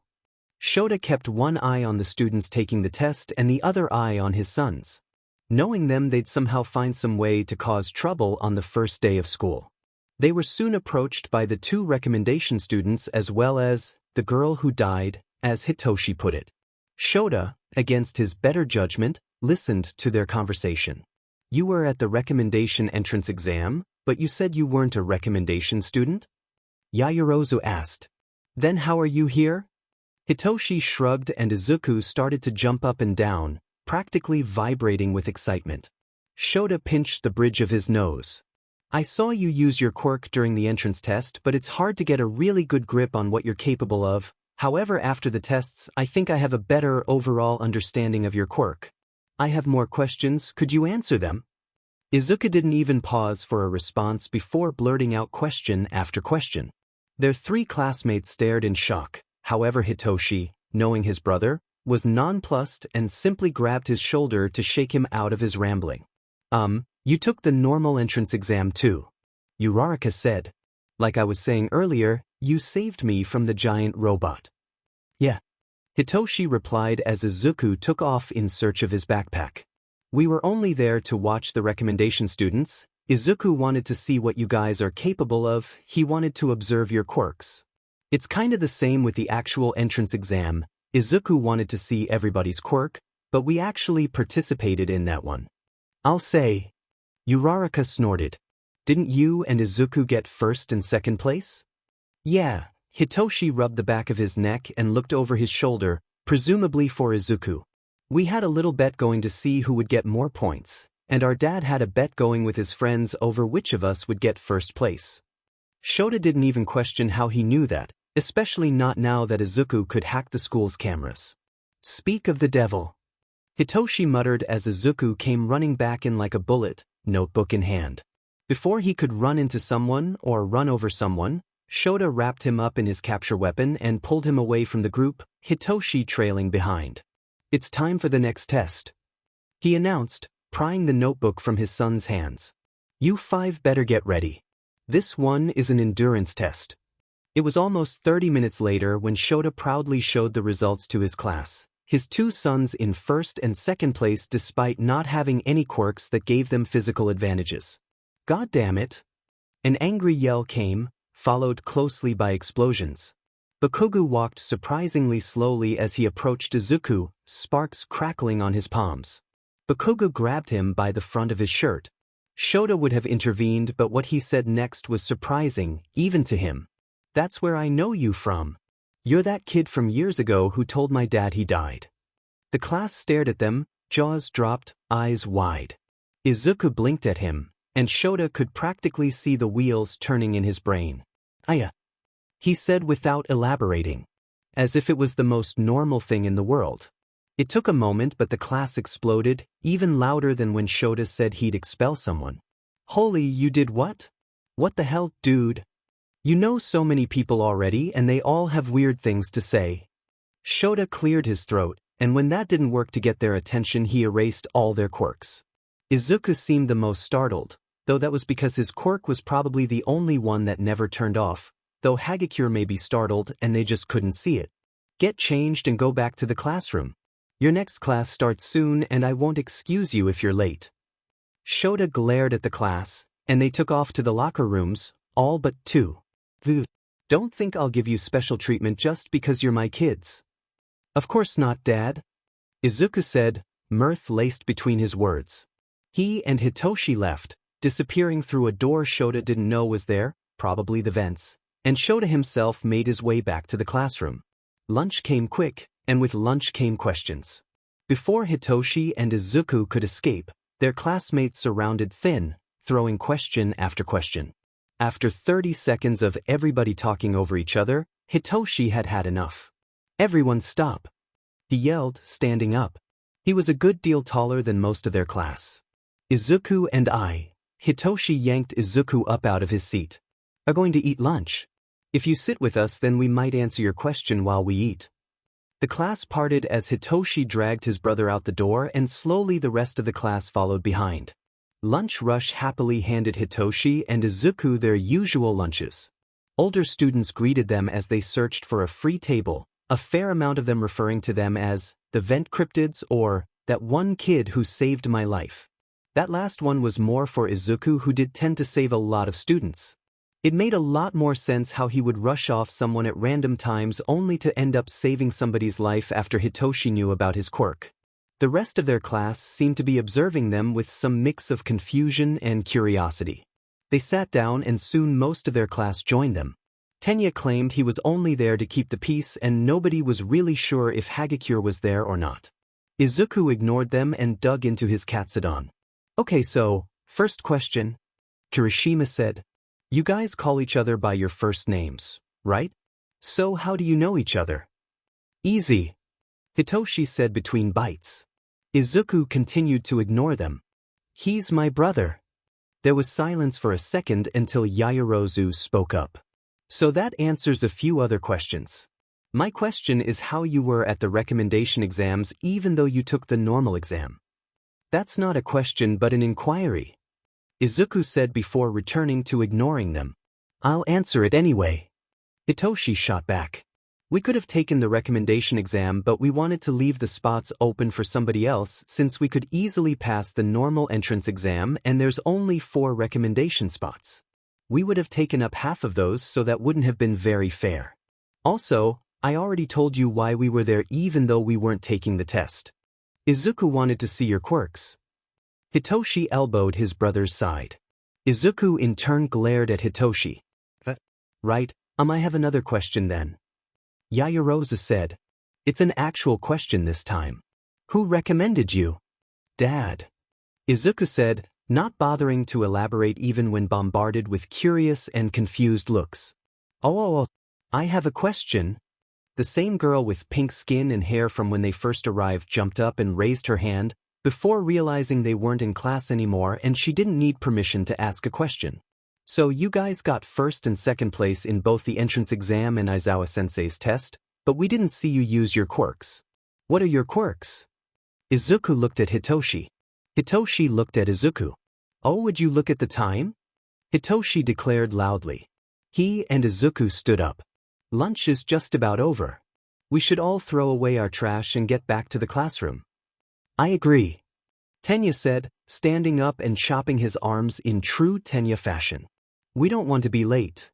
Shota kept one eye on the students taking the test and the other eye on his sons. Knowing them, they'd somehow find some way to cause trouble on the first day of school. They were soon approached by the two recommendation students as well as the girl who died, as Hitoshi put it. Shota, against his better judgment, listened to their conversation. You were at the recommendation entrance exam, but you said you weren't a recommendation student? Yaoyorozu asked. Then how are you here? Hitoshi shrugged and Izuku started to jump up and down, practically vibrating with excitement. Shota pinched the bridge of his nose. I saw you use your quirk during the entrance test, but it's hard to get a really good grip on what you're capable of. However, after the tests, I think I have a better overall understanding of your quirk. I have more questions, could you answer them? Izuku didn't even pause for a response before blurting out question after question. Their three classmates stared in shock. However, Hitoshi, knowing his brother, was nonplussed and simply grabbed his shoulder to shake him out of his rambling. You took the normal entrance exam too. Uraraka said. Like I was saying earlier, you saved me from the giant robot. Yeah. Hitoshi replied as Izuku took off in search of his backpack. We were only there to watch the recommendation students. Izuku wanted to see what you guys are capable of. He wanted to observe your quirks. It's kinda the same with the actual entrance exam. Izuku wanted to see everybody's quirk, but we actually participated in that one. I'll say. Uraraka snorted. Didn't you and Izuku get first and second place? Yeah. Hitoshi rubbed the back of his neck and looked over his shoulder, presumably for Izuku. We had a little bet going to see who would get more points, and our dad had a bet going with his friends over which of us would get first place. Shota didn't even question how he knew that, especially not now that Izuku could hack the school's cameras. Speak of the devil. Hitoshi muttered as Izuku came running back in like a bullet, notebook in hand. Before he could run into someone or run over someone, Shota wrapped him up in his capture weapon and pulled him away from the group, Hitoshi trailing behind. "It's time for the next test," he announced, prying the notebook from his son's hands. "You five better get ready. This one is an endurance test." It was almost 30 minutes later when Shota proudly showed the results to his class, his two sons in first and second place despite not having any quirks that gave them physical advantages. "God damn it!" An angry yell came, followed closely by explosions. Bakugo walked surprisingly slowly as he approached Izuku, sparks crackling on his palms. Bakugo grabbed him by the front of his shirt. Shota would have intervened, but what he said next was surprising, even to him. "That's where I know you from. You're that kid from years ago who told my dad he died." The class stared at them, jaws dropped, eyes wide. Izuku blinked at him, and Shota could practically see the wheels turning in his brain. "Aya," he said without elaborating, as if it was the most normal thing in the world. It took a moment, but the class exploded, even louder than when Shota said he'd expel someone. "Holy, you did what? What the hell, dude? You know so many people already and they all have weird things to say." Shota cleared his throat, and when that didn't work to get their attention, he erased all their quirks. Izuku seemed the most startled, though that was because his quirk was probably the only one that never turned off, though Hagakure may be startled and they just couldn't see it. "Get changed and go back to the classroom. Your next class starts soon and I won't excuse you if you're late." Shota glared at the class, and they took off to the locker rooms, all but two. "Don't think I'll give you special treatment just because you're my kids." "Of course not, Dad," Izuku said, mirth laced between his words. He and Hitoshi left, disappearing through a door Shota didn't know was there, probably the vents, and Shota himself made his way back to the classroom. Lunch came quick, and with lunch came questions. Before Hitoshi and Izuku could escape, their classmates surrounded Thin, throwing question after question. After 30 seconds of everybody talking over each other, Hitoshi had had enough. "Everyone stop," he yelled, standing up. He was a good deal taller than most of their class. "Izuku and I," Hitoshi yanked Izuku up out of his seat, "are going to eat lunch. If you sit with us, then we might answer your question while we eat." The class parted as Hitoshi dragged his brother out the door, and slowly the rest of the class followed behind. Lunch Rush happily handed Hitoshi and Izuku their usual lunches. Older students greeted them as they searched for a free table, a fair amount of them referring to them as the vent cryptids or that one kid who saved my life. That last one was more for Izuku, who did tend to save a lot of students. It made a lot more sense how he would rush off someone at random times only to end up saving somebody's life after Hitoshi knew about his quirk. The rest of their class seemed to be observing them with some mix of confusion and curiosity. They sat down and soon most of their class joined them. Tenya claimed he was only there to keep the peace and nobody was really sure if Hagakure was there or not. Izuku ignored them and dug into his katsudon. "Okay, so, first question," Kirishima said. "You guys call each other by your first names, right? So how do you know each other?" "Easy," Hitoshi said between bites. Izuku continued to ignore them. "He's my brother." There was silence for a second until Yaoyorozu spoke up. "So that answers a few other questions. My question is how you were at the recommendation exams even though you took the normal exam." "That's not a question but an inquiry," Izuku said before returning to ignoring them. "I'll answer it anyway," Hitoshi shot back. "We could have taken the recommendation exam, but we wanted to leave the spots open for somebody else since we could easily pass the normal entrance exam and there's only 4 recommendation spots. We would have taken up half of those, so that wouldn't have been very fair. Also, I already told you why we were there even though we weren't taking the test. Izuku wanted to see your quirks." Hitoshi elbowed his brother's side. Izuku in turn glared at Hitoshi. Right, I have another question then," Yaoyorozu said. "It's an actual question this time. Who recommended you?" "Dad," Izuku said, not bothering to elaborate even when bombarded with curious and confused looks. Oh, I have a question." The same girl with pink skin and hair from when they first arrived jumped up and raised her hand, before realizing they weren't in class anymore and she didn't need permission to ask a question. So you guys got first and second place in both the entrance exam and Aizawa-sensei's test, but we didn't see you use your quirks. What are your quirks? Izuku looked at Hitoshi. Hitoshi looked at Izuku. Oh, would you look at the time? Hitoshi declared loudly. He and Izuku stood up. Lunch is just about over. We should all throw away our trash and get back to the classroom. I agree. Tenya said, standing up and chopping his arms in true Tenya fashion. We don't want to be late.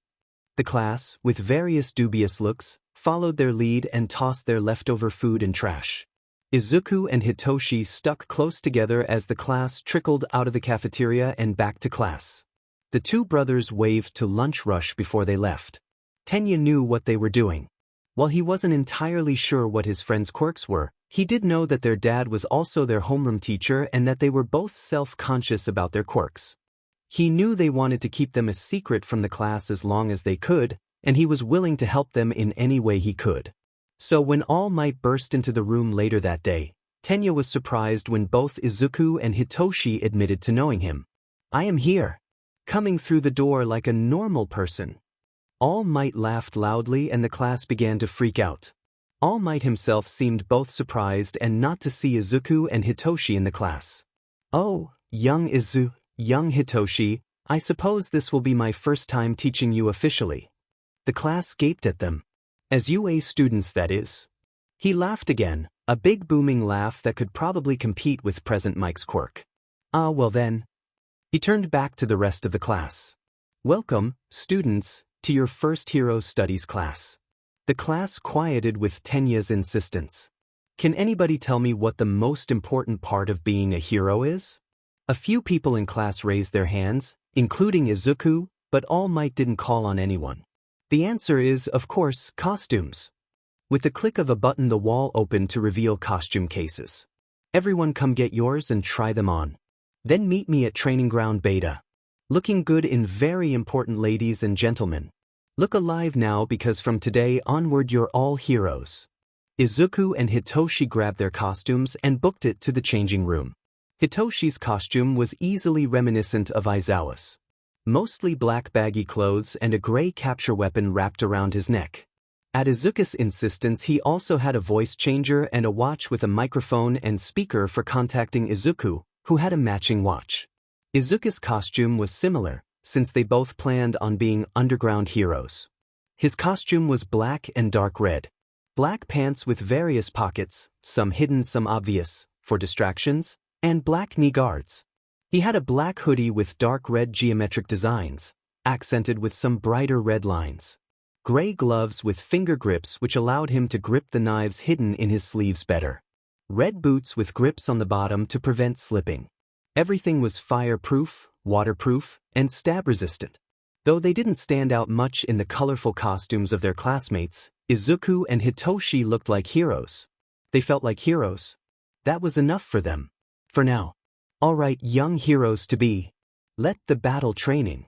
The class, with various dubious looks, followed their lead and tossed their leftover food and trash. Izuku and Hitoshi stuck close together as the class trickled out of the cafeteria and back to class. The two brothers waved to lunch rush before they left. Tenya knew what they were doing. While he wasn't entirely sure what his friends' quirks were, he did know that their dad was also their homeroom teacher and that they were both self-conscious about their quirks. He knew they wanted to keep them a secret from the class as long as they could, and he was willing to help them in any way he could. So when All Might burst into the room later that day, Tenya was surprised when both Izuku and Hitoshi admitted to knowing him. I am here. Coming through the door like a normal person. All Might laughed loudly and the class began to freak out. All Might himself seemed both surprised and not to see Izuku and Hitoshi in the class. Oh, young Hitoshi, I suppose this will be my first time teaching you officially. The class gaped at them. As UA students, that is. He laughed again, a big booming laugh that could probably compete with Present Mike's quirk. Ah, well then. He turned back to the rest of the class. Welcome, students, to your first Hero Studies class. The class quieted with Tenya's insistence. Can anybody tell me what the most important part of being a hero is? A few people in class raised their hands, including Izuku, but All Might didn't call on anyone. The answer is, of course, costumes. With the click of a button, the wall opened to reveal costume cases. Everyone come get yours and try them on. Then meet me at Training Ground Beta. Looking good in very important, ladies and gentlemen. Look alive now because from today onward you're all heroes. Izuku and Hitoshi grabbed their costumes and booked it to the changing room. Hitoshi's costume was easily reminiscent of Aizawa's. Mostly black baggy clothes and a gray capture weapon wrapped around his neck. At Izuku's insistence, he also had a voice changer and a watch with a microphone and speaker for contacting Izuku, who had a matching watch. Izuku's costume was similar, since they both planned on being underground heroes. His costume was black and dark red. Black pants with various pockets, some hidden, some obvious, for distractions, and black knee guards. He had a black hoodie with dark red geometric designs, accented with some brighter red lines. Gray gloves with finger grips which allowed him to grip the knives hidden in his sleeves better. Red boots with grips on the bottom to prevent slipping. Everything was fireproof, waterproof, and stab-resistant. Though they didn't stand out much in the colorful costumes of their classmates, Izuku and Hitoshi looked like heroes. They felt like heroes. That was enough for them. For now. All right, young heroes to be. Let the battle training.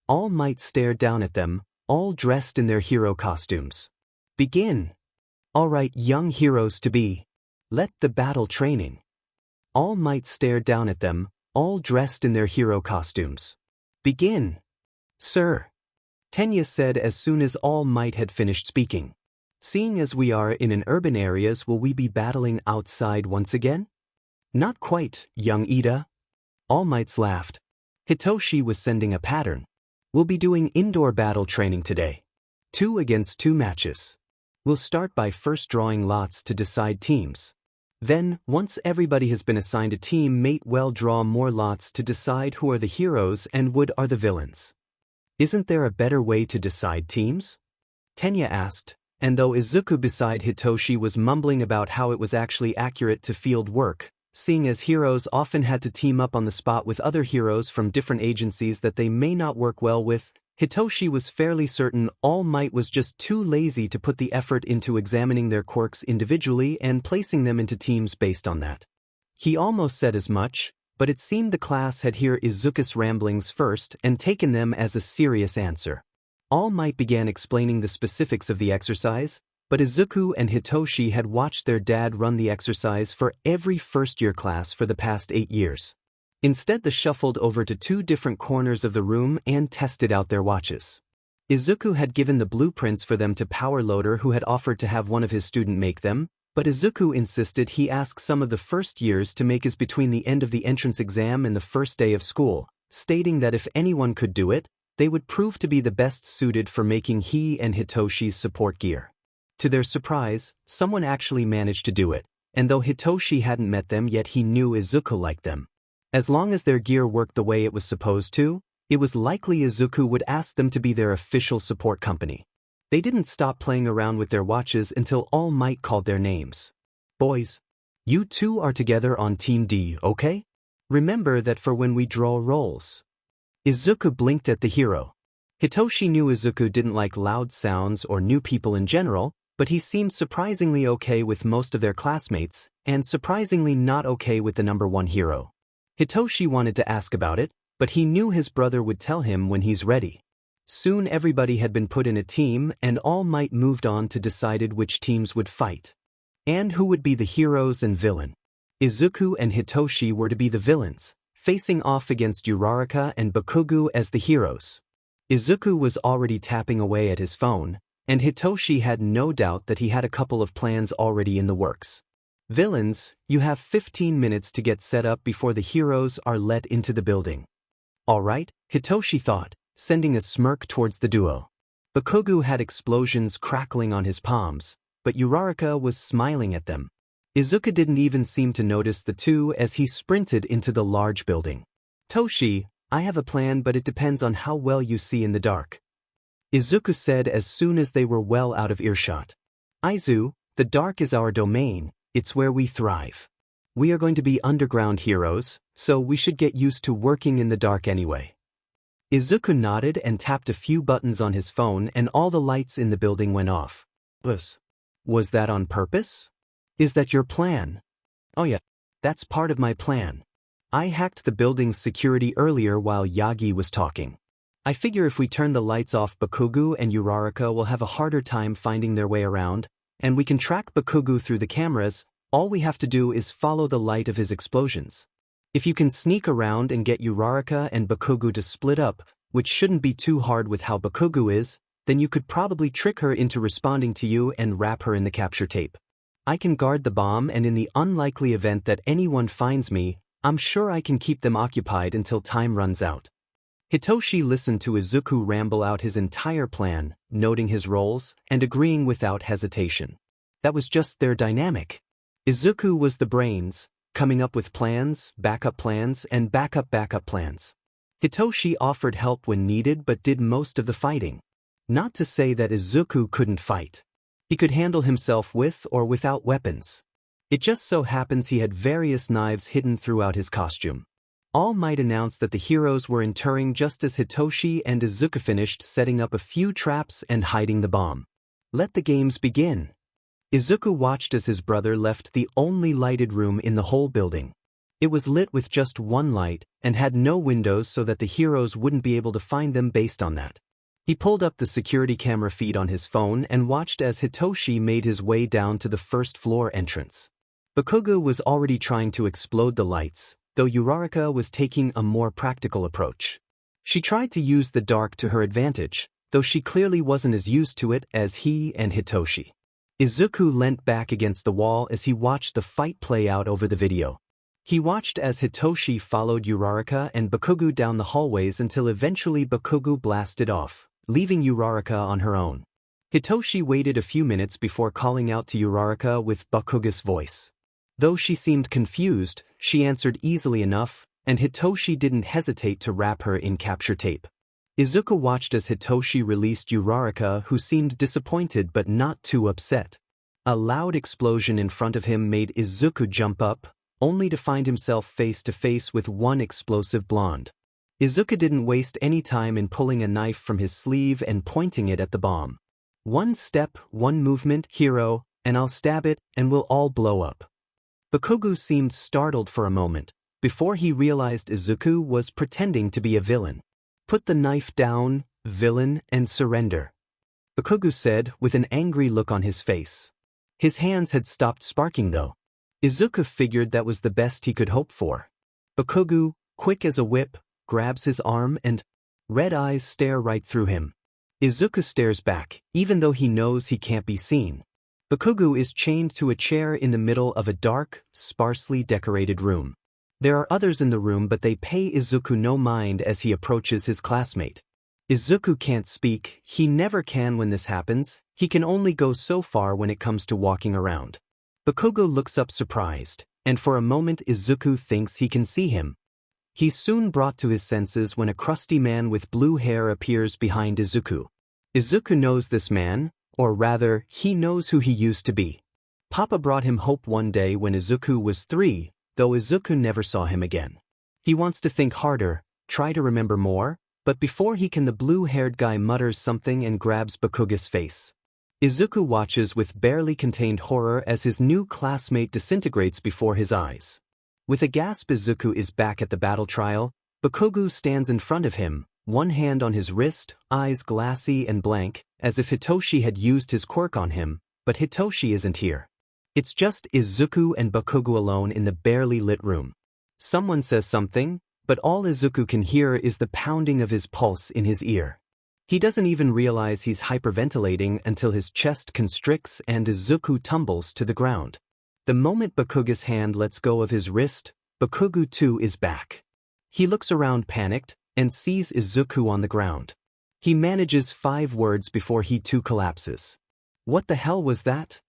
All Might stared down at them, all dressed in their hero costumes. Begin. All right, young heroes to be. Let the battle training. All Might stared down at them, all dressed in their hero costumes. Begin. Sir. Tenya said as soon as All Might had finished speaking. Seeing as we are in an urban areas, will we be battling outside once again? Not quite, young Ida. All Mights laughed. Hitoshi was sending a pattern. We'll be doing indoor battle training today. 2 against 2 matches. We'll start by first drawing lots to decide teams. Then, once everybody has been assigned a team mate, we'll draw more lots to decide who are the heroes and what are the villains. Isn't there a better way to decide teams? Tenya asked, and though Izuku beside Hitoshi was mumbling about how it was actually accurate to field work, seeing as heroes often had to team up on the spot with other heroes from different agencies that they may not work well with, Hitoshi was fairly certain All Might was just too lazy to put the effort into examining their quirks individually and placing them into teams based on that. He almost said as much, but it seemed the class had heard Izuku's ramblings first and taken them as a serious answer. All Might began explaining the specifics of the exercise, but Izuku and Hitoshi had watched their dad run the exercise for every first-year class for the past 8 years. Instead, they shuffled over to two different corners of the room and tested out their watches. Izuku had given the blueprints for them to Power Loader, who had offered to have one of his students make them, but Izuku insisted he ask some of the first years to make his between the end of the entrance exam and the first day of school, stating that if anyone could do it, they would prove to be the best suited for making he and Hitoshi's support gear. To their surprise, someone actually managed to do it, and though Hitoshi hadn't met them yet, he knew Izuku liked them. As long as their gear worked the way it was supposed to, it was likely Izuku would ask them to be their official support company. They didn't stop playing around with their watches until All Might called their names. Boys, you two are together on Team D, okay? Remember that for when we draw rolls. Izuku blinked at the hero. Hitoshi knew Izuku didn't like loud sounds or new people in general, but he seemed surprisingly okay with most of their classmates, and surprisingly not okay with the number one hero. Hitoshi wanted to ask about it, but he knew his brother would tell him when he's ready. Soon everybody had been put in a team, and All Might moved on to decided which teams would fight, and who would be the heroes and villain. Izuku and Hitoshi were to be the villains, facing off against Uraraka and Bakugo as the heroes. Izuku was already tapping away at his phone, and Hitoshi had no doubt that he had a couple of plans already in the works. Villains, you have 15 minutes to get set up before the heroes are let into the building. All right, Hitoshi thought, sending a smirk towards the duo. Bakugo had explosions crackling on his palms, but Uraraka was smiling at them. Izuku didn't even seem to notice the two as he sprinted into the large building. Toshi, I have a plan, but it depends on how well you see in the dark, Izuku said as soon as they were well out of earshot. Aizu, the dark is our domain, it's where we thrive. We are going to be underground heroes, so we should get used to working in the dark anyway. Izuku nodded and tapped a few buttons on his phone, and all the lights in the building went off. Was that on purpose? Is that your plan? Oh yeah, that's part of my plan. I hacked the building's security earlier while Yagi was talking. I figure if we turn the lights off, Bakugo and Uraraka will have a harder time finding their way around, and we can track Bakugo through the cameras. All we have to do is follow the light of his explosions. If you can sneak around and get Uraraka and Bakugo to split up, which shouldn't be too hard with how Bakugo is, then you could probably trick her into responding to you and wrap her in the capture tape. I can guard the bomb, and in the unlikely event that anyone finds me, I'm sure I can keep them occupied until time runs out. Hitoshi listened to Izuku ramble out his entire plan, noting his roles and agreeing without hesitation. That was just their dynamic. Izuku was the brains, coming up with plans, and backup plans. Hitoshi offered help when needed but did most of the fighting. Not to say that Izuku couldn't fight. He could handle himself with or without weapons. It just so happens he had various knives hidden throughout his costume. All Might announced that the heroes were entering just as Hitoshi and Izuku finished setting up a few traps and hiding the bomb. Let the games begin. Izuku watched as his brother left the only lighted room in the whole building. It was lit with just one light and had no windows so that the heroes wouldn't be able to find them based on that. He pulled up the security camera feed on his phone and watched as Hitoshi made his way down to the first floor entrance. Bakugo was already trying to explode the lights, though Uraraka was taking a more practical approach. She tried to use the dark to her advantage, though she clearly wasn't as used to it as he and Hitoshi. Izuku leant back against the wall as he watched the fight play out over the video. He watched as Hitoshi followed Uraraka and Bakugo down the hallways until eventually Bakugo blasted off, leaving Uraraka on her own. Hitoshi waited a few minutes before calling out to Uraraka with Bakugo's voice. Though she seemed confused, she answered easily enough, and Hitoshi didn't hesitate to wrap her in capture tape. Izuku watched as Hitoshi released Uraraka, who seemed disappointed but not too upset. A loud explosion in front of him made Izuku jump up, only to find himself face to face with one explosive blonde. Izuku didn't waste any time in pulling a knife from his sleeve and pointing it at the bomb. One step, one movement, hero, and I'll stab it and we'll all blow up. Bakugo seemed startled for a moment, before he realized Izuku was pretending to be a villain. Put the knife down, villain, and surrender, Bakugo said with an angry look on his face. His hands had stopped sparking though. Izuku figured that was the best he could hope for. Bakugo, quick as a whip, grabs his arm and red eyes stare right through him. Izuku stares back, even though he knows he can't be seen. Bakugo is chained to a chair in the middle of a dark, sparsely decorated room. There are others in the room but they pay Izuku no mind as he approaches his classmate. Izuku can't speak, he never can when this happens, he can only go so far when it comes to walking around. Bakugo looks up surprised, and for a moment Izuku thinks he can see him. He's soon brought to his senses when a crusty man with blue hair appears behind Izuku. Izuku knows this man, or rather, he knows who he used to be. Papa brought him hope one day when Izuku was 3, though Izuku never saw him again. He wants to think harder, try to remember more, but before he can the blue-haired guy mutters something and grabs Bakugo's face. Izuku watches with barely contained horror as his new classmate disintegrates before his eyes. With a gasp Izuku is back at the battle trial. Bakugo stands in front of him, one hand on his wrist, eyes glassy and blank, as if Hitoshi had used his quirk on him, but Hitoshi isn't here. It's just Izuku and Bakugo alone in the barely lit room. Someone says something, but all Izuku can hear is the pounding of his pulse in his ear. He doesn't even realize he's hyperventilating until his chest constricts and Izuku tumbles to the ground. The moment Bakugo's hand lets go of his wrist, Bakugo too is back. He looks around panicked, and sees Izuku on the ground. He manages 5 words before he too collapses. What the hell was that?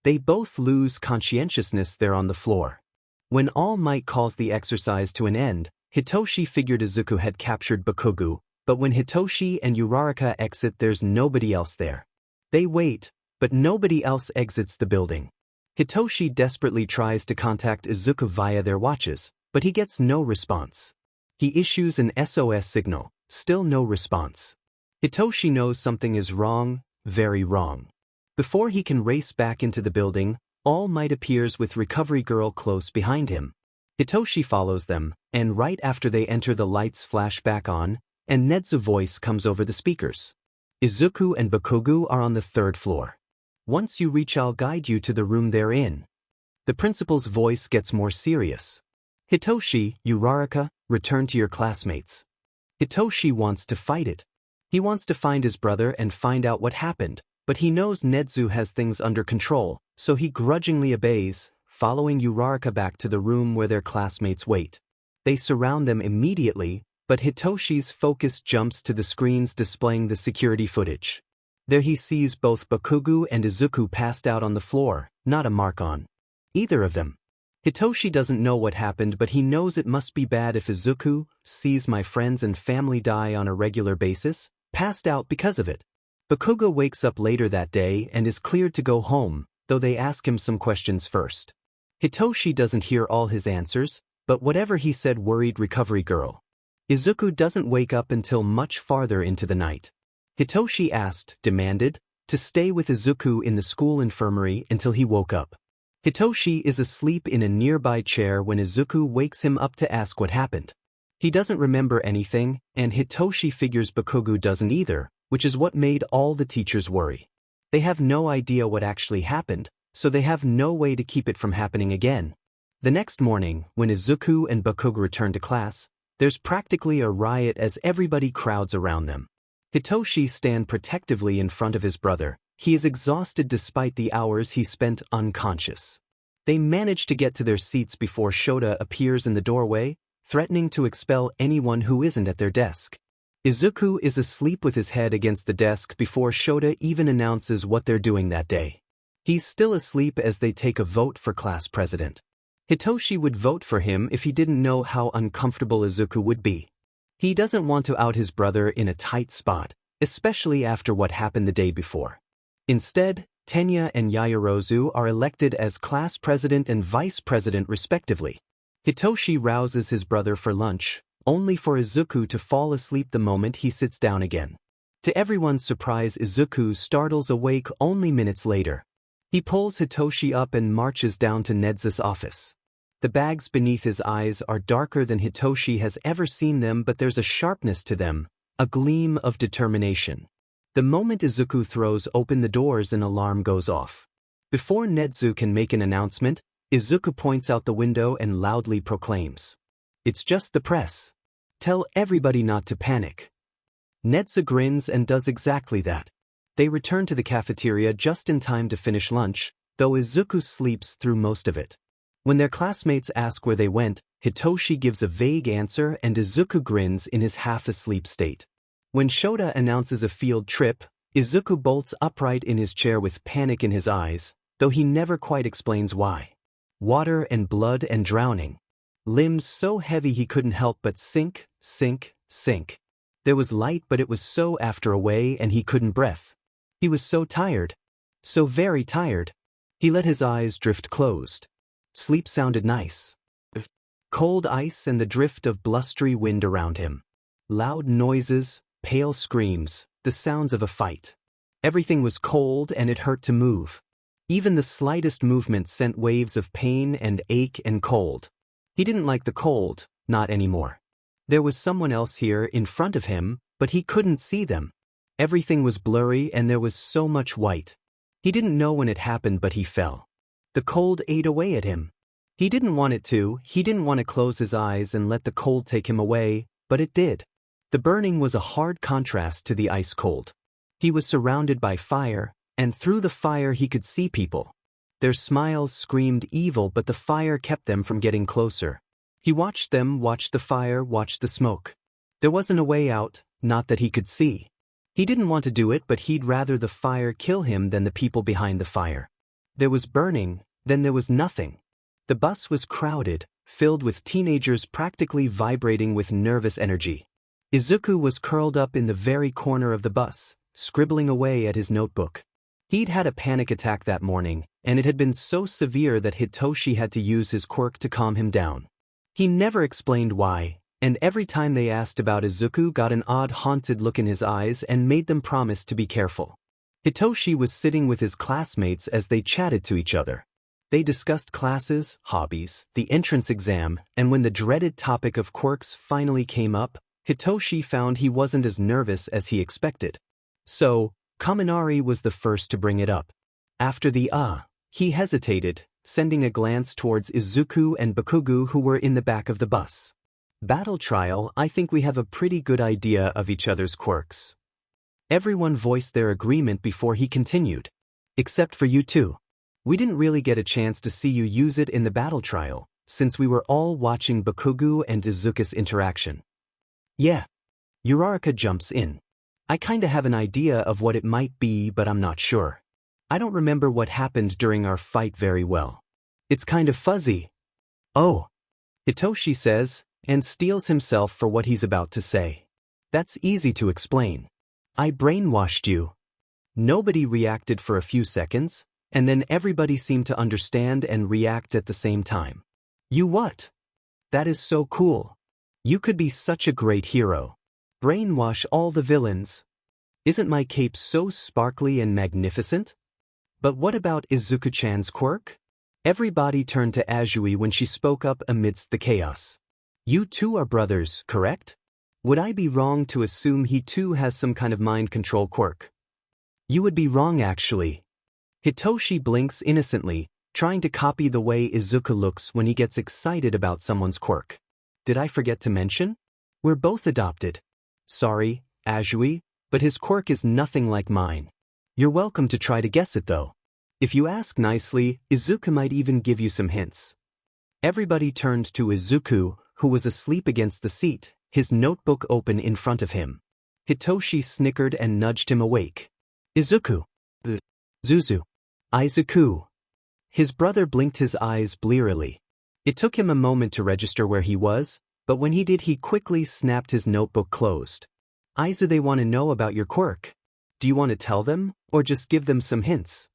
They both lose conscientiousness there on the floor. When All Might calls the exercise to an end, Hitoshi figured Izuku had captured Bakugo, but when Hitoshi and Uraraka exit there's nobody else there. They wait, but nobody else exits the building. Hitoshi desperately tries to contact Izuku via their watches, but he gets no response. He issues an SOS signal, still no response. Hitoshi knows something is wrong, very wrong. Before he can race back into the building, All Might appears with Recovery Girl close behind him. Hitoshi follows them, and right after they enter the lights flash back on, and Nedu's voice comes over the speakers. Izuku and Bakugo are on the 3rd floor. Once you reach I'll guide you to the room they're in. The principal's voice gets more serious. Hitoshi, Uraraka, return to your classmates. Hitoshi wants to fight it. He wants to find his brother and find out what happened, but he knows Nedu has things under control, so he grudgingly obeys, following Uraraka back to the room where their classmates wait. They surround them immediately, but Hitoshi's focus jumps to the screens displaying the security footage. There he sees both Bakugo and Izuku passed out on the floor, not a mark on either of them. Hitoshi doesn't know what happened but he knows it must be bad if Izuku sees my friends and family die on a regular basis, passed out because of it. Bakugo wakes up later that day and is cleared to go home, though they ask him some questions first. Hitoshi doesn't hear all his answers, but whatever he said worried Recovery Girl. Izuku doesn't wake up until much farther into the night. Hitoshi demanded, to stay with Izuku in the school infirmary until he woke up. Hitoshi is asleep in a nearby chair when Izuku wakes him up to ask what happened. He doesn't remember anything, and Hitoshi figures Bakugo doesn't either, which is what made all the teachers worry. They have no idea what actually happened, so they have no way to keep it from happening again. The next morning, when Izuku and Bakugo return to class, there's practically a riot as everybody crowds around them. Hitoshi stands protectively in front of his brother. He is exhausted despite the hours he spent unconscious. They manage to get to their seats before Shota appears in the doorway, threatening to expel anyone who isn't at their desk. Izuku is asleep with his head against the desk before Shota even announces what they're doing that day. He's still asleep as they take a vote for class president. Hitoshi would vote for him if he didn't know how uncomfortable Izuku would be. He doesn't want to out his brother in a tight spot, especially after what happened the day before. Instead, Tenya and Yaoyorozu are elected as class president and vice president respectively. Hitoshi rouses his brother for lunch, only for Izuku to fall asleep the moment he sits down again. To everyone's surprise, Izuku startles awake only minutes later. He pulls Hitoshi up and marches down to Nedu's office. The bags beneath his eyes are darker than Hitoshi has ever seen them, but there's a sharpness to them, a gleam of determination. The moment Izuku throws open the doors, an alarm goes off. Before Nedu can make an announcement, Izuku points out the window and loudly proclaims, It's just the press. Tell everybody not to panic. Nezu grins and does exactly that. They return to the cafeteria just in time to finish lunch, though Izuku sleeps through most of it. When their classmates ask where they went, Hitoshi gives a vague answer and Izuku grins in his half-asleep state. When Shota announces a field trip, Izuku bolts upright in his chair with panic in his eyes, though he never quite explains why. Water and blood and drowning. Limbs so heavy he couldn't help but sink, sink, sink. There was light but it was so after away and he couldn't breath. He was so tired. So very tired. He let his eyes drift closed. Sleep sounded nice. Cold ice and the drift of blustery wind around him. Loud noises, pale screams, the sounds of a fight. Everything was cold and it hurt to move. Even the slightest movement sent waves of pain and ache and cold. He didn't like the cold, not anymore. There was someone else here in front of him, but he couldn't see them. Everything was blurry and there was so much white. He didn't know when it happened but he fell. The cold ate away at him. He didn't want it to, he didn't want to close his eyes and let the cold take him away, but it did. The burning was a hard contrast to the ice cold. He was surrounded by fire, and through the fire he could see people. Their smiles screamed evil but the fire kept them from getting closer. He watched them, watched the fire, watched the smoke. There wasn't a way out, not that he could see. He didn't want to do it but he'd rather the fire kill him than the people behind the fire. There was burning, then there was nothing. The bus was crowded, filled with teenagers practically vibrating with nervous energy. Izuku was curled up in the very corner of the bus, scribbling away at his notebook. He'd had a panic attack that morning, and it had been so severe that Hitoshi had to use his quirk to calm him down. He never explained why, and every time they asked about Izuku got an odd haunted look in his eyes and made them promise to be careful. Hitoshi was sitting with his classmates as they chatted to each other. They discussed classes, hobbies, the entrance exam, and when the dreaded topic of quirks finally came up, Hitoshi found he wasn't as nervous as he expected. So, Kaminari was the first to bring it up. After the he hesitated, sending a glance towards Izuku and Bakugo who were in the back of the bus. Battle trial, I think we have a pretty good idea of each other's quirks. Everyone voiced their agreement before he continued. Except for you two. We didn't really get a chance to see you use it in the battle trial, since we were all watching Bakugo and Izuku's interaction. Yeah. Uraraka jumps in. I kinda have an idea of what it might be but I'm not sure. I don't remember what happened during our fight very well. It's kind of fuzzy. Oh. Hitoshi says, and steels himself for what he's about to say. That's easy to explain. I brainwashed you. Nobody reacted for a few seconds, and then everybody seemed to understand and react at the same time. You what? That is so cool. You could be such a great hero. Brainwash all the villains. Isn't my cape so sparkly and magnificent? But what about Izuku-chan's quirk? Everybody turned to Azui when she spoke up amidst the chaos. You two are brothers, correct? Would I be wrong to assume he too has some kind of mind control quirk? You would be wrong actually. Hitoshi blinks innocently, trying to copy the way Izuku looks when he gets excited about someone's quirk. Did I forget to mention? We're both adopted. Sorry, Azui, but his quirk is nothing like mine. You're welcome to try to guess it though. If you ask nicely, Izuku might even give you some hints. Everybody turned to Izuku, who was asleep against the seat, his notebook open in front of him. Hitoshi snickered and nudged him awake. Izuku. Zuzu. Izuku. His brother blinked his eyes blearily. It took him a moment to register where he was, but when he did he quickly snapped his notebook closed. Aizu, they want to know about your quirk. Do you want to tell them, or just give them some hints?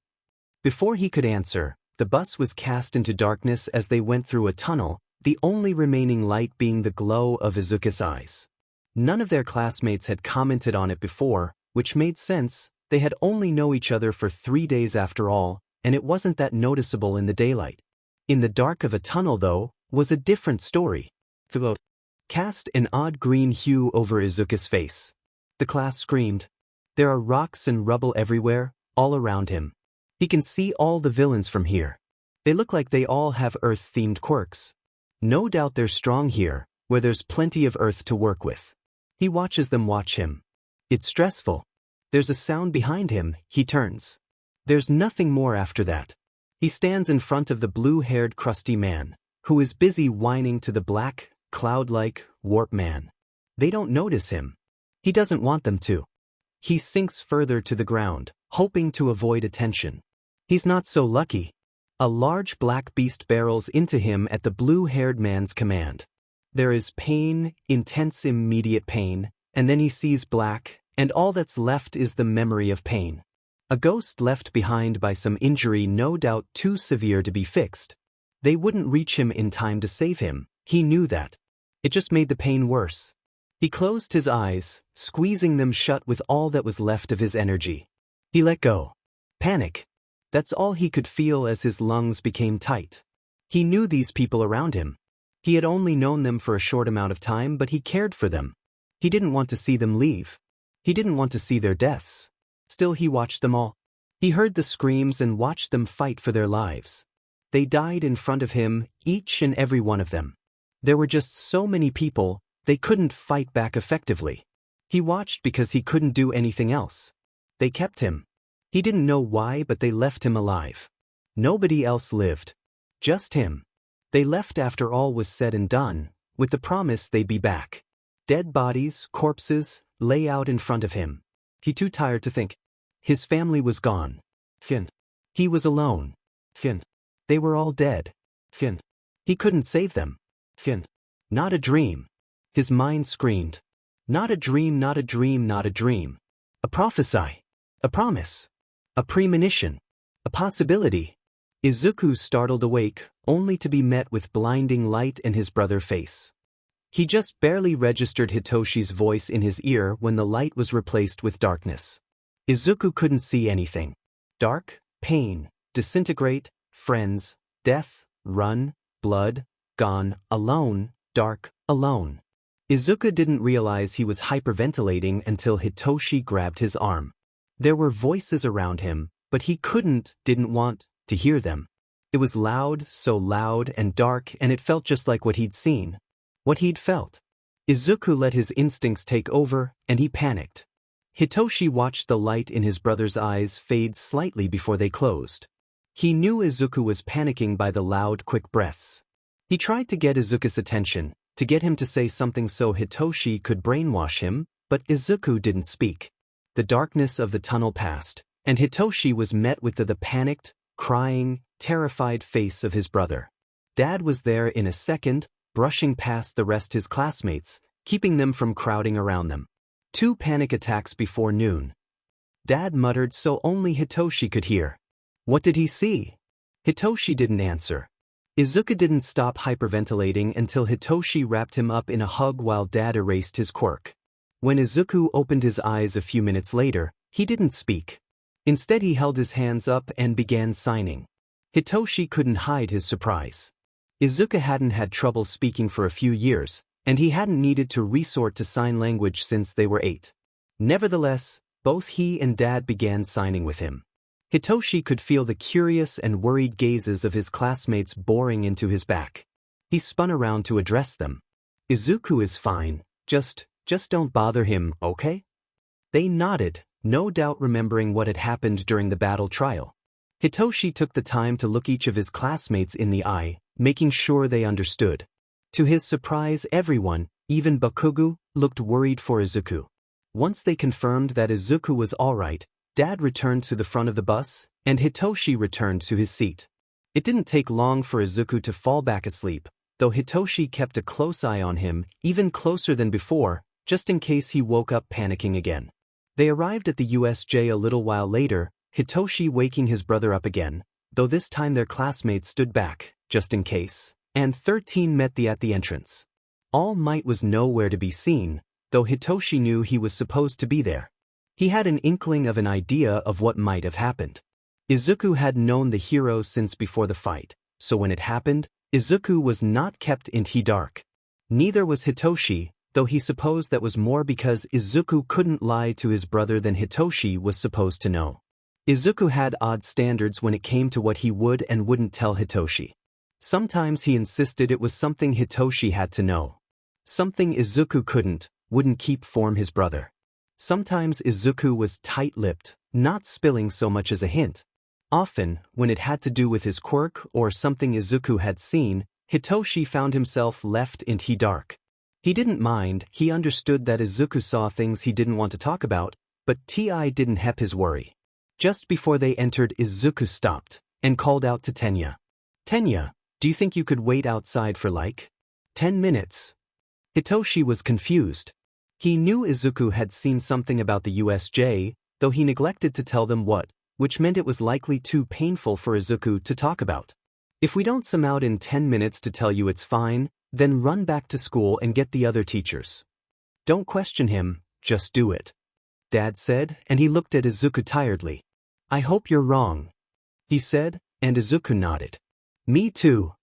Before he could answer, the bus was cast into darkness as they went through a tunnel, the only remaining light being the glow of Izuku's eyes. None of their classmates had commented on it before, which made sense. They had only known each other for 3 days after all, and it wasn't that noticeable in the daylight. In the dark of a tunnel, though, was a different story. The cast an odd green hue over Izuku's face. The class screamed. There are rocks and rubble everywhere, all around him. He can see all the villains from here. They look like they all have Earth-themed quirks. No doubt they're strong here, where there's plenty of earth to work with. He watches them watch him. It's stressful. There's a sound behind him, he turns. There's nothing more after that. He stands in front of the blue-haired crusty man, who is busy whining to the black, cloud-like, warp man. They don't notice him. He doesn't want them to. He sinks further to the ground, hoping to avoid attention. He's not so lucky. A large black beast barrels into him at the blue-haired man's command. There is pain, intense immediate pain, and then he sees black, and all that's left is the memory of pain. A ghost left behind by some injury no doubt too severe to be fixed. They wouldn't reach him in time to save him, he knew that. It just made the pain worse. He closed his eyes, squeezing them shut with all that was left of his energy. He let go. Panic. That's all he could feel as his lungs became tight. He knew these people around him. He had only known them for a short amount of time, but he cared for them. He didn't want to see them leave. He didn't want to see their deaths. Still he watched them all. He heard the screams and watched them fight for their lives. They died in front of him, each and every one of them. There were just so many people, they couldn't fight back effectively. He watched because he couldn't do anything else. They kept him. He didn't know why, but they left him alive. Nobody else lived. Just him. They left after all was said and done, with the promise they'd be back. Dead bodies, corpses, lay out in front of him. He too tired to think. His family was gone. He was alone. They were all dead. He couldn't save them. Not a dream. His mind screamed. Not a dream, not a dream, not a dream. A prophecy. A promise. A premonition. A possibility. Izuku startled awake, only to be met with blinding light and his brother's face. He just barely registered Hitoshi's voice in his ear when the light was replaced with darkness. Izuku couldn't see anything. Dark, pain, disintegrate, friends, death, run, blood, gone, alone, dark, alone. Izuku didn't realize he was hyperventilating until Hitoshi grabbed his arm. There were voices around him, but he didn't want to hear them. It was loud, so loud and dark, and it felt just like what he'd seen. What he'd felt. Izuku let his instincts take over, and he panicked. Hitoshi watched the light in his brother's eyes fade slightly before they closed. He knew Izuku was panicking by the loud, quick breaths. He tried to get Izuku's attention, to get him to say something so Hitoshi could brainwash him, but Izuku didn't speak. The darkness of the tunnel passed, and Hitoshi was met with the panicked, crying, terrified face of his brother. Dad was there in a second, brushing past the rest his classmates, keeping them from crowding around them. 2 panic attacks before noon. Dad muttered so only Hitoshi could hear. What did he see? Hitoshi didn't answer. Izuku didn't stop hyperventilating until Hitoshi wrapped him up in a hug while Dad erased his quirk. When Izuku opened his eyes a few minutes later, he didn't speak. Instead he held his hands up and began signing. Hitoshi couldn't hide his surprise. Izuku hadn't had trouble speaking for a few years, and he hadn't needed to resort to sign language since they were 8. Nevertheless, both he and Dad began signing with him. Hitoshi could feel the curious and worried gazes of his classmates boring into his back. He spun around to address them. Izuku is fine, just don't bother him, okay? They nodded, no doubt remembering what had happened during the battle trial. Hitoshi took the time to look each of his classmates in the eye, making sure they understood. To his surprise, everyone, even Bakugo, looked worried for Izuku. Once they confirmed that Izuku was alright, Dad returned to the front of the bus, and Hitoshi returned to his seat. It didn't take long for Izuku to fall back asleep, though Hitoshi kept a close eye on him, even closer than before, just in case he woke up panicking again. They arrived at the USJ a little while later, Hitoshi waking his brother up again, though this time their classmates stood back, just in case, and 13 met at the entrance. All Might was nowhere to be seen, though Hitoshi knew he was supposed to be there. He had an inkling of an idea of what might have happened. Izuku had known the heroes since before the fight, so when it happened, Izuku was not kept in the dark. Neither was Hitoshi, though he supposed that was more because Izuku couldn't lie to his brother than Hitoshi was supposed to know. Izuku had odd standards when it came to what he would and wouldn't tell Hitoshi. Sometimes he insisted it was something Hitoshi had to know. Something Izuku wouldn't keep from his brother. Sometimes Izuku was tight-lipped, not spilling so much as a hint. Often, when it had to do with his quirk or something Izuku had seen, Hitoshi found himself left in the dark. He didn't mind, he understood that Izuku saw things he didn't want to talk about, but Ti didn't help his worry. Just before they entered, Izuku stopped and called out to Tenya. Tenya, do you think you could wait outside for like 10 minutes? Hitoshi was confused. He knew Izuku had seen something about the USJ, though he neglected to tell them what, which meant it was likely too painful for Izuku to talk about. If we don't come out in 10 minutes to tell you it's fine, then run back to school and get the other teachers. Don't question him, just do it. Dad said, and he looked at Izuku tiredly. I hope you're wrong, he said, and Izuku nodded. Me too,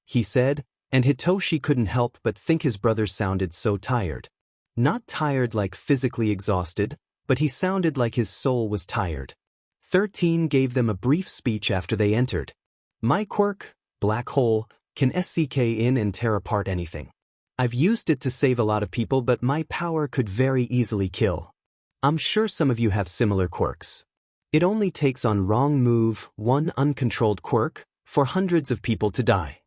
he said, and Hitoshi couldn't help but think his brother sounded so tired. Not tired like physically exhausted, but he sounded like his soul was tired. 13 gave them a brief speech after they entered. My quirk, black hole, can SCK in and tear apart anything. I've used it to save a lot of people, but my power could very easily kill. I'm sure some of you have similar quirks. It only takes on wrong move, one uncontrolled quirk, for hundreds of people to die.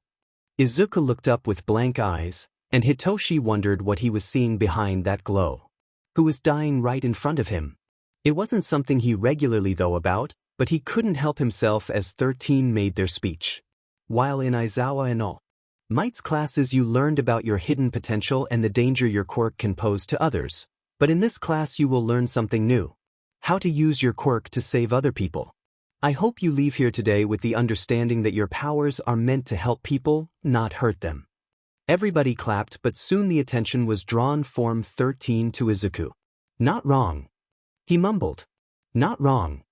Izuku looked up with blank eyes, and Hitoshi wondered what he was seeing behind that glow. Who was dying right in front of him? It wasn't something he regularly thought about, but he couldn't help himself as 13 made their speech. While in Aizawa and all Might's classes you learned about your hidden potential and the danger your quirk can pose to others, but in this class you will learn something new. How to use your quirk to save other people. I hope you leave here today with the understanding that your powers are meant to help people, not hurt them. Everybody clapped, but soon the attention was drawn from 13 to Izuku. Not wrong. He mumbled. Not wrong.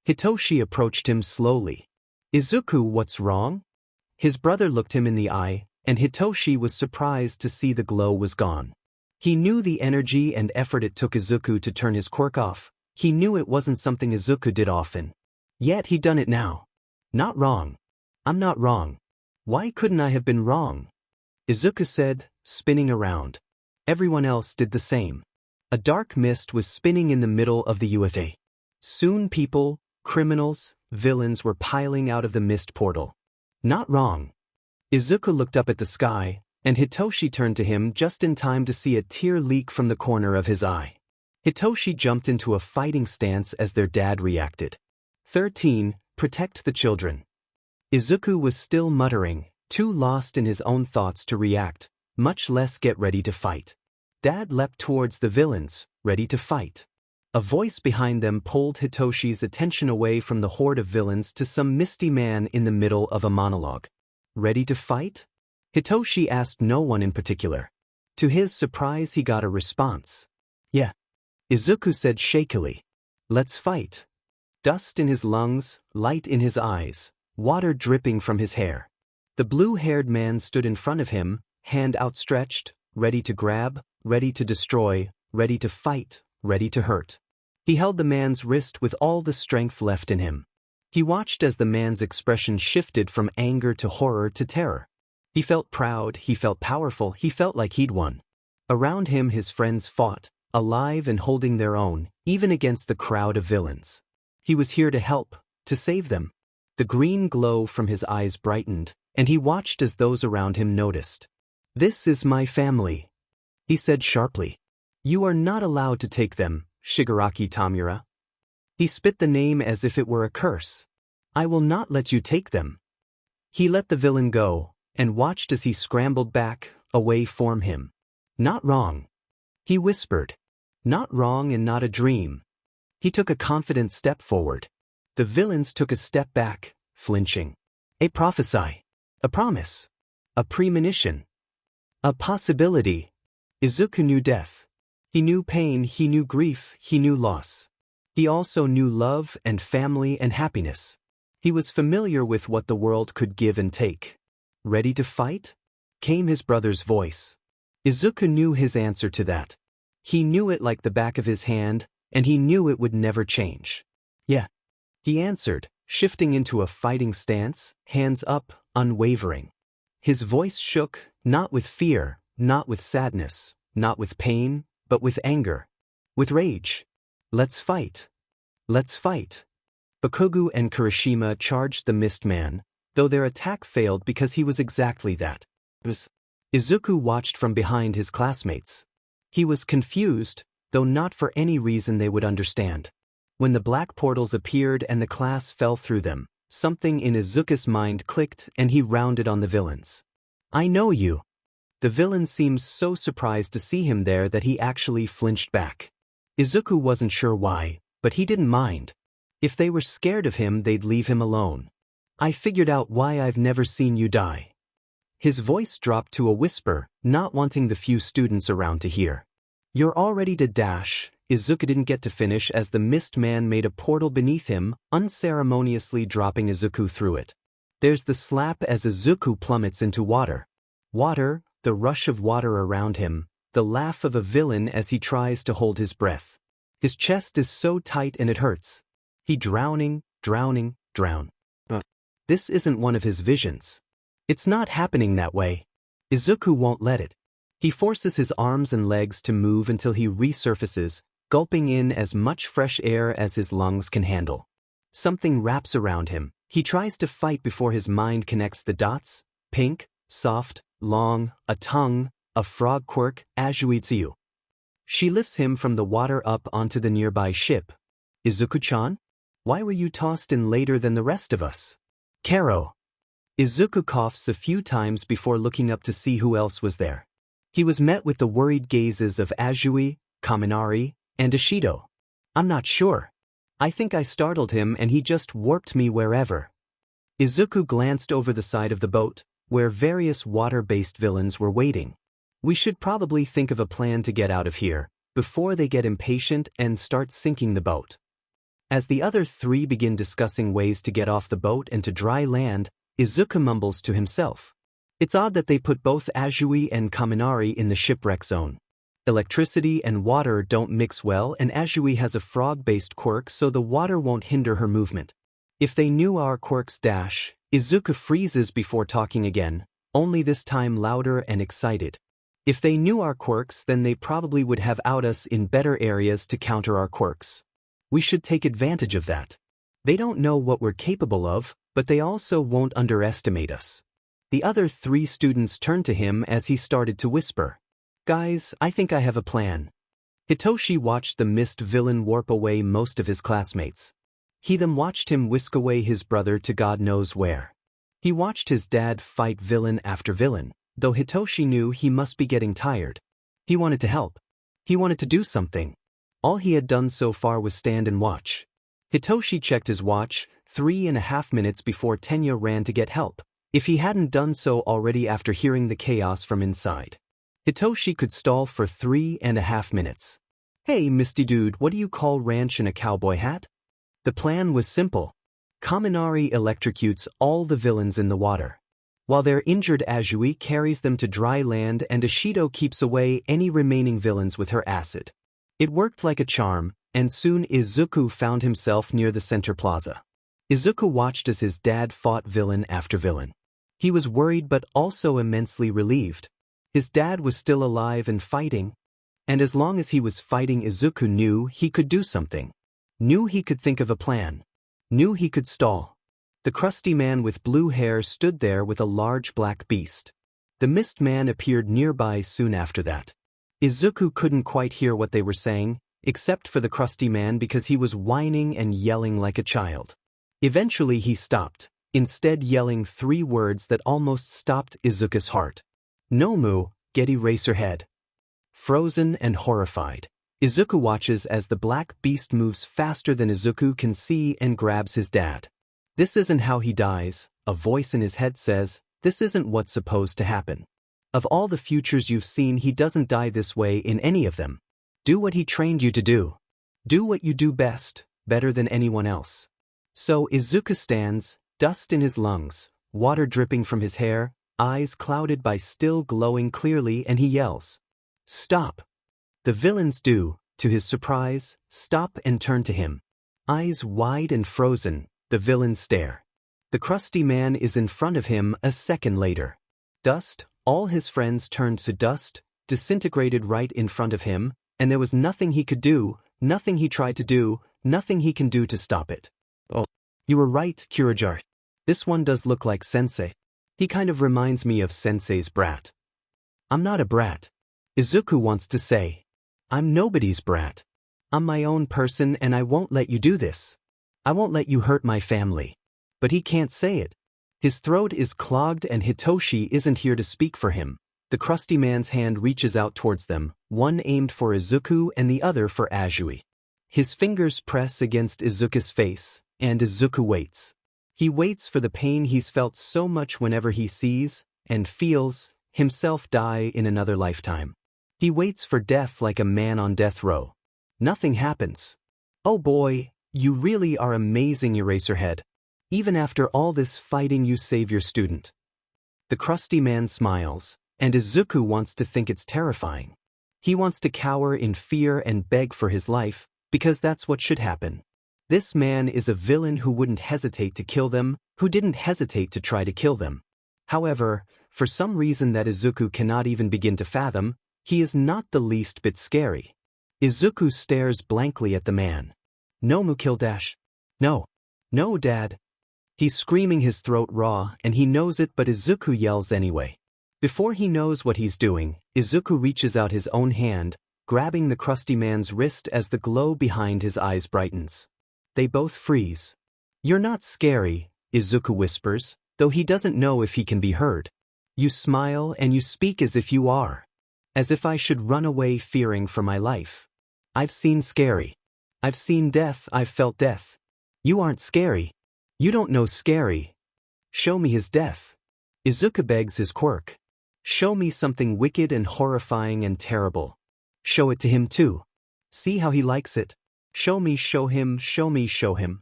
Hitoshi approached him slowly. Izuku, what's wrong? His brother looked him in the eye, and Hitoshi was surprised to see the glow was gone. He knew the energy and effort it took Izuku to turn his quirk off. He knew it wasn't something Izuku did often. Yet he'd done it now. Not wrong. I'm not wrong. Why couldn't I have been wrong? Izuku said, spinning around. Everyone else did the same. A dark mist was spinning in the middle of the UFA. Soon people, criminals, villains were piling out of the mist portal. Not wrong. Izuku looked up at the sky, and Hitoshi turned to him just in time to see a tear leak from the corner of his eye. Hitoshi jumped into a fighting stance as their dad reacted. 13, protect the children. Izuku was still muttering, too lost in his own thoughts to react, much less get ready to fight. Dad leapt towards the villains, ready to fight. A voice behind them pulled Hitoshi's attention away from the horde of villains to some misty man in the middle of a monologue. Ready to fight? Hitoshi asked no one in particular. To his surprise, he got a response. Yeah. Izuku said shakily. Let's fight. Dust in his lungs, light in his eyes, water dripping from his hair. The blue-haired man stood in front of him, hand outstretched, ready to grab, ready to destroy, ready to fight, ready to hurt. He held the man's wrist with all the strength left in him. He watched as the man's expression shifted from anger to horror to terror. He felt proud, he felt powerful, he felt like he'd won. Around him his friends fought, alive and holding their own, even against the crowd of villains. He was here to help, to save them. The green glow from his eyes brightened, and he watched as those around him noticed. This is my family, he said sharply. You are not allowed to take them, Shigaraki Tamura. He spit the name as if it were a curse. I will not let you take them. He let the villain go, and watched as he scrambled back, away from him. Not wrong. He whispered. Not wrong and not a dream. He took a confident step forward. The villains took a step back, flinching. A prophesy. A promise. A premonition. A possibility. Izuku knew death. He knew pain, he knew grief, he knew loss. He also knew love and family and happiness. He was familiar with what the world could give and take. Ready to fight? Came his brother's voice. Izuku knew his answer to that. He knew it like the back of his hand, and he knew it would never change. Yeah. He answered, shifting into a fighting stance, hands up, unwavering. His voice shook, not with fear, not with sadness, not with pain, but with anger. With rage. Let's fight. Let's fight. Bakugo and Kirishima charged the Mist Man, though their attack failed because he was exactly that. Izuku watched from behind his classmates. He was confused, though not for any reason they would understand. When the black portals appeared and the class fell through them, something in Izuku's mind clicked and he rounded on the villains. I know you. The villain seemed so surprised to see him there that he actually flinched back. Izuku wasn't sure why, but he didn't mind. If they were scared of him, they'd leave him alone. I figured out why I've never seen you die. His voice dropped to a whisper, not wanting the few students around to hear. You're all ready to dash. Izuku didn't get to finish as the Mist Man made a portal beneath him, unceremoniously dropping Izuku through it. There's the slap as Izuku plummets into water. Water, the rush of water around him, the laugh of a villain as he tries to hold his breath. His chest is so tight and it hurts. He drown. This isn't one of his visions. It's not happening that way. Izuku won't let it. He forces his arms and legs to move until he resurfaces, gulping in as much fresh air as his lungs can handle. Something wraps around him. He tries to fight before his mind connects the dots. Pink, soft, long, a tongue, a frog quirk, Azuitsu. She lifts him from the water up onto the nearby ship. Izuku-chan? Why were you tossed in later than the rest of us? Karo. Izuku coughs a few times before looking up to see who else was there. He was met with the worried gazes of Azui, Kaminari, and Ishido. I'm not sure. I think I startled him and he just warped me wherever. Izuku glanced over the side of the boat, where various water-based villains were waiting. We should probably think of a plan to get out of here, before they get impatient and start sinking the boat. As the other three begin discussing ways to get off the boat and to dry land, Izuku mumbles to himself. It's odd that they put both Azui and Kaminari in the shipwreck zone. Electricity and water don't mix well and Azui has a frog-based quirk so the water won't hinder her movement. If they knew our quirks dash, Izuku freezes before talking again, only this time louder and excited. If they knew our quirks then they probably would have out us in better areas to counter our quirks. We should take advantage of that. They don't know what we're capable of, but they also won't underestimate us. The other three students turned to him as he started to whisper. Guys, I think I have a plan. Hitoshi watched the mist villain warp away most of his classmates. He then watched him whisk away his brother to God knows where. He watched his dad fight villain after villain, though Hitoshi knew he must be getting tired. He wanted to help. He wanted to do something. All he had done so far was stand and watch. Hitoshi checked his watch, 3.5 minutes before Tenya ran to get help. If he hadn't done so already after hearing the chaos from inside. Hitoshi could stall for 3.5 minutes. Hey Misty Dude, what do you call ranch in a cowboy hat? The plan was simple. Kaminari electrocutes all the villains in the water. While their injured Azui carries them to dry land and Ishido keeps away any remaining villains with her acid. It worked like a charm, and soon Izuku found himself near the center plaza. Izuku watched as his dad fought villain after villain. He was worried but also immensely relieved. His dad was still alive and fighting. And as long as he was fighting, Izuku knew he could do something. Knew he could think of a plan. Knew he could stall. The crusty man with blue hair stood there with a large black beast. The mist man appeared nearby soon after that. Izuku couldn't quite hear what they were saying, except for the crusty man because he was whining and yelling like a child. Eventually he stopped, instead yelling 3 words that almost stopped Izuku's heart. Nomu, get Eraserhead. Frozen and horrified, Izuku watches as the black beast moves faster than Izuku can see and grabs his dad. This isn't how he dies, a voice in his head says, this isn't what's supposed to happen. Of all the futures you've seen, he doesn't die this way in any of them. Do what he trained you to do. Do what you do best, better than anyone else. So Izuku stands, dust in his lungs, water dripping from his hair, eyes clouded by still glowing clearly, and he yells, "Stop!" The villains do, to his surprise, stop and turn to him. Eyes wide and frozen, the villains stare. The crusty man is in front of him a second later. Dust, All his friends turned to dust, disintegrated right in front of him, and there was nothing he could do, nothing he tried to do, nothing he can do to stop it. Oh, you were right, Kurajar. This one does look like Sensei. He kind of reminds me of Sensei's brat. I'm not a brat. Izuku wants to say. I'm nobody's brat. I'm my own person and I won't let you do this. I won't let you hurt my family. But he can't say it. His throat is clogged and Hitoshi isn't here to speak for him. The crusty man's hand reaches out towards them, one aimed for Izuku and the other for Azui. His fingers press against Izuku's face, and Izuku waits. He waits for the pain he's felt so much whenever he sees, and feels, himself die in another lifetime. He waits for death like a man on death row. Nothing happens. Oh boy, you really are amazing, Eraserhead. Even after all this fighting you save your student. The crusty man smiles, and Izuku wants to think it's terrifying. He wants to cower in fear and beg for his life, because that's what should happen. This man is a villain who wouldn't hesitate to kill them, who didn't hesitate to try to kill them. However, for some reason that Izuku cannot even begin to fathom, he is not the least bit scary. Izuku stares blankly at the man. No, Mukildash. No. No, Dad. He's screaming his throat raw and he knows it, but Izuku yells anyway. Before he knows what he's doing, Izuku reaches out his own hand, grabbing the crusty man's wrist as the glow behind his eyes brightens. They both freeze. You're not scary, Izuku whispers, though he doesn't know if he can be heard. You smile and you speak as if you are. As if I should run away fearing for my life. I've seen scary. I've seen death, I've felt death. You aren't scary. You don't know scary. Show me his death. Izuku begs his quirk. Show me something wicked and horrifying and terrible. Show it to him too. See how he likes it. Show me, show him, show me, show him.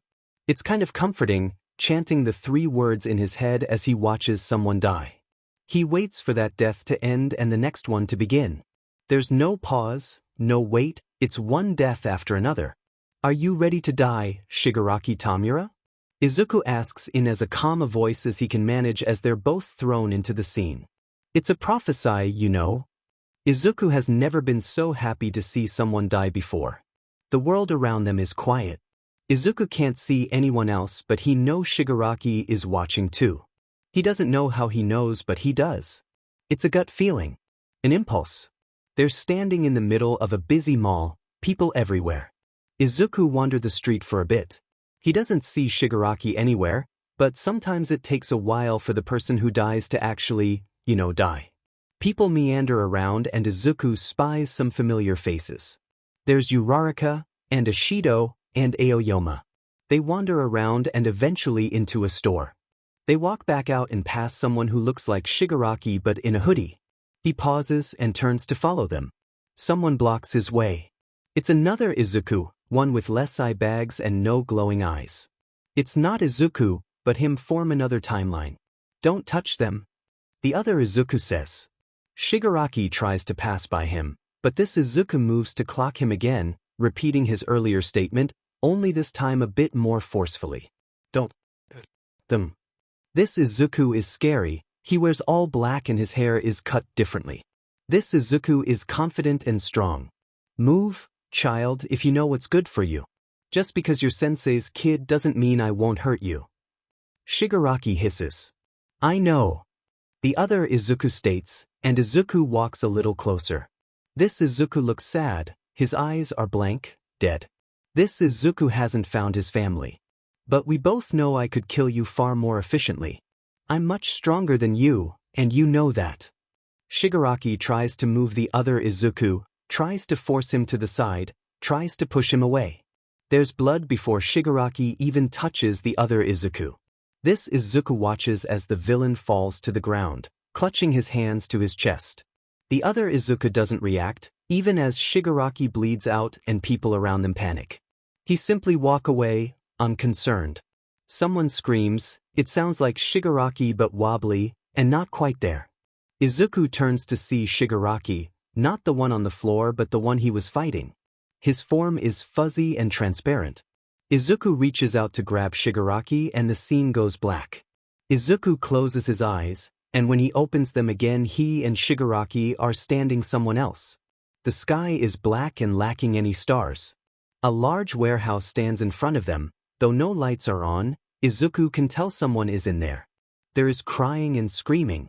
It's kind of comforting, chanting the 3 words in his head as he watches someone die. He waits for that death to end and the next one to begin. There's no pause, no wait, it's one death after another. Are you ready to die, Shigaraki Tamura? Izuku asks in as calm a voice as he can manage as they're both thrown into the scene. It's a prophecy, you know. Izuku has never been so happy to see someone die before. The world around them is quiet. Izuku can't see anyone else, but he knows Shigaraki is watching too. He doesn't know how he knows, but he does. It's a gut feeling. An impulse. They're standing in the middle of a busy mall, people everywhere. Izuku wandered the street for a bit. He doesn't see Shigaraki anywhere, but sometimes it takes a while for the person who dies to actually, die. People meander around and Izuku spies some familiar faces. There's Uraraka, and Ashido, and Aoyama. They wander around and eventually into a store. They walk back out and pass someone who looks like Shigaraki but in a hoodie. He pauses and turns to follow them. Someone blocks his way. It's another Izuku, one with less eye bags and no glowing eyes. It's not Izuku, but him form another timeline. Don't touch them. The other Izuku says. Shigaraki tries to pass by him, but this Izuku moves to clock him again, repeating his earlier statement, only this time a bit more forcefully. Don't them. This Izuku is scary, he wears all black and his hair is cut differently. This Izuku is confident and strong. Move, child, if you know what's good for you. Just because you're sensei's kid doesn't mean I won't hurt you. Shigaraki hisses. I know. The other Izuku states, and Izuku walks a little closer. This Izuku looks sad, his eyes are blank, dead. This Izuku hasn't found his family. But we both know I could kill you far more efficiently. I'm much stronger than you, and you know that. Shigaraki tries to move the other Izuku, tries to force him to the side, tries to push him away. There's blood before Shigaraki even touches the other Izuku. This Izuku watches as the villain falls to the ground, clutching his hands to his chest. The other Izuku doesn't react, even as Shigaraki bleeds out and people around them panic. He simply walk away, unconcerned. Someone screams, it sounds like Shigaraki but wobbly, and not quite there. Izuku turns to see Shigaraki, not the one on the floor but the one he was fighting. His form is fuzzy and transparent. Izuku reaches out to grab Shigaraki and the scene goes black. Izuku closes his eyes, and when he opens them again he and Shigaraki are standing someone else. The sky is black and lacking any stars. A large warehouse stands in front of them, though no lights are on. Izuku can tell someone is in there. There is crying and screaming.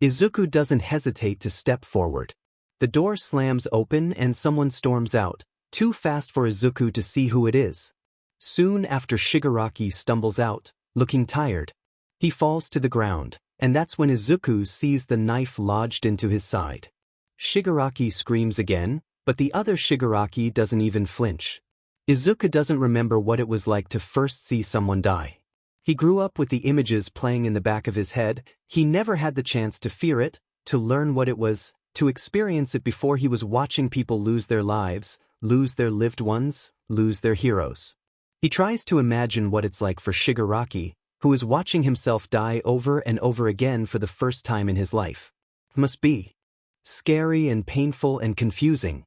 Izuku doesn't hesitate to step forward. The door slams open and someone storms out, too fast for Izuku to see who it is. Soon after Shigaraki stumbles out, looking tired. He falls to the ground, and that's when Izuku sees the knife lodged into his side. Shigaraki screams again, but the other Shigaraki doesn't even flinch. Izuku doesn't remember what it was like to first see someone die. He grew up with the images playing in the back of his head. He never had the chance to fear it, to learn what it was, to experience it before he was watching people lose their lives, lose their lived ones, lose their heroes. He tries to imagine what it's like for Shigaraki, who is watching himself die over and over again for the first time in his life. Must be scary and painful and confusing.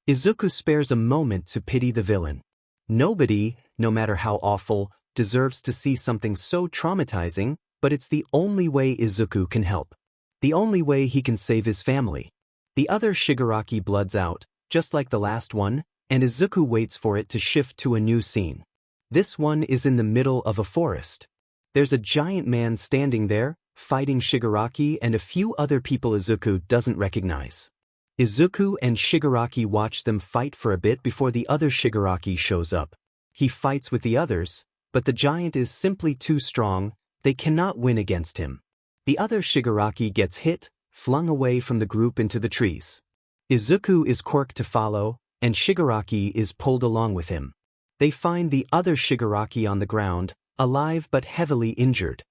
Izuku spares a moment to pity the villain. Nobody, no matter how awful, deserves to see something so traumatizing, but it's the only way Izuku can help. The only way he can save his family. The other Shigaraki bloods out, just like the last one, and Izuku waits for it to shift to a new scene. This one is in the middle of a forest. There's a giant man standing there, fighting Shigaraki and a few other people Izuku doesn't recognize. Izuku and Shigaraki watch them fight for a bit before the other Shigaraki shows up. He fights with the others, but the giant is simply too strong. They cannot win against him. The other Shigaraki gets hit, flung away from the group into the trees. Izuku is quirked to follow, and Shigaraki is pulled along with him. They find the other Shigaraki on the ground, alive but heavily injured.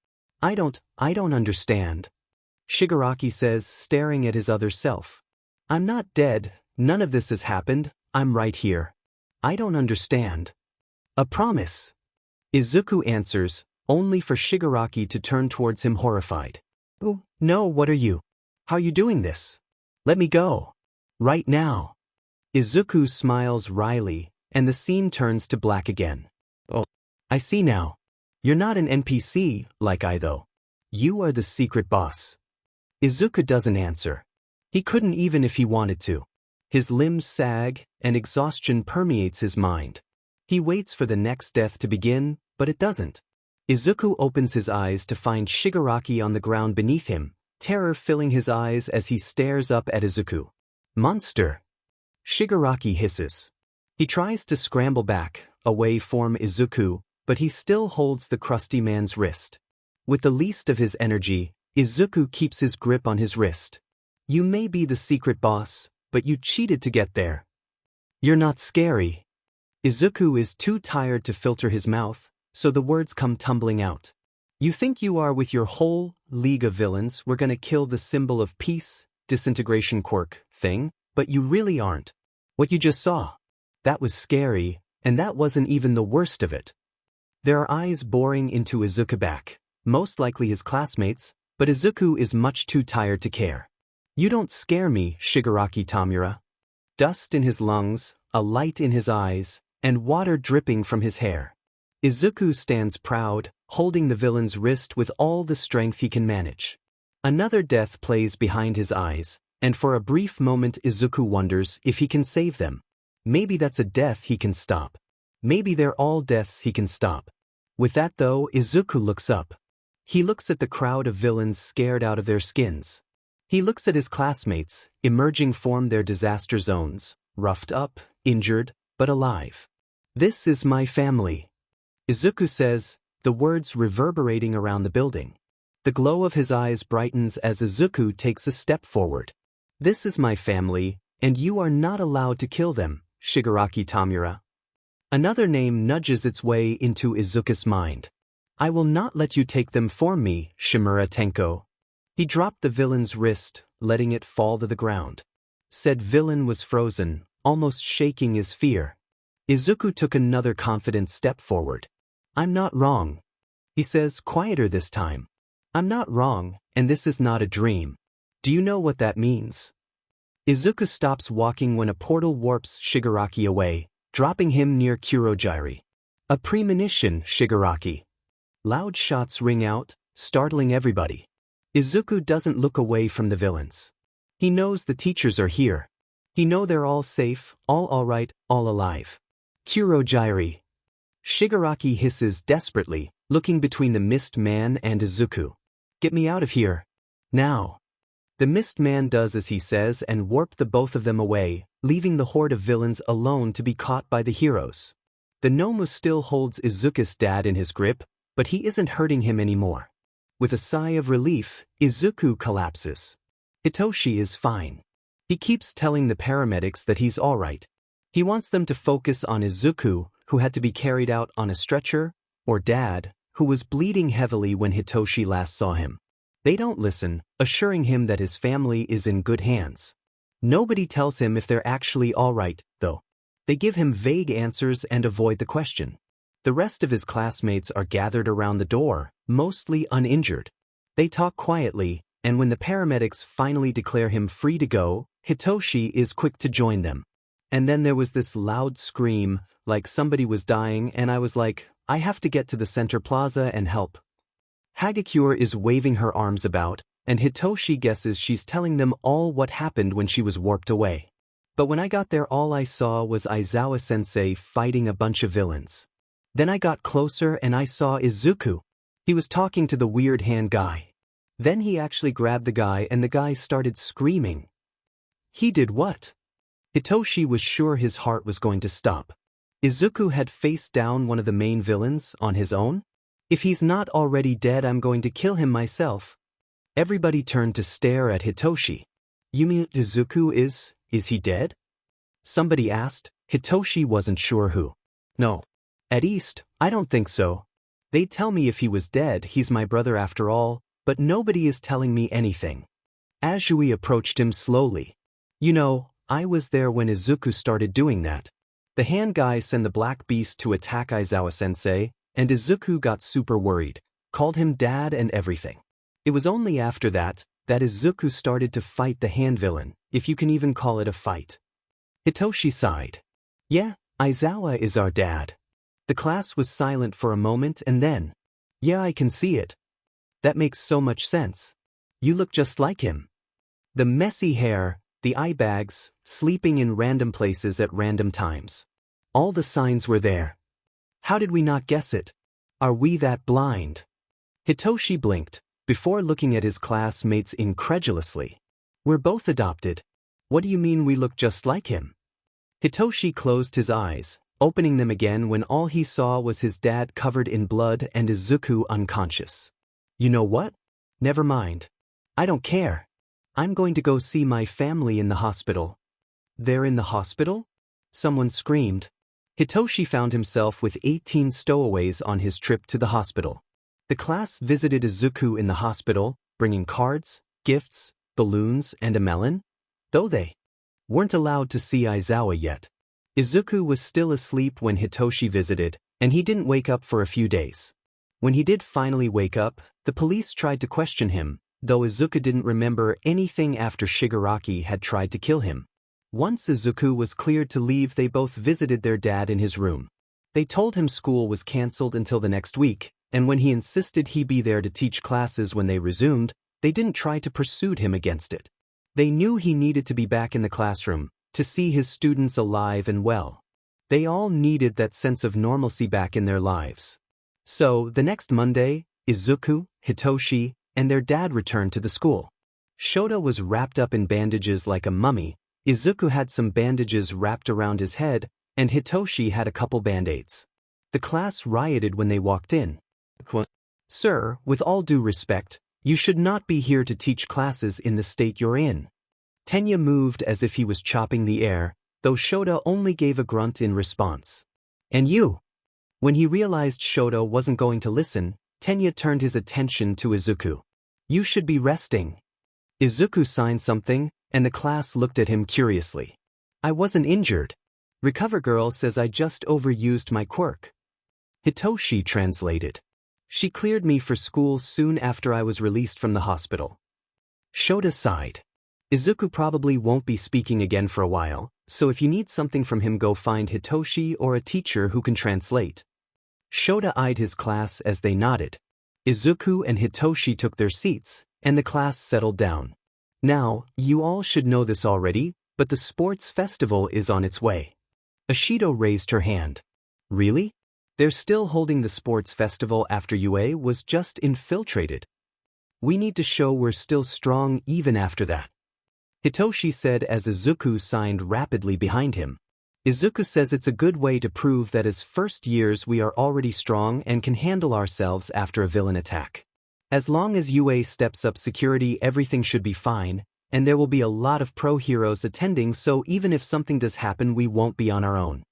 I don't understand. Shigaraki says, staring at his other self. I'm not dead, none of this has happened, I'm right here. I don't understand. A promise. Izuku answers, only for Shigaraki to turn towards him horrified. Oh, no, what are you? How are you doing this? Let me go. Right now. Izuku smiles wryly, and the scene turns to black again. Oh, I see now. You're not an NPC, like I though. You are the secret boss. Izuku doesn't answer. He couldn't even if he wanted to. His limbs sag, and exhaustion permeates his mind. He waits for the next death to begin, but it doesn't. Izuku opens his eyes to find Shigaraki on the ground beneath him, terror filling his eyes as he stares up at Izuku. Monster! Shigaraki hisses. He tries to scramble back, away from Izuku, but he still holds the crusty man's wrist. With the least of his energy, Izuku keeps his grip on his wrist. You may be the secret boss, but you cheated to get there. You're not scary. Izuku is too tired to filter his mouth, so the words come tumbling out. You think you are with your whole league of villains, we're gonna kill the symbol of peace, disintegration quirk thing, but you really aren't. What you just saw. That was scary, and that wasn't even the worst of it. There are eyes boring into Izuku back, most likely his classmates, but Izuku is much too tired to care. You don't scare me, Shigaraki Tamura. Dust in his lungs, a light in his eyes, and water dripping from his hair. Izuku stands proud, holding the villain's wrist with all the strength he can manage. Another death plays behind his eyes, and for a brief moment Izuku wonders if he can save them. Maybe that's a death he can stop. Maybe they're all deaths he can stop. With that though, Izuku looks up. He looks at the crowd of villains scared out of their skins. He looks at his classmates, emerging from their disaster zones, roughed up, injured, but alive. This is my family. Izuku says, the words reverberating around the building. The glow of his eyes brightens as Izuku takes a step forward. This is my family, and you are not allowed to kill them, Shigaraki Tamura. Another name nudges its way into Izuku's mind. I will not let you take them from me, Shimura Tenko. He dropped the villain's wrist, letting it fall to the ground. Said villain was frozen, almost shaking his fear. Izuku took another confident step forward. I'm not wrong. He says, quieter this time. I'm not wrong, and this is not a dream. Do you know what that means? Izuku stops walking when a portal warps Shigaraki away, dropping him near Kurogiri. A premonition, Shigaraki. Loud shots ring out, startling everybody. Izuku doesn't look away from the villains. He knows the teachers are here. He know they're all safe, all alright, all alive. Kurogyri. Shigaraki hisses desperately, looking between the Mist Man and Izuku. Get me out of here. Now. The Mist Man does as he says and warp the both of them away, leaving the horde of villains alone to be caught by the heroes. The Nomu still holds Izuku's dad in his grip, but he isn't hurting him anymore. With a sigh of relief, Izuku collapses. Hitoshi is fine. He keeps telling the paramedics that he's alright. He wants them to focus on Izuku, who had to be carried out on a stretcher, or Dad, who was bleeding heavily when Hitoshi last saw him. They don't listen, assuring him that his family is in good hands. Nobody tells him if they're actually alright, though. They give him vague answers and avoid the question. The rest of his classmates are gathered around the door, mostly uninjured. They talk quietly, and when the paramedics finally declare him free to go, Hitoshi is quick to join them. And then there was this loud scream, like somebody was dying, and I was like, I have to get to the center plaza and help. Hagakure is waving her arms about, and Hitoshi guesses she's telling them all what happened when she was warped away. But when I got there, all I saw was Aizawa-sensei fighting a bunch of villains. Then I got closer and I saw Izuku. He was talking to the weird hand guy. Then he actually grabbed the guy and the guy started screaming. He did what? Hitoshi was sure his heart was going to stop. Izuku had faced down one of the main villains on his own? If he's not already dead, I'm going to kill him myself. Everybody turned to stare at Hitoshi. You mean Izuku is he dead? Somebody asked. Hitoshi wasn't sure who. No. At least, I don't think so. They tell me if he was dead, he's my brother after all, but nobody is telling me anything. Azui approached him slowly. You know, I was there when Izuku started doing that. The hand guy sent the black beast to attack Aizawa-sensei, and Izuku got super worried, called him dad and everything. It was only after that Izuku started to fight the hand villain, if you can even call it a fight. Hitoshi sighed. Yeah, Aizawa is our dad. The class was silent for a moment and then, yeah, I can see it. That makes so much sense. You look just like him. The messy hair, the eye bags, sleeping in random places at random times. All the signs were there. How did we not guess it? Are we that blind? Hitoshi blinked, before looking at his classmates incredulously. We're both adopted. What do you mean we look just like him? Hitoshi closed his eyes, opening them again when all he saw was his dad covered in blood and Izuku unconscious. You know what? Never mind. I don't care. I'm going to go see my family in the hospital. They're in the hospital? Someone screamed. Hitoshi found himself with 18 stowaways on his trip to the hospital. The class visited Izuku in the hospital, bringing cards, gifts, balloons, and a melon, though they weren't allowed to see Aizawa yet. Izuku was still asleep when Hitoshi visited, and he didn't wake up for a few days. When he did finally wake up, the police tried to question him, though Izuku didn't remember anything after Shigaraki had tried to kill him. Once Izuku was cleared to leave, they both visited their dad in his room. They told him school was cancelled until the next week, and when he insisted he be there to teach classes when they resumed, they didn't try to pursue him against it. They knew he needed to be back in the classroom, to see his students alive and well. They all needed that sense of normalcy back in their lives. So, the next Monday, Izuku, Hitoshi, and their dad returned to the school. Shota was wrapped up in bandages like a mummy, Izuku had some bandages wrapped around his head, and Hitoshi had a couple band-aids. The class rioted when they walked in. Sir, with all due respect, you should not be here to teach classes in the state you're in. Tenya moved as if he was chopping the air, though Shota only gave a grunt in response. And you? When he realized Shota wasn't going to listen, Tenya turned his attention to Izuku. You should be resting. Izuku signed something, and the class looked at him curiously. I wasn't injured. Recover Girl says I just overused my quirk. Hitoshi translated. She cleared me for school soon after I was released from the hospital. Shota sighed. Izuku probably won't be speaking again for a while, so if you need something from him, go find Hitoshi or a teacher who can translate. Shota eyed his class as they nodded. Izuku and Hitoshi took their seats, and the class settled down. Now, you all should know this already, but the sports festival is on its way. Ashido raised her hand. Really? They're still holding the sports festival after UA was just infiltrated. We need to show we're still strong even after that. Hitoshi said as Izuku signed rapidly behind him. Izuku says it's a good way to prove that as first years we are already strong and can handle ourselves after a villain attack. As long as UA steps up security, everything should be fine, and there will be a lot of pro heroes attending, so even if something does happen we won't be on our own.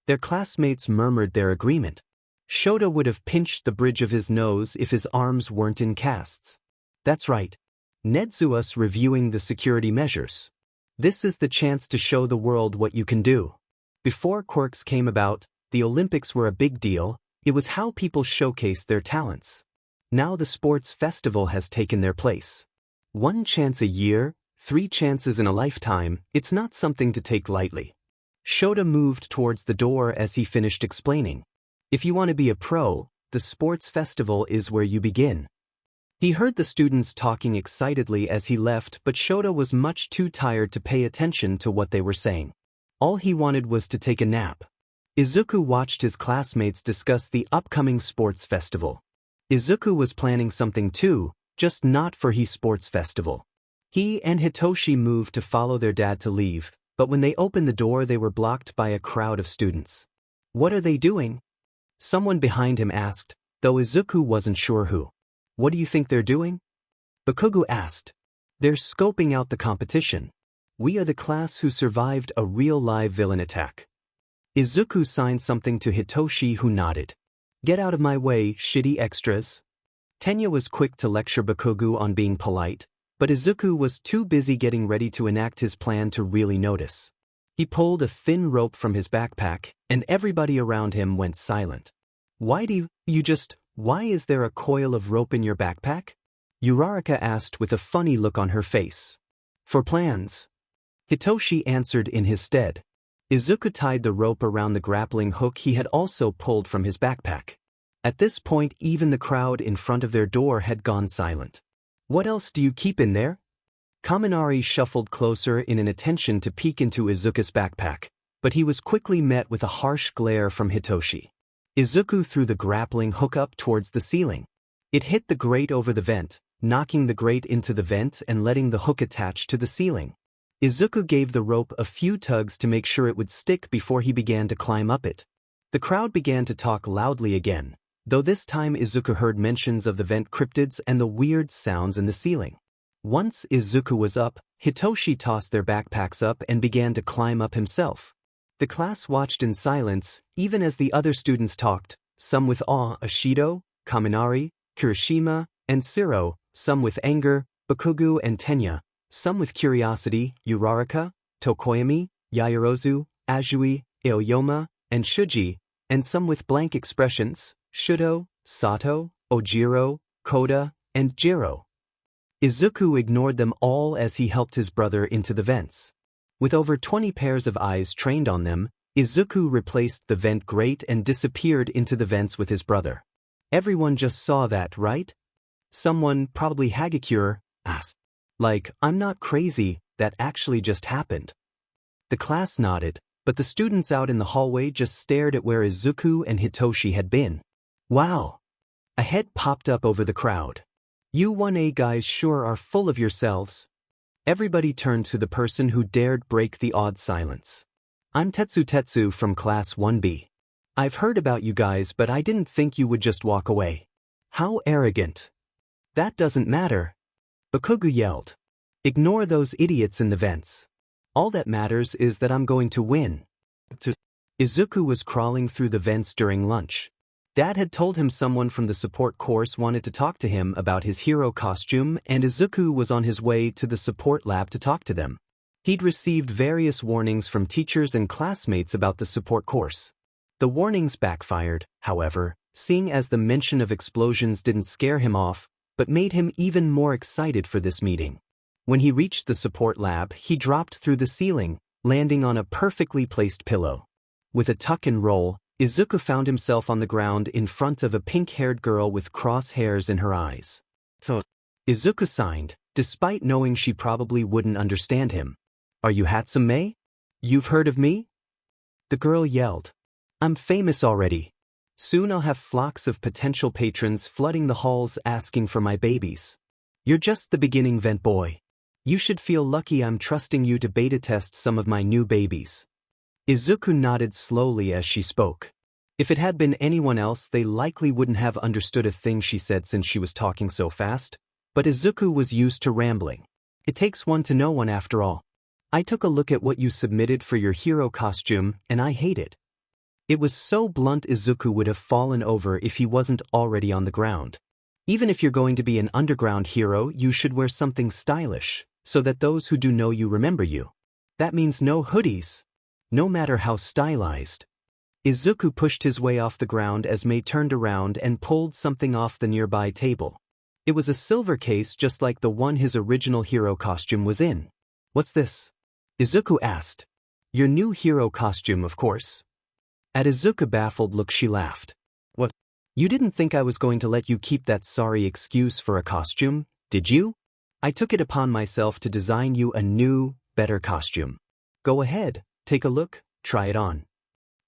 Their classmates murmured their agreement. Shota would have pinched the bridge of his nose if his arms weren't in casts. That's right. Nedzu's reviewing the security measures. This is the chance to show the world what you can do. Before quirks came about, the Olympics were a big deal. It was how people showcased their talents. Now the sports festival has taken their place. 1 chance a year, 3 chances in a lifetime, it's not something to take lightly. Shota moved towards the door as he finished explaining. If you want to be a pro, the sports festival is where you begin. He heard the students talking excitedly as he left, but Shota was much too tired to pay attention to what they were saying. All he wanted was to take a nap. Izuku watched his classmates discuss the upcoming sports festival. Izuku was planning something too, just not for his sports festival. He and Hitoshi moved to follow their dad to leave, but when they opened the door they were blocked by a crowd of students. What are they doing? Someone behind him asked, though Izuku wasn't sure who. What do you think they're doing? Bakugo asked. They're scoping out the competition. We are the class who survived a real live villain attack. Izuku signed something to Hitoshi, who nodded. Get out of my way, shitty extras. Tenya was quick to lecture Bakugo on being polite, but Izuku was too busy getting ready to enact his plan to really notice. He pulled a thin rope from his backpack, and everybody around him went silent. Why is there a coil of rope in your backpack? Uraraka asked with a funny look on her face. For plans. Hitoshi answered in his stead. Izuku tied the rope around the grappling hook he had also pulled from his backpack. At this point even the crowd in front of their door had gone silent. What else do you keep in there? Kaminari shuffled closer in an attention to peek into Izuku's backpack, but he was quickly met with a harsh glare from Hitoshi. Izuku threw the grappling hook up towards the ceiling. It hit the grate over the vent, knocking the grate into the vent and letting the hook attach to the ceiling. Izuku gave the rope a few tugs to make sure it would stick before he began to climb up it. The crowd began to talk loudly again, though this time Izuku heard mentions of the vent cryptids and the weird sounds in the ceiling. Once Izuku was up, Hitoshi tossed their backpacks up and began to climb up himself. The class watched in silence, even as the other students talked, some with awe, Ashido, Kaminari, Kirishima, and Siro, some with anger, Bakugo and Tenya, some with curiosity, Uraraka, Tokoyami, Yaoyorozu, Azui, Aoyama, and Shuji, and some with blank expressions, Shudo, Sato, Ojiro, Koda, and Jiro. Izuku ignored them all as he helped his brother into the vents. With over 20 pairs of eyes trained on them, Izuku replaced the vent grate and disappeared into the vents with his brother. Everyone just saw that, right? Someone, probably Hagakure, asked. Like, I'm not crazy, that actually just happened. The class nodded, but the students out in the hallway just stared at where Izuku and Hitoshi had been. Wow! A head popped up over the crowd. You 1A guys sure are full of yourselves. Everybody turned to the person who dared break the odd silence. I'm Tetsu from Class 1B. I've heard about you guys, but I didn't think you would just walk away. How arrogant. That doesn't matter. Bakugo yelled. Ignore those idiots in the vents. All that matters is that I'm going to win. Izuku was crawling through the vents during lunch. Dad had told him someone from the support course wanted to talk to him about his hero costume, and Izuku was on his way to the support lab to talk to them. He'd received various warnings from teachers and classmates about the support course. The warnings backfired, however, seeing as the mention of explosions didn't scare him off, but made him even more excited for this meeting. When he reached the support lab, he dropped through the ceiling, landing on a perfectly placed pillow. With a tuck and roll, Izuku found himself on the ground in front of a pink-haired girl with cross hairs in her eyes. Izuku signed, despite knowing she probably wouldn't understand him. Are you Hatsume? You've heard of me? The girl yelled. I'm famous already. Soon I'll have flocks of potential patrons flooding the halls asking for my babies. You're just the beginning, vent boy. You should feel lucky I'm trusting you to beta test some of my new babies. Izuku nodded slowly as she spoke. If it had been anyone else, they likely wouldn't have understood a thing she said since she was talking so fast, but Izuku was used to rambling. It takes one to know one after all. I took a look at what you submitted for your hero costume, and I hate it. It was so blunt Izuku would have fallen over if he wasn't already on the ground. Even if you're going to be an underground hero, you should wear something stylish, so that those who do know you remember you. That means no hoodies. No matter how stylized. Izuku pushed his way off the ground as Mei turned around and pulled something off the nearby table. It was a silver case just like the one his original hero costume was in. What's this? Izuku asked. Your new hero costume, of course. At Izuku's baffled look she laughed. What? You didn't think I was going to let you keep that sorry excuse for a costume, did you? I took it upon myself to design you a new, better costume. Go ahead, take a look, try it on.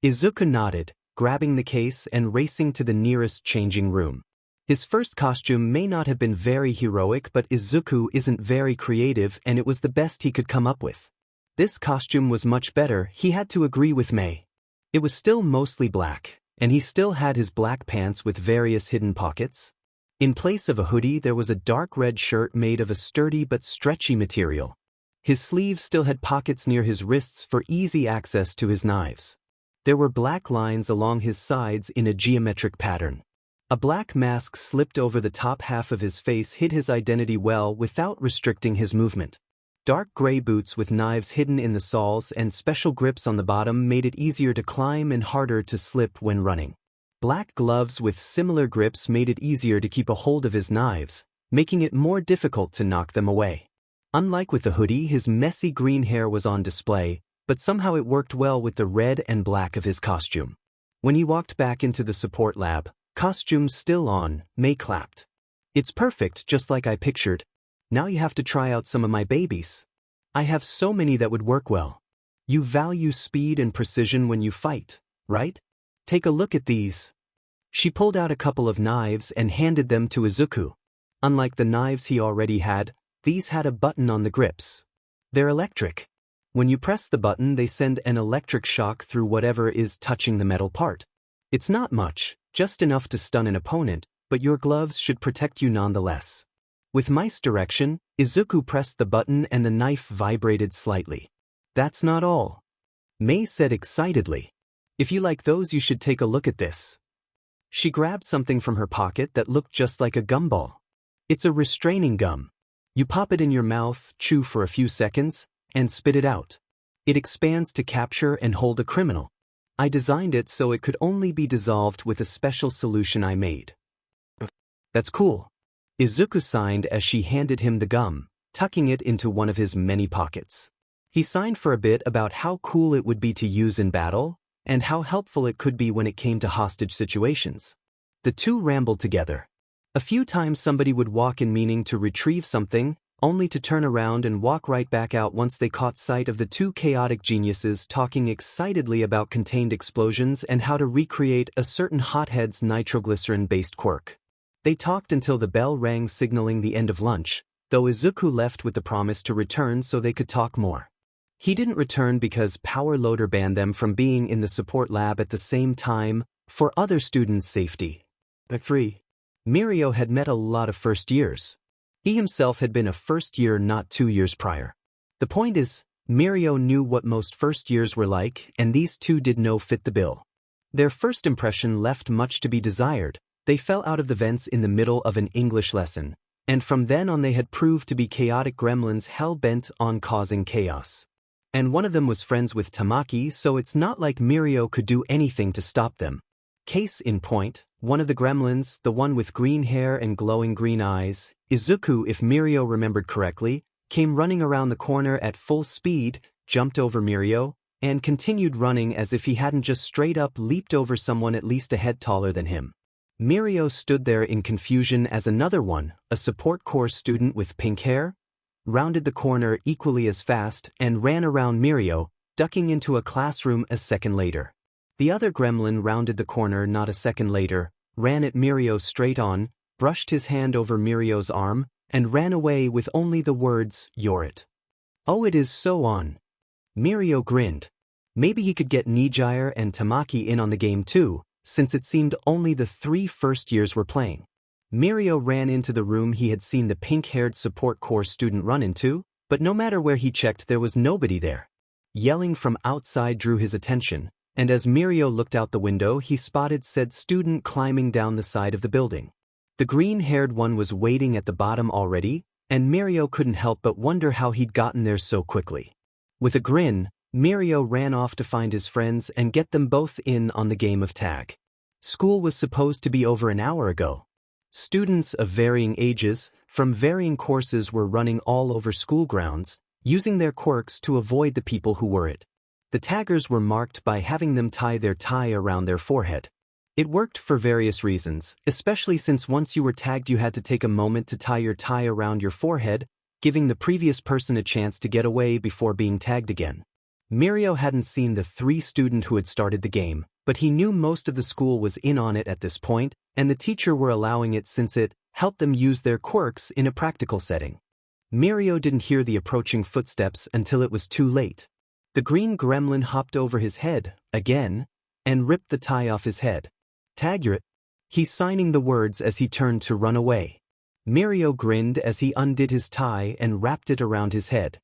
Izuku nodded, grabbing the case and racing to the nearest changing room. His first costume may not have been very heroic, but Izuku isn't very creative and it was the best he could come up with. This costume was much better, he had to agree with Mei. It was still mostly black, and he still had his black pants with various hidden pockets. In place of a hoodie there was a dark red shirt made of a sturdy but stretchy material. His sleeves still had pockets near his wrists for easy access to his knives. There were black lines along his sides in a geometric pattern. A black mask slipped over the top half of his face hid his identity well without restricting his movement. Dark gray boots with knives hidden in the soles and special grips on the bottom made it easier to climb and harder to slip when running. Black gloves with similar grips made it easier to keep a hold of his knives, making it more difficult to knock them away. Unlike with the hoodie, his messy green hair was on display, but somehow it worked well with the red and black of his costume. When he walked back into the support lab, costume still on, Mei clapped. It's perfect, just like I pictured. Now you have to try out some of my babies. I have so many that would work well. You value speed and precision when you fight, right? Take a look at these. She pulled out a couple of knives and handed them to Izuku. Unlike the knives he already had, these had a button on the grips. They're electric. When you press the button, they send an electric shock through whatever is touching the metal part. It's not much, just enough to stun an opponent, but your gloves should protect you nonetheless. With mice direction, Izuku pressed the button and the knife vibrated slightly. That's not all. Mei said excitedly. If you like those, you should take a look at this. She grabbed something from her pocket that looked just like a gumball. It's a restraining gum. You pop it in your mouth, chew for a few seconds, and spit it out. It expands to capture and hold a criminal. I designed it so it could only be dissolved with a special solution I made. That's cool. Izuku signed as she handed him the gum, tucking it into one of his many pockets. He signed for a bit about how cool it would be to use in battle, and how helpful it could be when it came to hostage situations. The two rambled together. A few times somebody would walk in meaning to retrieve something, only to turn around and walk right back out once they caught sight of the two chaotic geniuses talking excitedly about contained explosions and how to recreate a certain hothead's nitroglycerin-based quirk. They talked until the bell rang signaling the end of lunch, though Izuku left with the promise to return so they could talk more. He didn't return because Power Loader banned them from being in the support lab at the same time, for other students' safety. 3. Mirio had met a lot of first years. He himself had been a first year not 2 years prior. The point is, Mirio knew what most first years were like, and these two did no fit the bill. Their first impression left much to be desired. They fell out of the vents in the middle of an English lesson, and from then on they had proved to be chaotic gremlins hell-bent on causing chaos. And one of them was friends with Tamaki, so it's not like Mirio could do anything to stop them. Case in point, one of the gremlins, the one with green hair and glowing green eyes, Izuku, if Mirio remembered correctly, came running around the corner at full speed, jumped over Mirio, and continued running as if he hadn't just straight up leaped over someone at least a head taller than him. Mirio stood there in confusion as another one, a support course student with pink hair, rounded the corner equally as fast and ran around Mirio, ducking into a classroom a second later. The other gremlin rounded the corner not a second later, ran at Mirio straight on, brushed his hand over Mirio's arm, and ran away with only the words, "You're it." "Oh, it is so on." Mirio grinned. Maybe he could get Nijire and Tamaki in on the game too, since it seemed only the 3 first years were playing. Mirio ran into the room he had seen the pink-haired support course student run into, but no matter where he checked there was nobody there. Yelling from outside drew his attention, and as Mirio looked out the window he spotted said student climbing down the side of the building. The green-haired one was waiting at the bottom already, and Mirio couldn't help but wonder how he'd gotten there so quickly. With a grin, Mirio ran off to find his friends and get them both in on the game of tag. School was supposed to be over an hour ago. Students of varying ages, from varying courses were running all over school grounds, using their quirks to avoid the people who were it. The taggers were marked by having them tie their tie around their forehead. It worked for various reasons, especially since once you were tagged you had to take a moment to tie your tie around your forehead, giving the previous person a chance to get away before being tagged again. Mirio hadn't seen the 3 students who had started the game, but he knew most of the school was in on it at this point, and the teacher were allowing it since it helped them use their quirks in a practical setting. Mirio didn't hear the approaching footsteps until it was too late. The green gremlin hopped over his head, again, and ripped the tie off his head. "Tag you're it." He's signing the words as he turned to run away. Mirio grinned as he undid his tie and wrapped it around his head.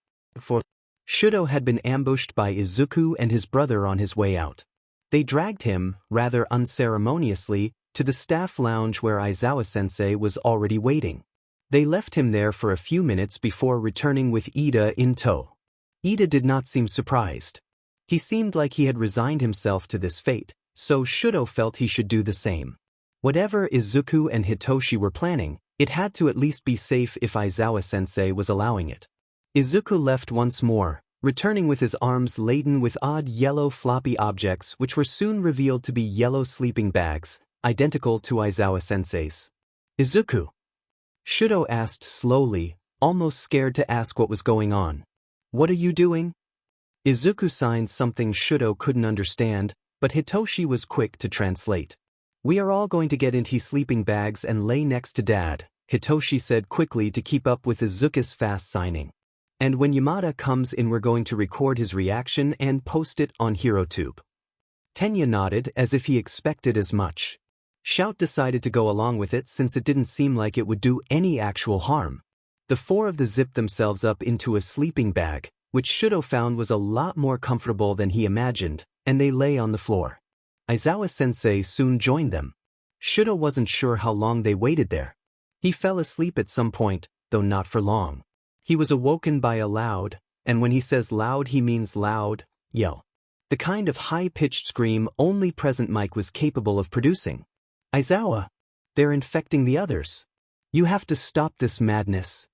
Shudo had been ambushed by Izuku and his brother on his way out. They dragged him, rather unceremoniously, to the staff lounge where Aizawa-sensei was already waiting. They left him there for a few minutes before returning with Ida in tow. Ida did not seem surprised. He seemed like he had resigned himself to this fate, so Shudo felt he should do the same. Whatever Izuku and Hitoshi were planning, it had to at least be safe if Aizawa-sensei was allowing it. Izuku left once more, returning with his arms laden with odd yellow floppy objects which were soon revealed to be yellow sleeping bags, identical to Aizawa-sensei's. "Izuku?" Shudo asked slowly, almost scared to ask what was going on. "What are you doing?" Izuku signed something Shudo couldn't understand, but Hitoshi was quick to translate. "We are all going to get into sleeping bags and lay next to Dad," Hitoshi said quickly to keep up with Izuku's fast signing. "And when Yamada comes in we're going to record his reaction and post it on HeroTube." Tenya nodded as if he expected as much. Shout decided to go along with it since it didn't seem like it would do any actual harm. The 4 of them zipped themselves up into a sleeping bag, which Shudo found was a lot more comfortable than he imagined, and they lay on the floor. Aizawa-sensei soon joined them. Shudo wasn't sure how long they waited there. He fell asleep at some point, though not for long. He was awoken by a loud, and when he says loud he means loud, yell. The kind of high-pitched scream only present Mike was capable of producing. "Aizawa! They're infecting the others. You have to stop this madness."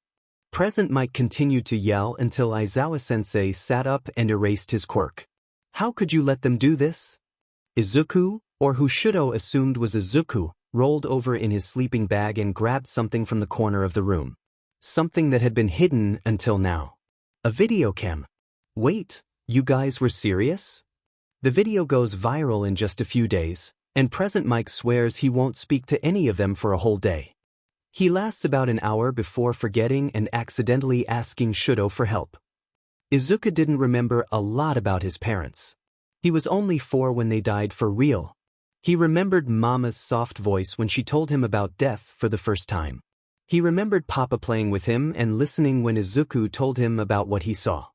Present Mike continued to yell until Aizawa-sensei sat up and erased his quirk. "How could you let them do this?" Izuku, or who Shudo assumed was Izuku, rolled over in his sleeping bag and grabbed something from the corner of the room. Something that had been hidden until now. A video cam. "Wait, you guys were serious?" The video goes viral in just a few days, and present Mike swears he won't speak to any of them for a whole day. He lasts about an hour before forgetting and accidentally asking Shudo for help. Izuku didn't remember a lot about his parents. He was only 4 when they died for real. He remembered Mama's soft voice when she told him about death for the first time. He remembered Papa playing with him and listening when Izuku told him about what he saw.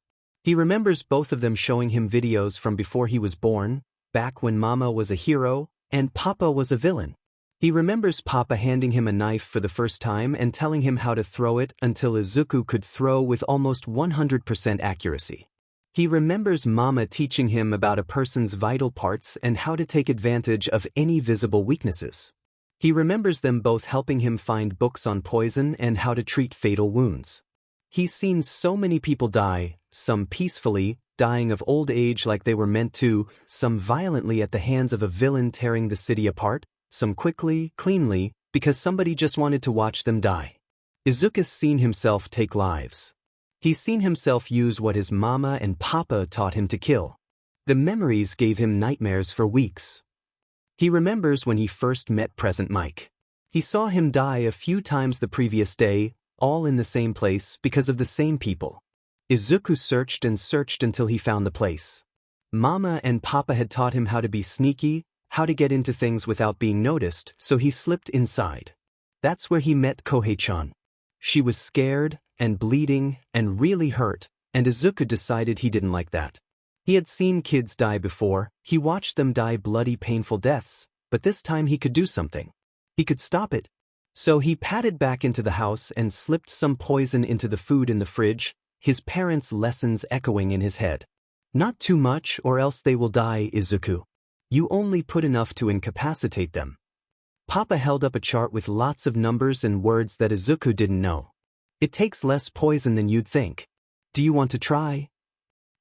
He remembers both of them showing him videos from before he was born, back when Mama was a hero and Papa was a villain. He remembers Papa handing him a knife for the first time and telling him how to throw it until Izuku could throw with almost 100% accuracy. He remembers Mama teaching him about a person's vital parts and how to take advantage of any visible weaknesses. He remembers them both helping him find books on poison and how to treat fatal wounds. He's seen so many people die, some peacefully, dying of old age like they were meant to, some violently at the hands of a villain tearing the city apart, Some quickly, cleanly, because somebody just wanted to watch them die. Izuku's seen himself take lives. He's seen himself use what his mama and papa taught him to kill. The memories gave him nightmares for weeks. He remembers when he first met Present Mike. He saw him die a few times the previous day, all in the same place because of the same people. Izuku searched and searched until he found the place. Mama and Papa had taught him how to be sneaky, how to get into things without being noticed, so he slipped inside. That's where he met Kohei-chan. She was scared, and bleeding, and really hurt, and Izuku decided he didn't like that. He had seen kids die before, he watched them die bloody painful deaths, but this time he could do something. He could stop it. So he padded back into the house and slipped some poison into the food in the fridge, his parents' lessons echoing in his head. Not too much or else they will die, Izuku. You only put enough to incapacitate them. Papa held up a chart with lots of numbers and words that Izuku didn't know. It takes less poison than you'd think. Do you want to try?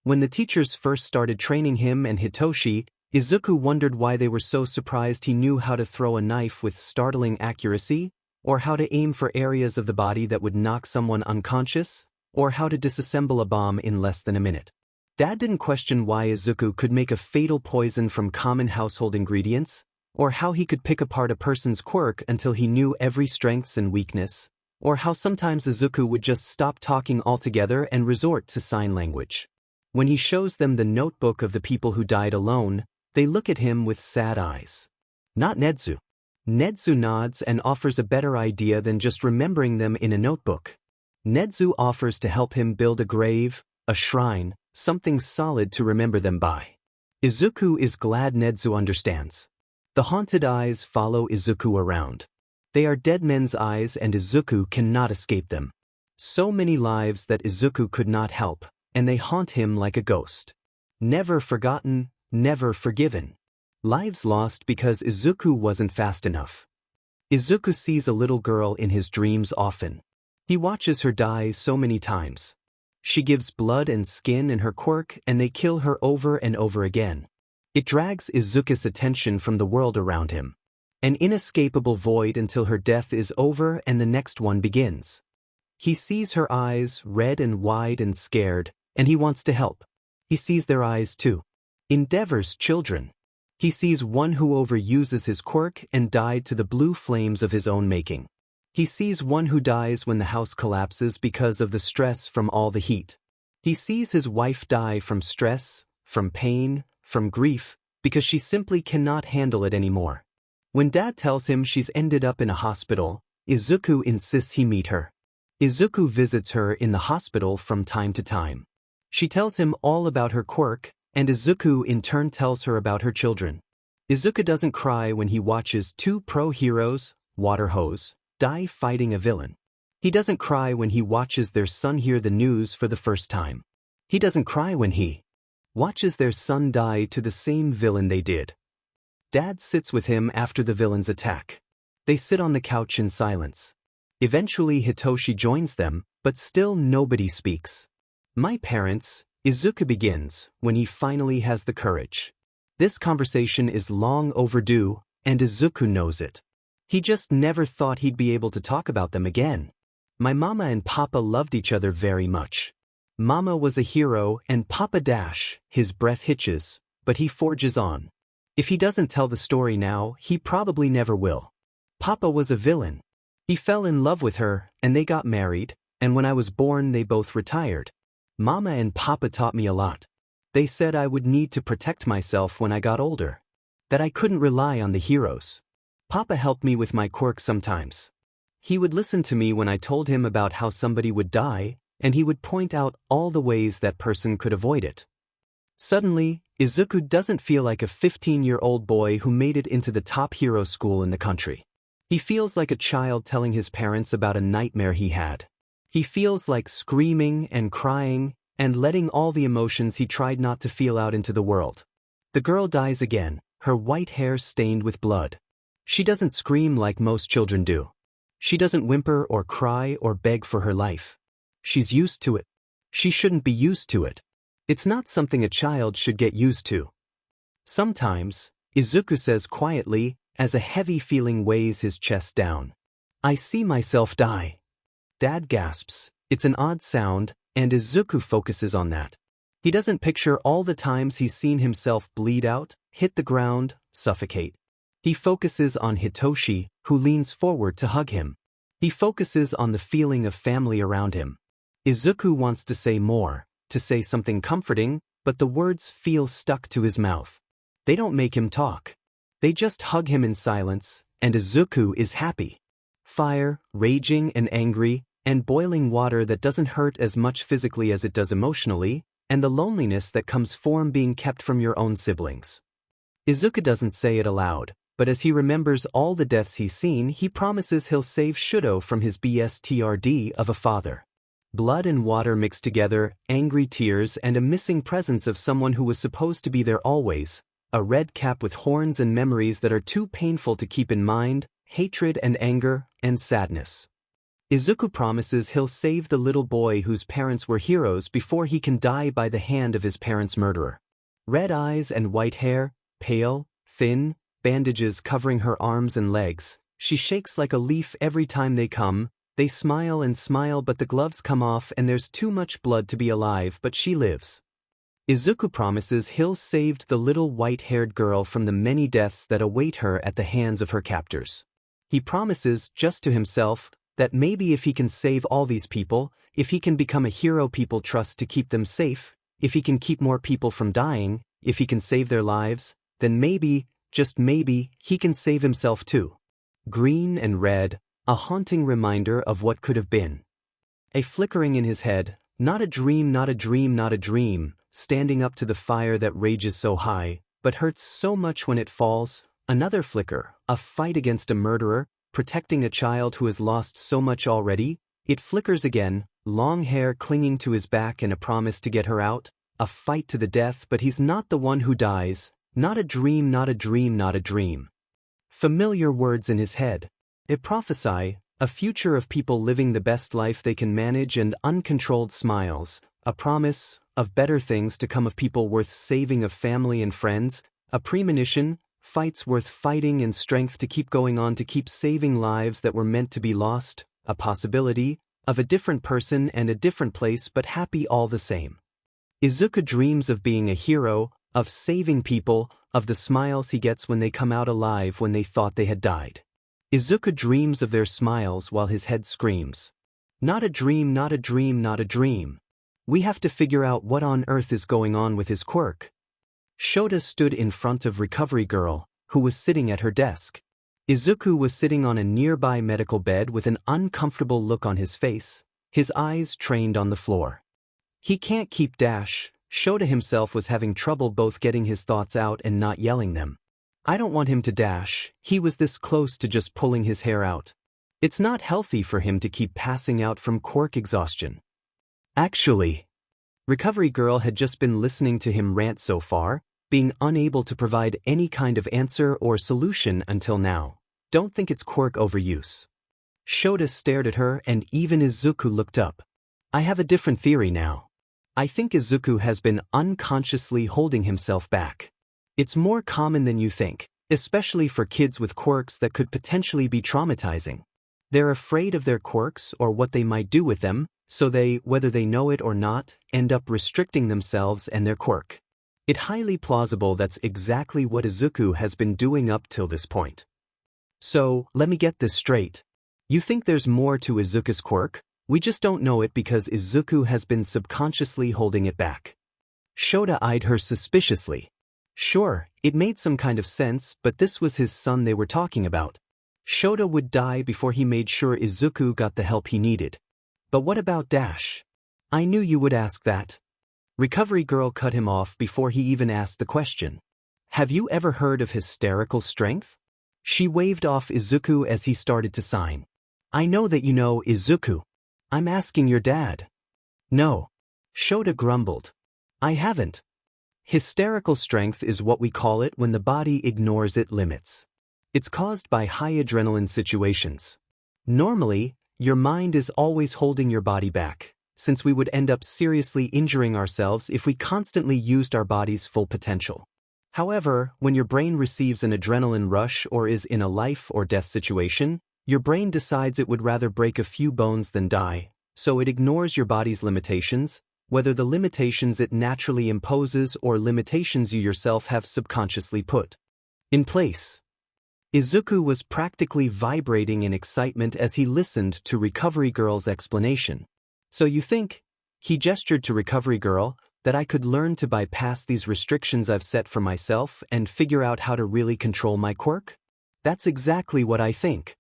When the teachers first started training him and Hitoshi, Izuku wondered why they were so surprised he knew how to throw a knife with startling accuracy, or how to aim for areas of the body that would knock someone unconscious, or how to disassemble a bomb in less than a minute. Dad didn't question why Izuku could make a fatal poison from common household ingredients, or how he could pick apart a person's quirk until he knew every strengths and weakness, or how sometimes Izuku would just stop talking altogether and resort to sign language. When he shows them the notebook of the people who died alone, they look at him with sad eyes. Not Nedu. Nedu nods and offers a better idea than just remembering them in a notebook. Nedu offers to help him build a grave, a shrine, something solid to remember them by. Izuku is glad Nedu understands. The haunted eyes follow Izuku around. They are dead men's eyes and Izuku cannot escape them. So many lives that Izuku could not help, and they haunt him like a ghost. Never forgotten, never forgiven. Lives lost because Izuku wasn't fast enough. Izuku sees a little girl in his dreams often. He watches her die so many times. She gives blood and skin in her quirk and they kill her over and over again. It drags Izuku's attention from the world around him. An inescapable void until her death is over and the next one begins. He sees her eyes, red and wide and scared, and he wants to help. He sees their eyes too. Endeavor's children. He sees one who overuses his quirk and died to the blue flames of his own making. He sees one who dies when the house collapses because of the stress from all the heat. He sees his wife die from stress, from pain, from grief, because she simply cannot handle it anymore. When Dad tells him she's ended up in a hospital, Izuku insists he meet her. Izuku visits her in the hospital from time to time. She tells him all about her quirk, and Izuku in turn tells her about her children. Izuku doesn't cry when he watches two pro-heroes, water hose, die fighting a villain. He doesn't cry when he watches their son hear the news for the first time. He doesn't cry when he watches their son die to the same villain they did. Dad sits with him after the villain's attack. They sit on the couch in silence. Eventually Hitoshi joins them, but still nobody speaks. My parents, Izuku begins, when he finally has the courage. This conversation is long overdue, and Izuku knows it. He just never thought he'd be able to talk about them again. My mama and papa loved each other very much. Mama was a hero and Papa his breath hitches, but he forges on. If he doesn't tell the story now, he probably never will. Papa was a villain. He fell in love with her, and they got married, and when I was born they both retired. Mama and Papa taught me a lot. They said I would need to protect myself when I got older. That I couldn't rely on the heroes. Papa helped me with my quirk sometimes. He would listen to me when I told him about how somebody would die, and he would point out all the ways that person could avoid it. Suddenly, Izuku doesn't feel like a 15-year-old boy who made it into the top hero school in the country. He feels like a child telling his parents about a nightmare he had. He feels like screaming and crying and letting all the emotions he tried not to feel out into the world. The girl dies again, her white hair stained with blood. She doesn't scream like most children do. She doesn't whimper or cry or beg for her life. She's used to it. She shouldn't be used to it. It's not something a child should get used to. Sometimes, Izuku says quietly, as a heavy feeling weighs his chest down. I see myself die. Dad gasps. It's an odd sound, and Izuku focuses on that. He doesn't picture all the times he's seen himself bleed out, hit the ground, suffocate. He focuses on Hitoshi, who leans forward to hug him. He focuses on the feeling of family around him. Izuku wants to say more, to say something comforting, but the words feel stuck to his mouth. They don't make him talk. They just hug him in silence, and Izuku is happy. Fire, raging and angry, and boiling water that doesn't hurt as much physically as it does emotionally, and the loneliness that comes from being kept from your own siblings. Izuku doesn't say it aloud, but as he remembers all the deaths he's seen, he promises he'll save Shudo from his BSTRD of a father. Blood and water mixed together, angry tears, and a missing presence of someone who was supposed to be there always, a red cap with horns and memories that are too painful to keep in mind, hatred and anger, and sadness. Izuku promises he'll save the little boy whose parents were heroes before he can die by the hand of his parents' murderer. Red eyes and white hair, pale, thin, bandages covering her arms and legs. She shakes like a leaf every time they come. They smile and smile, but the gloves come off and there's too much blood to be alive, but she lives. Izuku promises he'll save the little white-haired girl from the many deaths that await her at the hands of her captors. He promises, just to himself, that maybe if he can save all these people, if he can become a hero people trust to keep them safe, if he can keep more people from dying, if he can save their lives, then maybe, just maybe, he can save himself too. Green and red, a haunting reminder of what could have been. A flickering in his head, not a dream, not a dream, not a dream, standing up to the fire that rages so high, but hurts so much when it falls. Another flicker, a fight against a murderer, protecting a child who has lost so much already. It flickers again, long hair clinging to his back and a promise to get her out. A fight to the death, but he's not the one who dies. Not a dream, not a dream, not a dream. Familiar words in his head. A prophesy, a future of people living the best life they can manage and uncontrolled smiles. A promise of better things to come of people worth saving, of family and friends. A premonition, fights worth fighting and strength to keep going on, to keep saving lives that were meant to be lost. A possibility of a different person and a different place, but happy all the same. Izuku dreams of being a hero, of saving people, of the smiles he gets when they come out alive when they thought they had died. Izuku dreams of their smiles while his head screams. Not a dream, not a dream, not a dream. We have to figure out what on earth is going on with his quirk. Shota stood in front of Recovery Girl, who was sitting at her desk. Izuku was sitting on a nearby medical bed with an uncomfortable look on his face, his eyes trained on the floor. He can't keep dash. Shota himself was having trouble both getting his thoughts out and not yelling them. I don't want him to dash. He was this close to just pulling his hair out. It's not healthy for him to keep passing out from quirk exhaustion. Actually, Recovery Girl had just been listening to him rant so far, being unable to provide any kind of answer or solution until now. Don't think it's quirk overuse. Shota stared at her and even Izuku looked up. I have a different theory now. I think Izuku has been unconsciously holding himself back. It's more common than you think, especially for kids with quirks that could potentially be traumatizing. They're afraid of their quirks or what they might do with them, so they, whether they know it or not, end up restricting themselves and their quirk. It's highly plausible that's exactly what Izuku has been doing up till this point. So, let me get this straight. You think there's more to Izuku's quirk? We just don't know it because Izuku has been subconsciously holding it back. Shota eyed her suspiciously. Sure, it made some kind of sense, but this was his son they were talking about. Shota would die before he made sure Izuku got the help he needed. But what about Dash? I knew you would ask that. Recovery Girl cut him off before he even asked the question. Have you ever heard of hysterical strength? She waved off Izuku as he started to sign. I know that you know, Izuku. I'm asking your dad. No. Shota grumbled. I haven't. Hysterical strength is what we call it when the body ignores its limits. It's caused by high adrenaline situations. Normally, your mind is always holding your body back, since we would end up seriously injuring ourselves if we constantly used our body's full potential. However, when your brain receives an adrenaline rush or is in a life or death situation, your brain decides it would rather break a few bones than die, so it ignores your body's limitations, whether the limitations it naturally imposes or limitations you yourself have subconsciously put in place. Izuku was practically vibrating in excitement as he listened to Recovery Girl's explanation. So you think, he gestured to Recovery Girl, that I could learn to bypass these restrictions I've set for myself and figure out how to really control my quirk? That's exactly what I think.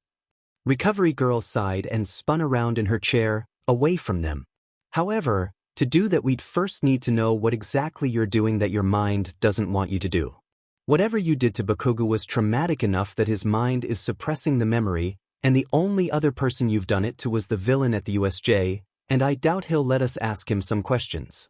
Recovery Girl sighed and spun around in her chair, away from them. However, to do that we'd first need to know what exactly you're doing that your mind doesn't want you to do. Whatever you did to Bakugo was traumatic enough that his mind is suppressing the memory, and the only other person you've done it to was the villain at the USJ, and I doubt he'll let us ask him some questions.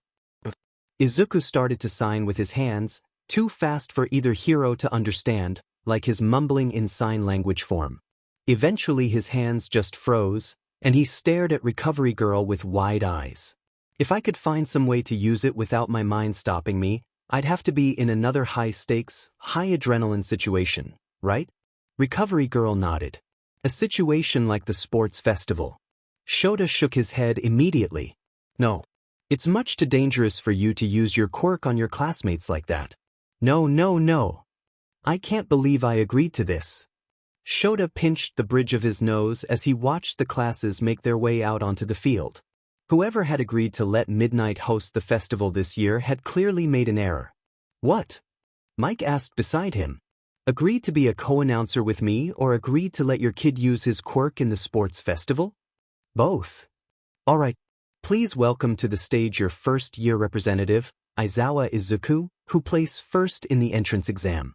Izuku started to sign with his hands, too fast for either hero to understand, like his mumbling in sign language form. Eventually his hands just froze, and he stared at Recovery Girl with wide eyes. If I could find some way to use it without my mind stopping me, I'd have to be in another high-stakes, high-adrenaline situation, right? Recovery Girl nodded. A situation like the sports festival. Shota shook his head immediately. No. It's much too dangerous for you to use your quirk on your classmates like that. No, no, no. I can't believe I agreed to this. Shota pinched the bridge of his nose as he watched the classes make their way out onto the field. Whoever had agreed to let Midnight host the festival this year had clearly made an error. What? Mike asked beside him. Agreed to be a co-announcer with me or agreed to let your kid use his quirk in the sports festival? Both. All right. Please welcome to the stage your first-year representative, Aizawa Izuku, who placed first in the entrance exam.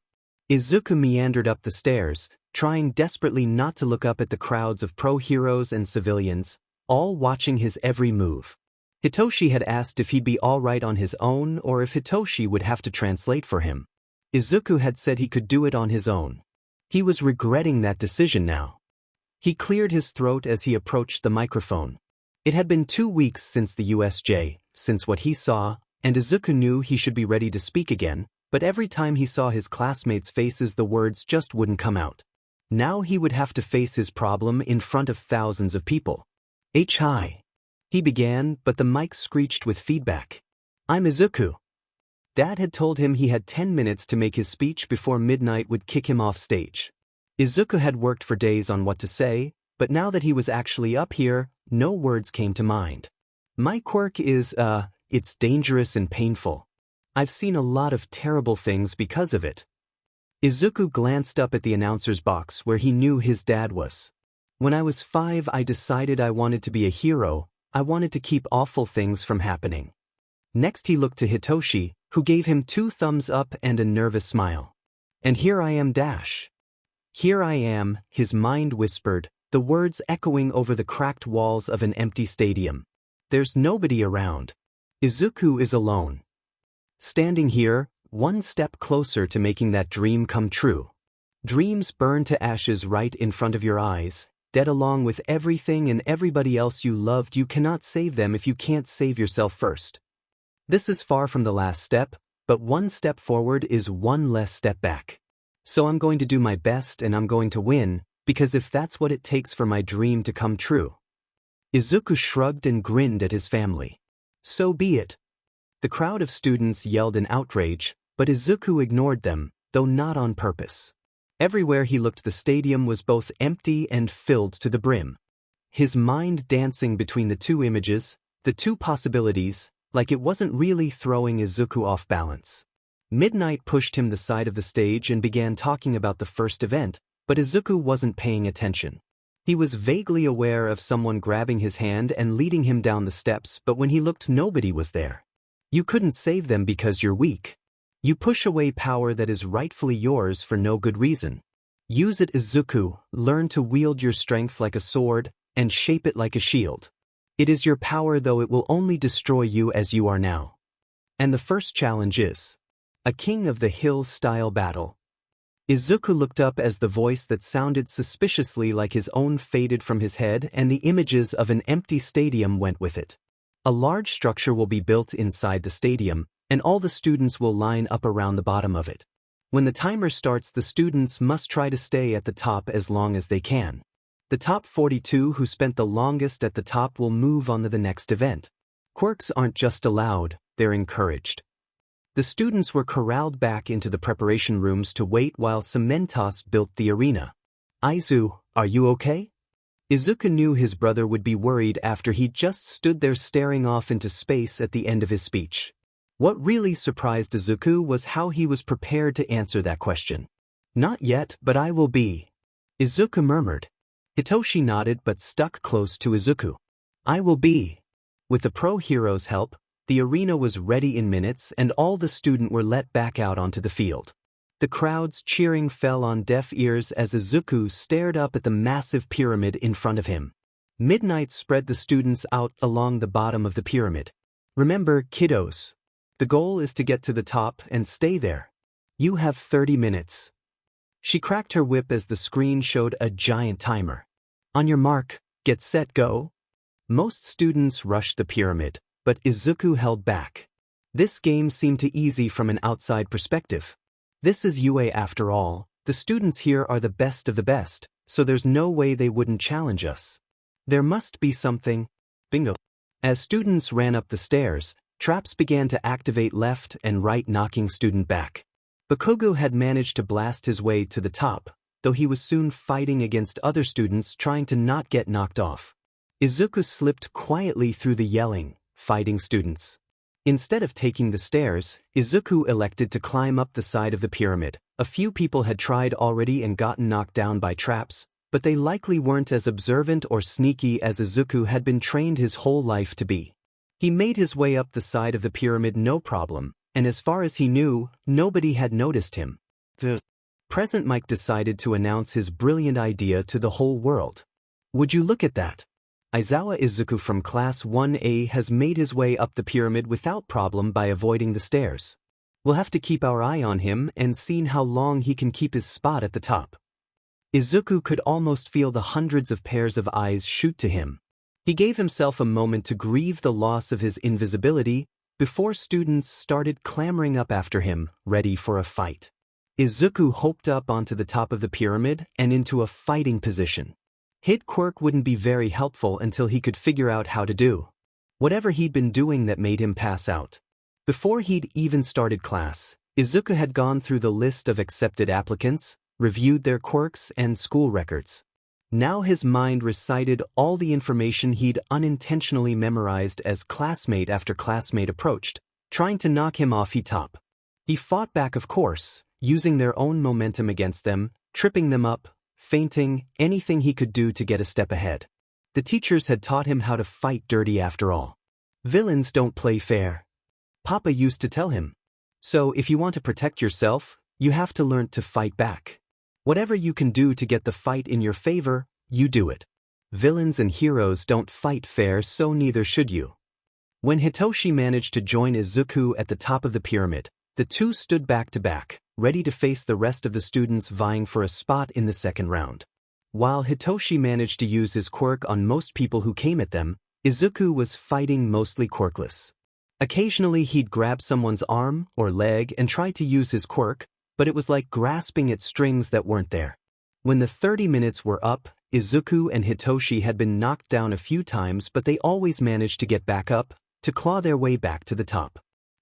Izuku meandered up the stairs, trying desperately not to look up at the crowds of pro-heroes and civilians, all watching his every move. Hitoshi had asked if he'd be all right on his own or if Hitoshi would have to translate for him. Izuku had said he could do it on his own. He was regretting that decision now. He cleared his throat as he approached the microphone. It had been 2 weeks since the USJ, since what he saw, and Izuku knew he should be ready to speak again, but every time he saw his classmates' faces the words just wouldn't come out. Now he would have to face his problem in front of thousands of people. Hi. He began, but the mic screeched with feedback. I'm Izuku. Dad had told him he had 10 minutes to make his speech before Midnight would kick him off stage. Izuku had worked for days on what to say, but now that he was actually up here, no words came to mind. My quirk is, it's dangerous and painful. I've seen a lot of terrible things because of it. Izuku glanced up at the announcer's box where he knew his dad was. When I was 5, I decided I wanted to be a hero. I wanted to keep awful things from happening. Next he looked to Hitoshi, who gave him 2 thumbs up and a nervous smile. And here I am dash. Here I am, his mind whispered, the words echoing over the cracked walls of an empty stadium. There's nobody around. Izuku is alone. Standing here, one step closer to making that dream come true. Dreams burn to ashes right in front of your eyes, dead along with everything and everybody else you loved. You cannot save them if you can't save yourself first. This is far from the last step, but one step forward is one less step back. So I'm going to do my best and I'm going to win, because if that's what it takes for my dream to come true. Izuku shrugged and grinned at his family. So be it. The crowd of students yelled in outrage, but Izuku ignored them, though not on purpose. Everywhere he looked the stadium was both empty and filled to the brim. His mind dancing between the 2 images, the 2 possibilities, like it wasn't really throwing Izuku off balance. Midnight pushed him the side of the stage and began talking about the first event, but Izuku wasn't paying attention. He was vaguely aware of someone grabbing his hand and leading him down the steps, but when he looked, nobody was there. You couldn't save them because you're weak. You push away power that is rightfully yours for no good reason. Use it, Izuku, learn to wield your strength like a sword, and shape it like a shield. It is your power, though it will only destroy you as you are now. And the first challenge is a King of the Hill style battle. Izuku looked up as the voice that sounded suspiciously like his own faded from his head and the images of an empty stadium went with it. A large structure will be built inside the stadium, and all the students will line up around the bottom of it. When the timer starts, the students must try to stay at the top as long as they can. The top 42 who spent the longest at the top will move on to the next event. Quirks aren't just allowed, they're encouraged. The students were corralled back into the preparation rooms to wait while Cementos built the arena. Aizu, are you okay? Izuku knew his brother would be worried after he just stood there staring off into space at the end of his speech. What really surprised Izuku was how he was prepared to answer that question. Not yet, but I will be. Izuku murmured. Hitoshi nodded but stuck close to Izuku. I will be. With the pro hero's help, the arena was ready in minutes and all the students were let back out onto the field. The crowd's cheering fell on deaf ears as Izuku stared up at the massive pyramid in front of him. Midnight spread the students out along the bottom of the pyramid. Remember, kiddos. The goal is to get to the top and stay there. You have 30 minutes. She cracked her whip as the screen showed a giant timer. On your mark, get set, go. Most students rushed the pyramid, but Izuku held back. This game seemed too easy from an outside perspective. This is UA after all, the students here are the best of the best, so there's no way they wouldn't challenge us. There must be something. Bingo. As students ran up the stairs, traps began to activate left and right, knocking student back. Bakugo had managed to blast his way to the top, though he was soon fighting against other students trying to not get knocked off. Izuku slipped quietly through the yelling, fighting students. Instead of taking the stairs, Izuku elected to climb up the side of the pyramid. A few people had tried already and gotten knocked down by traps, but they likely weren't as observant or sneaky as Izuku had been trained his whole life to be. He made his way up the side of the pyramid no problem, and as far as he knew, nobody had noticed him. The present Mike decided to announce his brilliant idea to the whole world. Would you look at that? Aizawa Izuku from Class 1A has made his way up the pyramid without problem by avoiding the stairs. We'll have to keep our eye on him and see how long he can keep his spot at the top. Izuku could almost feel the hundreds of pairs of eyes shoot to him. He gave himself a moment to grieve the loss of his invisibility before students started clamoring up after him, ready for a fight. Izuku hopped up onto the top of the pyramid and into a fighting position. Hit quirk wouldn't be very helpful until he could figure out how to do whatever he'd been doing that made him pass out. Before he'd even started class, Izuku had gone through the list of accepted applicants, reviewed their quirks and school records. Now his mind recited all the information he'd unintentionally memorized as classmate after classmate approached, trying to knock him off the top. He fought back, of course, using their own momentum against them, tripping them up, fainting, anything he could do to get a step ahead. The teachers had taught him how to fight dirty after all. Villains don't play fair. Papa used to tell him. So if you want to protect yourself, you have to learn to fight back. Whatever you can do to get the fight in your favor, you do it. Villains and heroes don't fight fair, so neither should you. When Hitoshi managed to join Izuku at the top of the pyramid, the two stood back to back, ready to face the rest of the students vying for a spot in the second round. While Hitoshi managed to use his quirk on most people who came at them, Izuku was fighting mostly quirkless. Occasionally he'd grab someone's arm or leg and try to use his quirk, but it was like grasping at strings that weren't there. When the 30 minutes were up, Izuku and Hitoshi had been knocked down a few times, but they always managed to get back up, to claw their way back to the top.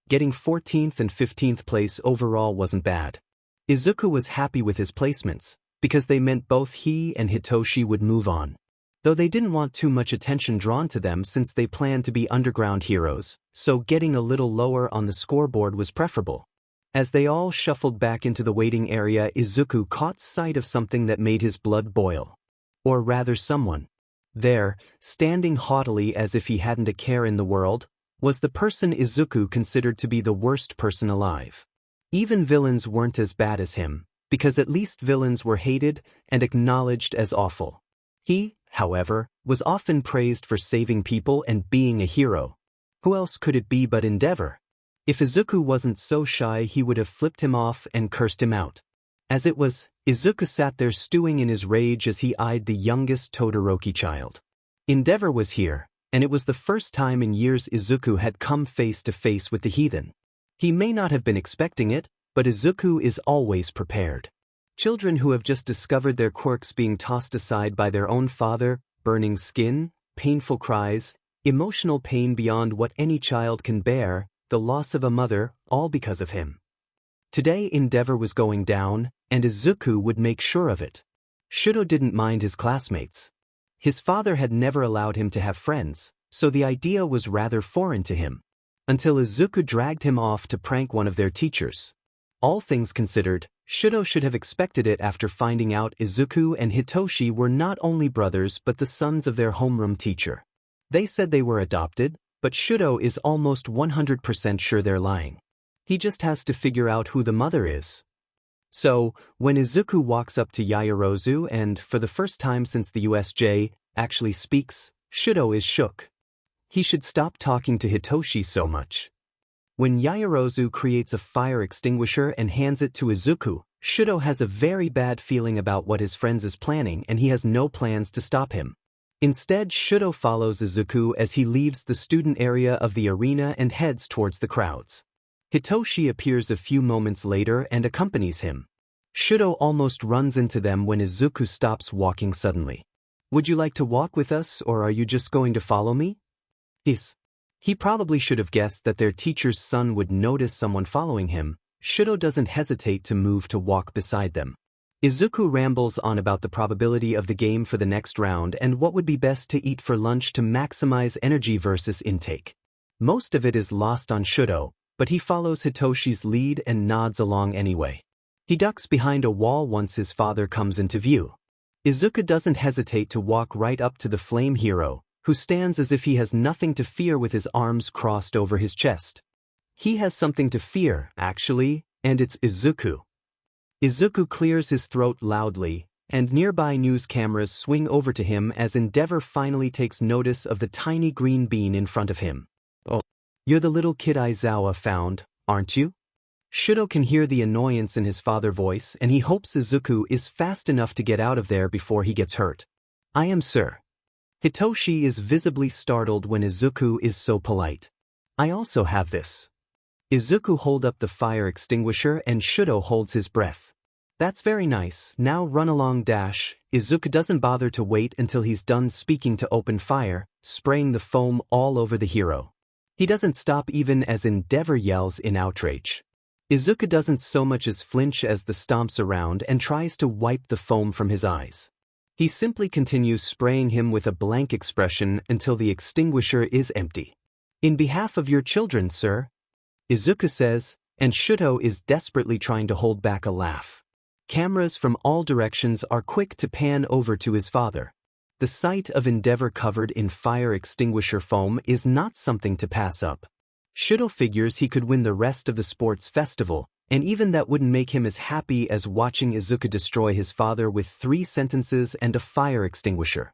Getting 14th and 15th place overall wasn't bad. Izuku was happy with his placements, because they meant both he and Hitoshi would move on. Though they didn't want too much attention drawn to them since they planned to be underground heroes, so getting a little lower on the scoreboard was preferable. As they all shuffled back into the waiting area, Izuku caught sight of something that made his blood boil. Or rather someone. There, standing haughtily as if he hadn't a care in the world, was the person Izuku considered to be the worst person alive. Even villains weren't as bad as him, because at least villains were hated and acknowledged as awful. He, however, was often praised for saving people and being a hero. Who else could it be but Endeavor? If Izuku wasn't so shy, he would have flipped him off and cursed him out. As it was, Izuku sat there stewing in his rage as he eyed the youngest Todoroki child. Endeavor was here, and it was the first time in years Izuku had come face to face with the heathen. He may not have been expecting it, But Izuku is always prepared. Children who have just discovered their quirks being tossed aside by their own father, burning skin, painful cries, emotional pain beyond what any child can bear, the loss of a mother, all because of him. Today Endeavor was going down, and Izuku would make sure of it. Shudo didn't mind his classmates. His father had never allowed him to have friends, so the idea was rather foreign to him. Until Izuku dragged him off to prank one of their teachers. All things considered, Shudo should have expected it after finding out Izuku and Hitoshi were not only brothers but the sons of their homeroom teacher. They said they were adopted, but Shudo is almost 100% sure they're lying. He just has to figure out who the mother is. So, when Izuku walks up to Yaoyorozu and, for the first time since the USJ, actually speaks, Shudo is shook. He should stop talking to Hitoshi so much. When Yaoyorozu creates a fire extinguisher and hands it to Izuku, Shudo has a very bad feeling about what his friend is planning and he has no plans to stop him. Instead, Shudo follows Izuku as he leaves the student area of the arena and heads towards the crowds. Hitoshi appears a few moments later and accompanies him. Shudo almost runs into them when Izuku stops walking suddenly. "Would you like to walk with us or are you just going to follow me?" Yes. He probably should have guessed that their teacher's son would notice someone following him. Shudo doesn't hesitate to move to walk beside them. Izuku rambles on about the probability of the game for the next round and what would be best to eat for lunch to maximize energy versus intake. Most of it is lost on Shudo, but he follows Hitoshi's lead and nods along anyway. He ducks behind a wall once his father comes into view. Izuku doesn't hesitate to walk right up to the flame hero, who stands as if he has nothing to fear with his arms crossed over his chest. He has something to fear, actually, and it's Izuku. Izuku clears his throat loudly, and nearby news cameras swing over to him as Endeavor finally takes notice of the tiny green bean in front of him. "Oh, you're the little kid Aizawa found, aren't you?" Shudo can hear the annoyance in his father's voice and he hopes Izuku is fast enough to get out of there before he gets hurt. "I am, sir." Hitoshi is visibly startled when Izuku is so polite. "I also have this." Izuku holds up the fire extinguisher and Shudo holds his breath. "That's very nice, now run along dash." Izuku doesn't bother to wait until he's done speaking to open fire, spraying the foam all over the hero. He doesn't stop even as Endeavor yells in outrage. Izuku doesn't so much as flinch as the stomps around and tries to wipe the foam from his eyes. He simply continues spraying him with a blank expression until the extinguisher is empty. "In behalf of your children, sir," Izuku says, and Shudo is desperately trying to hold back a laugh. Cameras from all directions are quick to pan over to his father. The sight of Endeavor covered in fire extinguisher foam is not something to pass up. Shudo figures he could win the rest of the sports festival, and even that wouldn't make him as happy as watching Izuku destroy his father with 3 sentences and a fire extinguisher.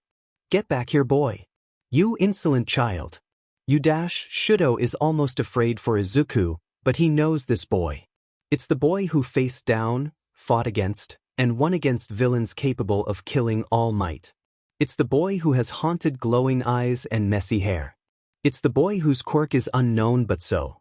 "Get back here, boy. You insolent child." You dash. Shudo is almost afraid for Izuku, but he knows this boy. It's the boy who faced down, fought against, and won against villains capable of killing All Might. It's the boy who has haunted glowing eyes and messy hair. It's the boy whose quirk is unknown but so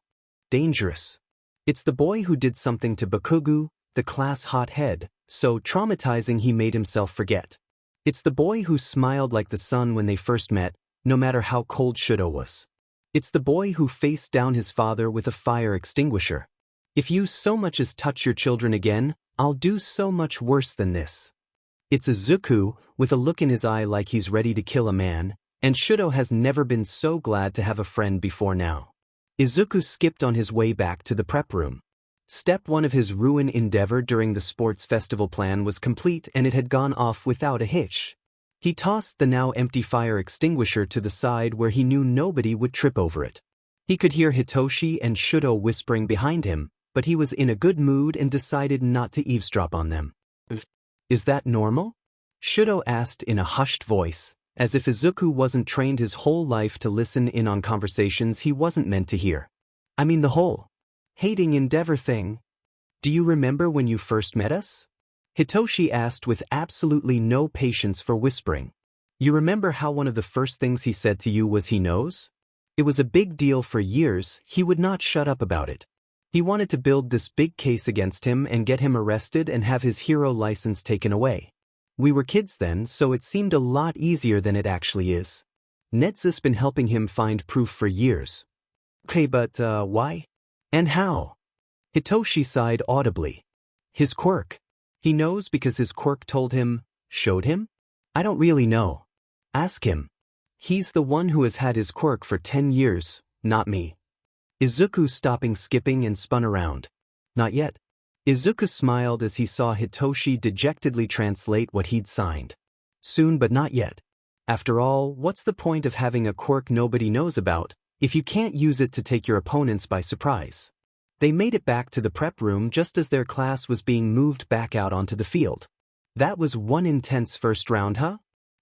dangerous. It's the boy who did something to Bakugo, the class hothead, so traumatizing he made himself forget. It's the boy who smiled like the sun when they first met, no matter how cold Shudo was. It's the boy who faced down his father with a fire extinguisher. "If you so much as touch your children again, I'll do so much worse than this." It's Izuku, with a look in his eye like he's ready to kill a man, and Shudo has never been so glad to have a friend before now. Izuku skipped on his way back to the prep room. Step 1 of his ruin endeavor during the sports festival plan was complete and it had gone off without a hitch. He tossed the now empty fire extinguisher to the side where he knew nobody would trip over it. He could hear Hitoshi and Shudo whispering behind him, but he was in a good mood and decided not to eavesdrop on them. "Is that normal?" Shudo asked in a hushed voice, as if Izuku wasn't trained his whole life to listen in on conversations he wasn't meant to hear. "I mean the whole hating Endeavor thing. Do you remember when you first met us?" Hitoshi asked with absolutely no patience for whispering. "You remember how one of the first things he said to you was he knows? It was a big deal for years, he would not shut up about it. He wanted to build this big case against him and get him arrested and have his hero license taken away. We were kids then, so it seemed a lot easier than it actually is. Nezu's been helping him find proof for years. Okay, but why? And how? Hitoshi sighed audibly. His quirk. He knows because his quirk told him, showed him? I don't really know. Ask him. He's the one who has had his quirk for 10 years, not me. Izuku stopping skipping and spun around. Not yet. Izuku smiled as he saw Hitoshi dejectedly translate what he'd signed. Soon but not yet. After all, what's the point of having a quirk nobody knows about, if you can't use it to take your opponents by surprise? They made it back to the prep room just as their class was being moved back out onto the field. That was one intense first round, huh?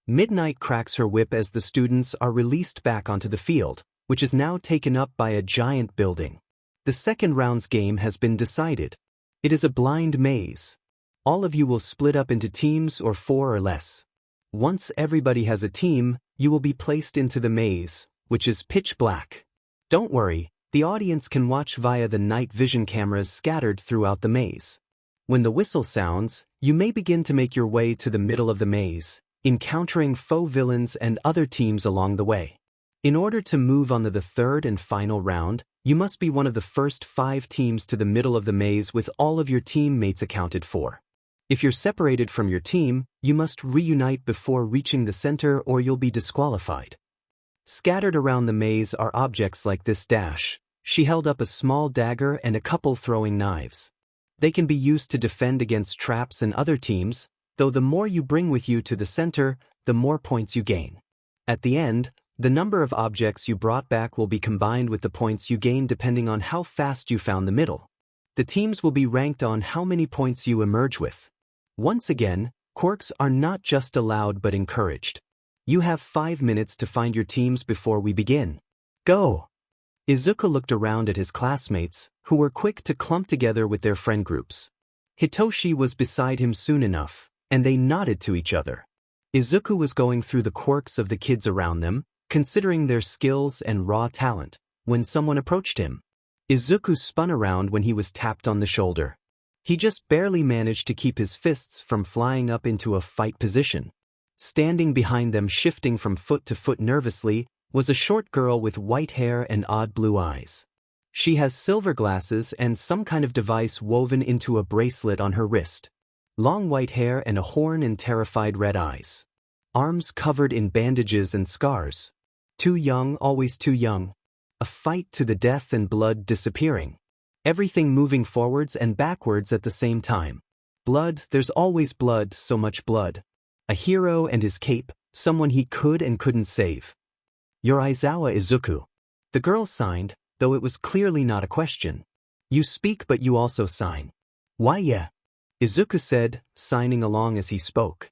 Midnight cracks her whip as the students are released back onto the field, which is now taken up by a giant building. The second round's game has been decided. It is a blind maze. All of you will split up into teams or 4 or less. Once everybody has a team, you will be placed into the maze, which is pitch black. Don't worry, the audience can watch via the night vision cameras scattered throughout the maze. When the whistle sounds, you may begin to make your way to the middle of the maze, encountering foe villains and other teams along the way. In order to move on to the third and final round, you must be one of the first 5 teams to the middle of the maze with all of your teammates accounted for. If you're separated from your team, you must reunite before reaching the center or you'll be disqualified. Scattered around the maze are objects like this dash. She held up a small dagger and a couple throwing knives. They can be used to defend against traps and other teams, though the more you bring with you to the center, the more points you gain. At the end, the number of objects you brought back will be combined with the points you gain depending on how fast you found the middle. The teams will be ranked on how many points you emerge with. Once again, quirks are not just allowed but encouraged. You have 5 minutes to find your teams before we begin. Go! Izuku looked around at his classmates, who were quick to clump together with their friend groups. Hitoshi was beside him soon enough, and they nodded to each other. Izuku was going through the quirks of the kids around them, considering their skills and raw talent, when someone approached him. Izuku spun around when he was tapped on the shoulder. He just barely managed to keep his fists from flying up into a fight position. Standing behind them, shifting from foot to foot nervously, was a short girl with white hair and odd blue eyes. She has silver glasses and some kind of device woven into a bracelet on her wrist. Long white hair and a horn and terrified red eyes. Arms covered in bandages and scars. Too young, always too young. A fight to the death and blood disappearing. Everything moving forwards and backwards at the same time. Blood, there's always blood, so much blood. A hero and his cape, someone he could and couldn't save. You're Aizawa Izuku. The girl signed, though it was clearly not a question. You speak but you also sign. Why yeah? Izuku said, signing along as he spoke.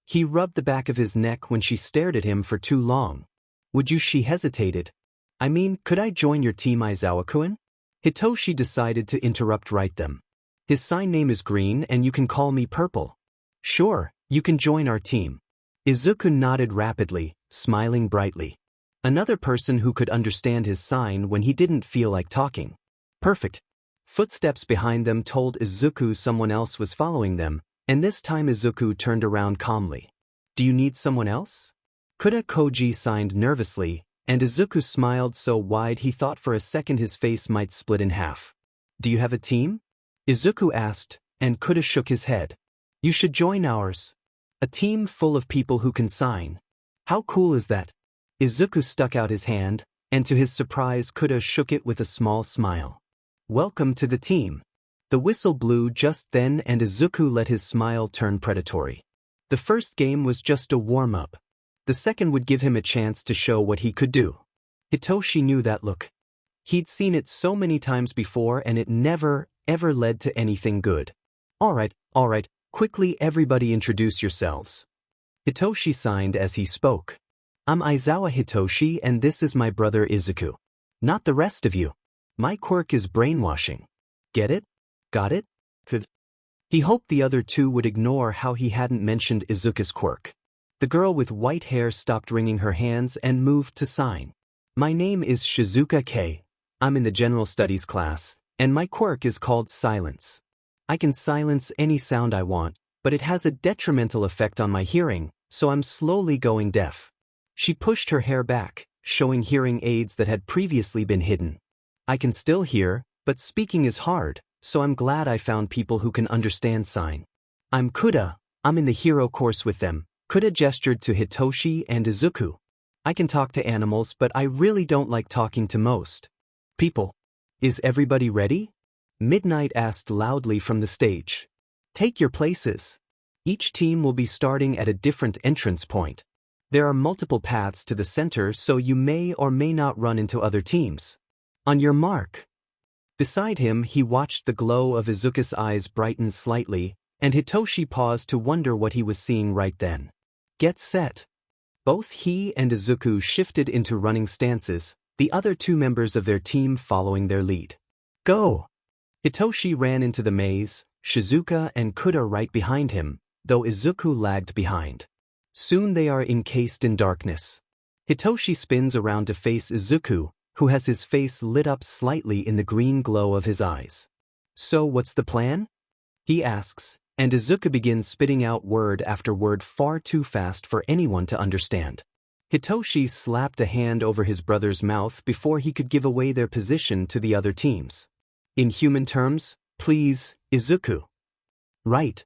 He rubbed the back of his neck when she stared at him for too long. Would you? She hesitated. I mean, could I join your team, Aizawa-kun? Hitoshi decided to interrupt right them. His sign name is Green and you can call me Purple. Sure, you can join our team. Izuku nodded rapidly, smiling brightly. Another person who could understand his sign when he didn't feel like talking. Perfect. Footsteps behind them told Izuku someone else was following them, and this time Izuku turned around calmly. Do you need someone else? Kuda Koji signed nervously, and Izuku smiled so wide he thought for a second his face might split in half. Do you have a team? Izuku asked, and Kuda shook his head. You should join ours. A team full of people who can sign. How cool is that? Izuku stuck out his hand, and to his surprise Kuda shook it with a small smile. Welcome to the team. The whistle blew just then and Izuku let his smile turn predatory. The first game was just a warm-up. The second would give him a chance to show what he could do. Hitoshi knew that look. He'd seen it so many times before and it never, ever led to anything good. All right, quickly everybody introduce yourselves. Hitoshi signed as he spoke. I'm Aizawa Hitoshi and this is my brother Izuku. Not the rest of you. My quirk is brainwashing. Get it? Got it? Could. He hoped the other two would ignore how he hadn't mentioned Izuku's quirk. The girl with white hair stopped wringing her hands and moved to sign. My name is Shizuka K. I'm in the General Studies class, And my quirk is called silence. I can silence any sound I want, but it has a detrimental effect on my hearing, so I'm slowly going deaf. She pushed her hair back, showing hearing aids that had previously been hidden. I can still hear, but speaking is hard, so I'm glad I found people who can understand sign. I'm Kuda, I'm in the hero course with them. Kuda gestured to Hitoshi and Izuku. I can talk to animals, but I really don't like talking to most people. Is everybody ready? Midnight asked loudly from the stage. Take your places. Each team will be starting at a different entrance point. There are multiple paths to the center, so you may or may not run into other teams. On your mark. Beside him, he watched the glow of Izuku's eyes brighten slightly, and Hitoshi paused to wonder what he was seeing right then. Get set. Both he and Izuku shifted into running stances, the other two members of their team following their lead. Go! Hitoshi ran into the maze, Shizuka and Kuda right behind him, though Izuku lagged behind. Soon they are encased in darkness. Hitoshi spins around to face Izuku, who has his face lit up slightly in the green glow of his eyes. So what's the plan? He asks, and Izuku begins spitting out word after word far too fast for anyone to understand. Hitoshi slapped a hand over his brother's mouth before he could give away their position to the other teams. In human terms, please, Izuku. Right.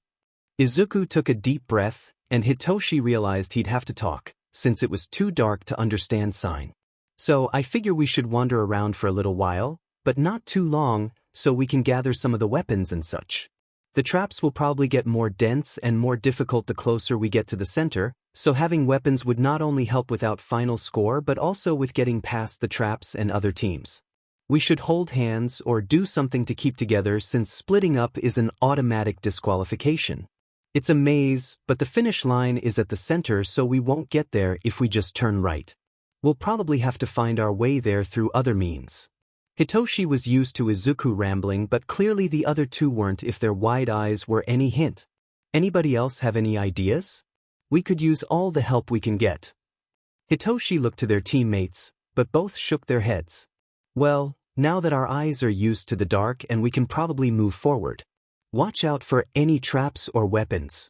Izuku took a deep breath, and Hitoshi realized he'd have to talk, since it was too dark to understand sign. So I figure we should wander around for a little while, but not too long, so we can gather some of the weapons and such. The traps will probably get more dense and more difficult the closer we get to the center, so having weapons would not only help without final score but also with getting past the traps and other teams. We should hold hands or do something to keep together since splitting up is an automatic disqualification. It's a maze, but the finish line is at the center, so we won't get there if we just turn right. We'll probably have to find our way there through other means. Hitoshi was used to Izuku rambling, but clearly the other two weren't if their wide eyes were any hint. Anybody else have any ideas? We could use all the help we can get. Hitoshi looked to their teammates, but both shook their heads. Well, now that our eyes are used to the dark and we can probably move forward. Watch out for any traps or weapons.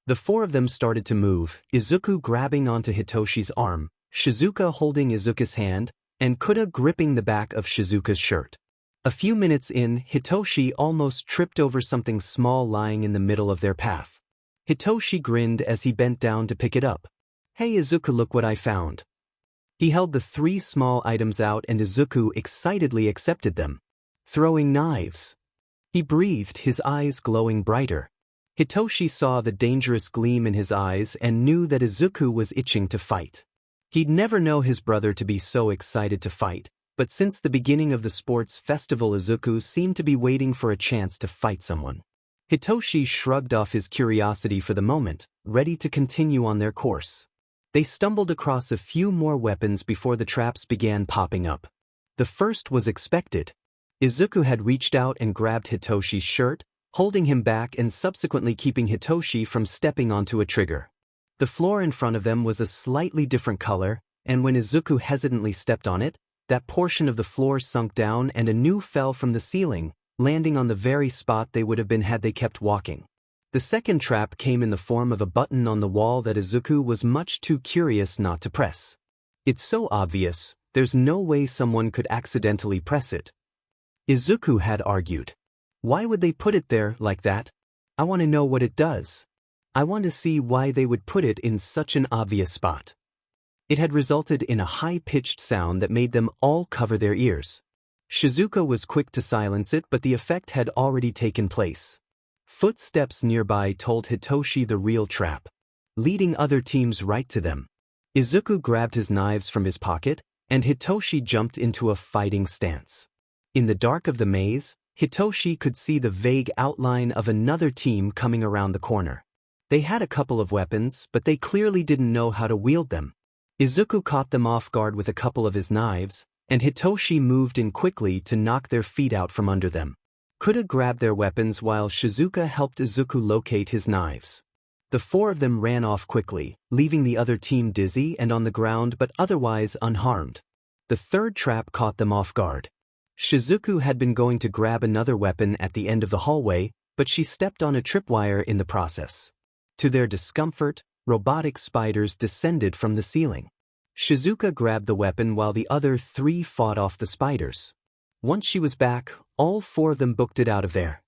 The four of them started to move, Izuku grabbing onto Hitoshi's arm, Shizuka holding Izuku's hand, and Kuda gripping the back of Shizuka's shirt. A few minutes in, Hitoshi almost tripped over something small lying in the middle of their path. Hitoshi grinned as he bent down to pick it up. Hey Izuku, look what I found. He held the three small items out and Izuku excitedly accepted them. Throwing knives. He breathed, his eyes glowing brighter. Hitoshi saw the dangerous gleam in his eyes and knew that Izuku was itching to fight. He'd never know his brother to be so excited to fight, but since the beginning of the sports festival Izuku seemed to be waiting for a chance to fight someone. Hitoshi shrugged off his curiosity for the moment, ready to continue on their course. They stumbled across a few more weapons before the traps began popping up. The first was expected. Izuku had reached out and grabbed Hitoshi's shirt, holding him back and subsequently keeping Hitoshi from stepping onto a trigger. The floor in front of them was a slightly different color, and when Izuku hesitantly stepped on it, that portion of the floor sunk down and a new fell from the ceiling, landing on the very spot they would have been had they kept walking. The second trap came in the form of a button on the wall that Izuku was much too curious not to press. It's so obvious, there's no way someone could accidentally press it. Izuku had argued. Why would they put it there like that? I want to know what it does. I want to see why they would put it in such an obvious spot. It had resulted in a high-pitched sound that made them all cover their ears. Shizuka was quick to silence it, but the effect had already taken place. Footsteps nearby told Hitoshi the real trap, leading other teams right to them. Izuku grabbed his knives from his pocket, and Hitoshi jumped into a fighting stance. In the dark of the maze, Hitoshi could see the vague outline of another team coming around the corner. They had a couple of weapons, but they clearly didn't know how to wield them. Izuku caught them off guard with a couple of his knives, and Hitoshi moved in quickly to knock their feet out from under them. Kuda grabbed their weapons while Shizuka helped Izuku locate his knives. The four of them ran off quickly, leaving the other team dizzy and on the ground but otherwise unharmed. The third trap caught them off guard. Shizuku had been going to grab another weapon at the end of the hallway, but she stepped on a tripwire in the process. To their discomfort, robotic spiders descended from the ceiling. Shizuka grabbed the weapon while the other three fought off the spiders. Once she was back, all four of them booked it out of there.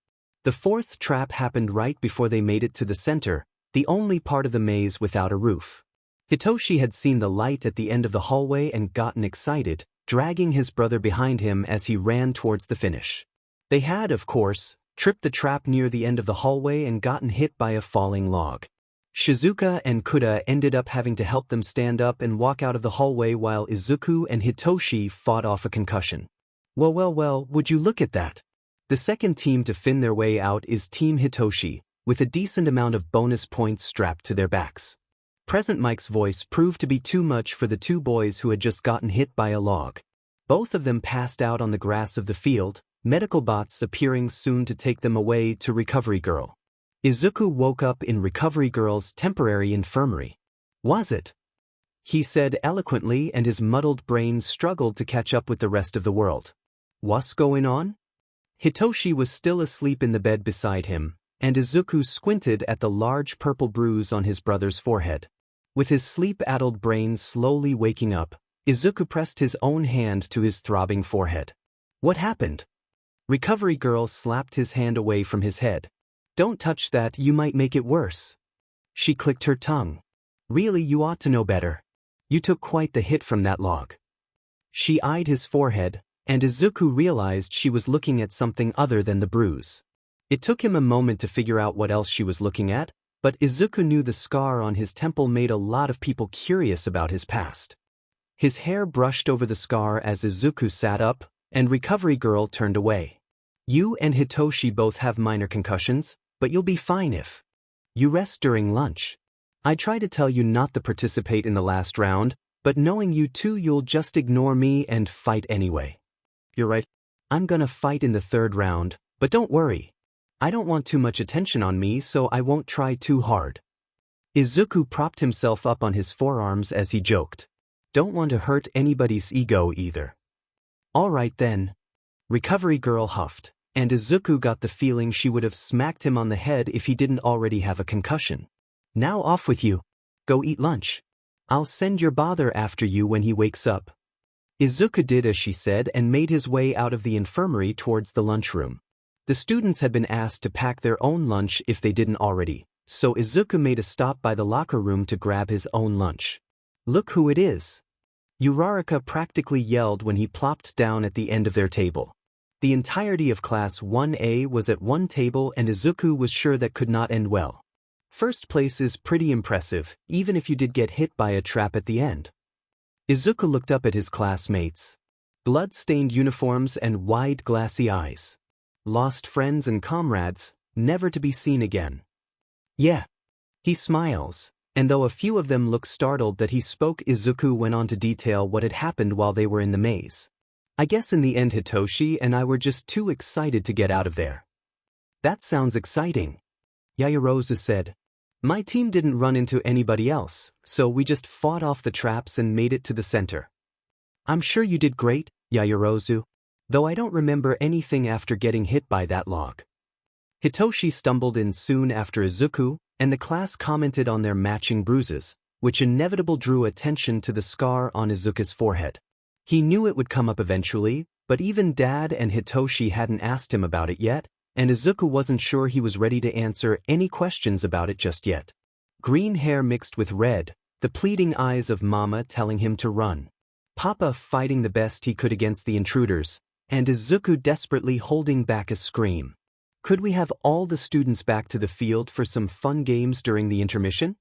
The fourth trap happened right before they made it to the center, the only part of the maze without a roof. Hitoshi had seen the light at the end of the hallway and gotten excited, dragging his brother behind him as he ran towards the finish. They had, of course, tripped the trap near the end of the hallway and gotten hit by a falling log. Shizuka and Kuda ended up having to help them stand up and walk out of the hallway while Izuku and Hitoshi fought off a concussion. Well, would you look at that? The second team to fin their way out is Team Hitoshi, with a decent amount of bonus points strapped to their backs. Present Mike's voice proved to be too much for the two boys who had just gotten hit by a log. Both of them passed out on the grass of the field, medical bots appearing soon to take them away to Recovery Girl. Izuku woke up in Recovery Girl's temporary infirmary. Was it? He said eloquently, and his muddled brain struggled to catch up with the rest of the world. What's going on? Hitoshi was still asleep in the bed beside him, and Izuku squinted at the large purple bruise on his brother's forehead. With his sleep-addled brain slowly waking up, Izuku pressed his own hand to his throbbing forehead. What happened? Recovery Girl slapped his hand away from his head. Don't touch that, you might make it worse. She clicked her tongue. Really, you ought to know better. You took quite the hit from that log. She eyed his forehead, and Izuku realized she was looking at something other than the bruise. It took him a moment to figure out what else she was looking at, but Izuku knew the scar on his temple made a lot of people curious about his past. His hair brushed over the scar as Izuku sat up, and Recovery Girl turned away. You and Hitoshi both have minor concussions, but you'll be fine if you rest during lunch. I tried to tell you not to participate in the last round, but knowing you two, you'll just ignore me and fight anyway. You're right. I'm gonna fight in the third round, but don't worry. I don't want too much attention on me, so I won't try too hard. Izuku propped himself up on his forearms as he joked. Don't want to hurt anybody's ego either. All right then. Recovery Girl huffed, and Izuku got the feeling she would have smacked him on the head if he didn't already have a concussion. Now off with you. Go eat lunch. I'll send your bother after you when he wakes up. Izuku did as she said and made his way out of the infirmary towards the lunchroom. The students had been asked to pack their own lunch if they didn't already, so Izuku made a stop by the locker room to grab his own lunch. Look who it is. Uraraka practically yelled when he plopped down at the end of their table. The entirety of Class 1A was at one table, and Izuku was sure that could not end well. First place is pretty impressive, even if you did get hit by a trap at the end. Izuku looked up at his classmates. Blood-stained uniforms and wide glassy eyes. Lost friends and comrades, never to be seen again. Yeah. He smiles, and though a few of them looked startled that he spoke, Izuku went on to detail what had happened while they were in the maze. I guess in the end Hitoshi and I were just too excited to get out of there. That sounds exciting. Yaoyorozu said. My team didn't run into anybody else, so we just fought off the traps and made it to the center. I'm sure you did great, Yaoyorozu, though I don't remember anything after getting hit by that log. Hitoshi stumbled in soon after Izuku, and the class commented on their matching bruises, which inevitably drew attention to the scar on Izuku's forehead. He knew it would come up eventually, but even Dad and Hitoshi hadn't asked him about it yet, and Izuku wasn't sure he was ready to answer any questions about it just yet. Green hair mixed with red, the pleading eyes of Mama telling him to run. Papa fighting the best he could against the intruders, and Izuku desperately holding back a scream. Could we have all the students back to the field for some fun games during the intermission?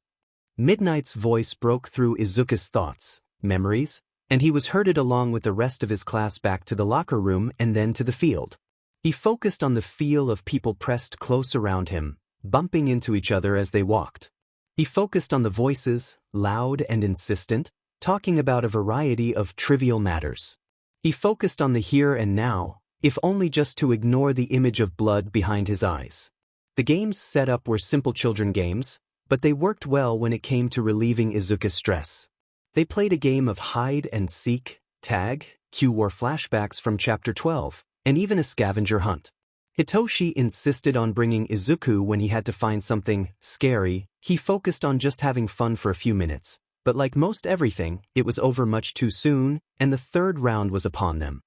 Midnight's voice broke through Izuku's thoughts, memories, and he was herded along with the rest of his class back to the locker room and then to the field. He focused on the feel of people pressed close around him, bumping into each other as they walked. He focused on the voices, loud and insistent, talking about a variety of trivial matters. He focused on the here and now, if only just to ignore the image of blood behind his eyes. The games set up were simple children games, but they worked well when it came to relieving Izuku's stress. They played a game of hide and seek, tag, Q wore flashbacks from Chapter 12, and even a scavenger hunt. Hitoshi insisted on bringing Izuku when he had to find something scary. He focused on just having fun for a few minutes, but like most everything, it was over much too soon, and the third round was upon them.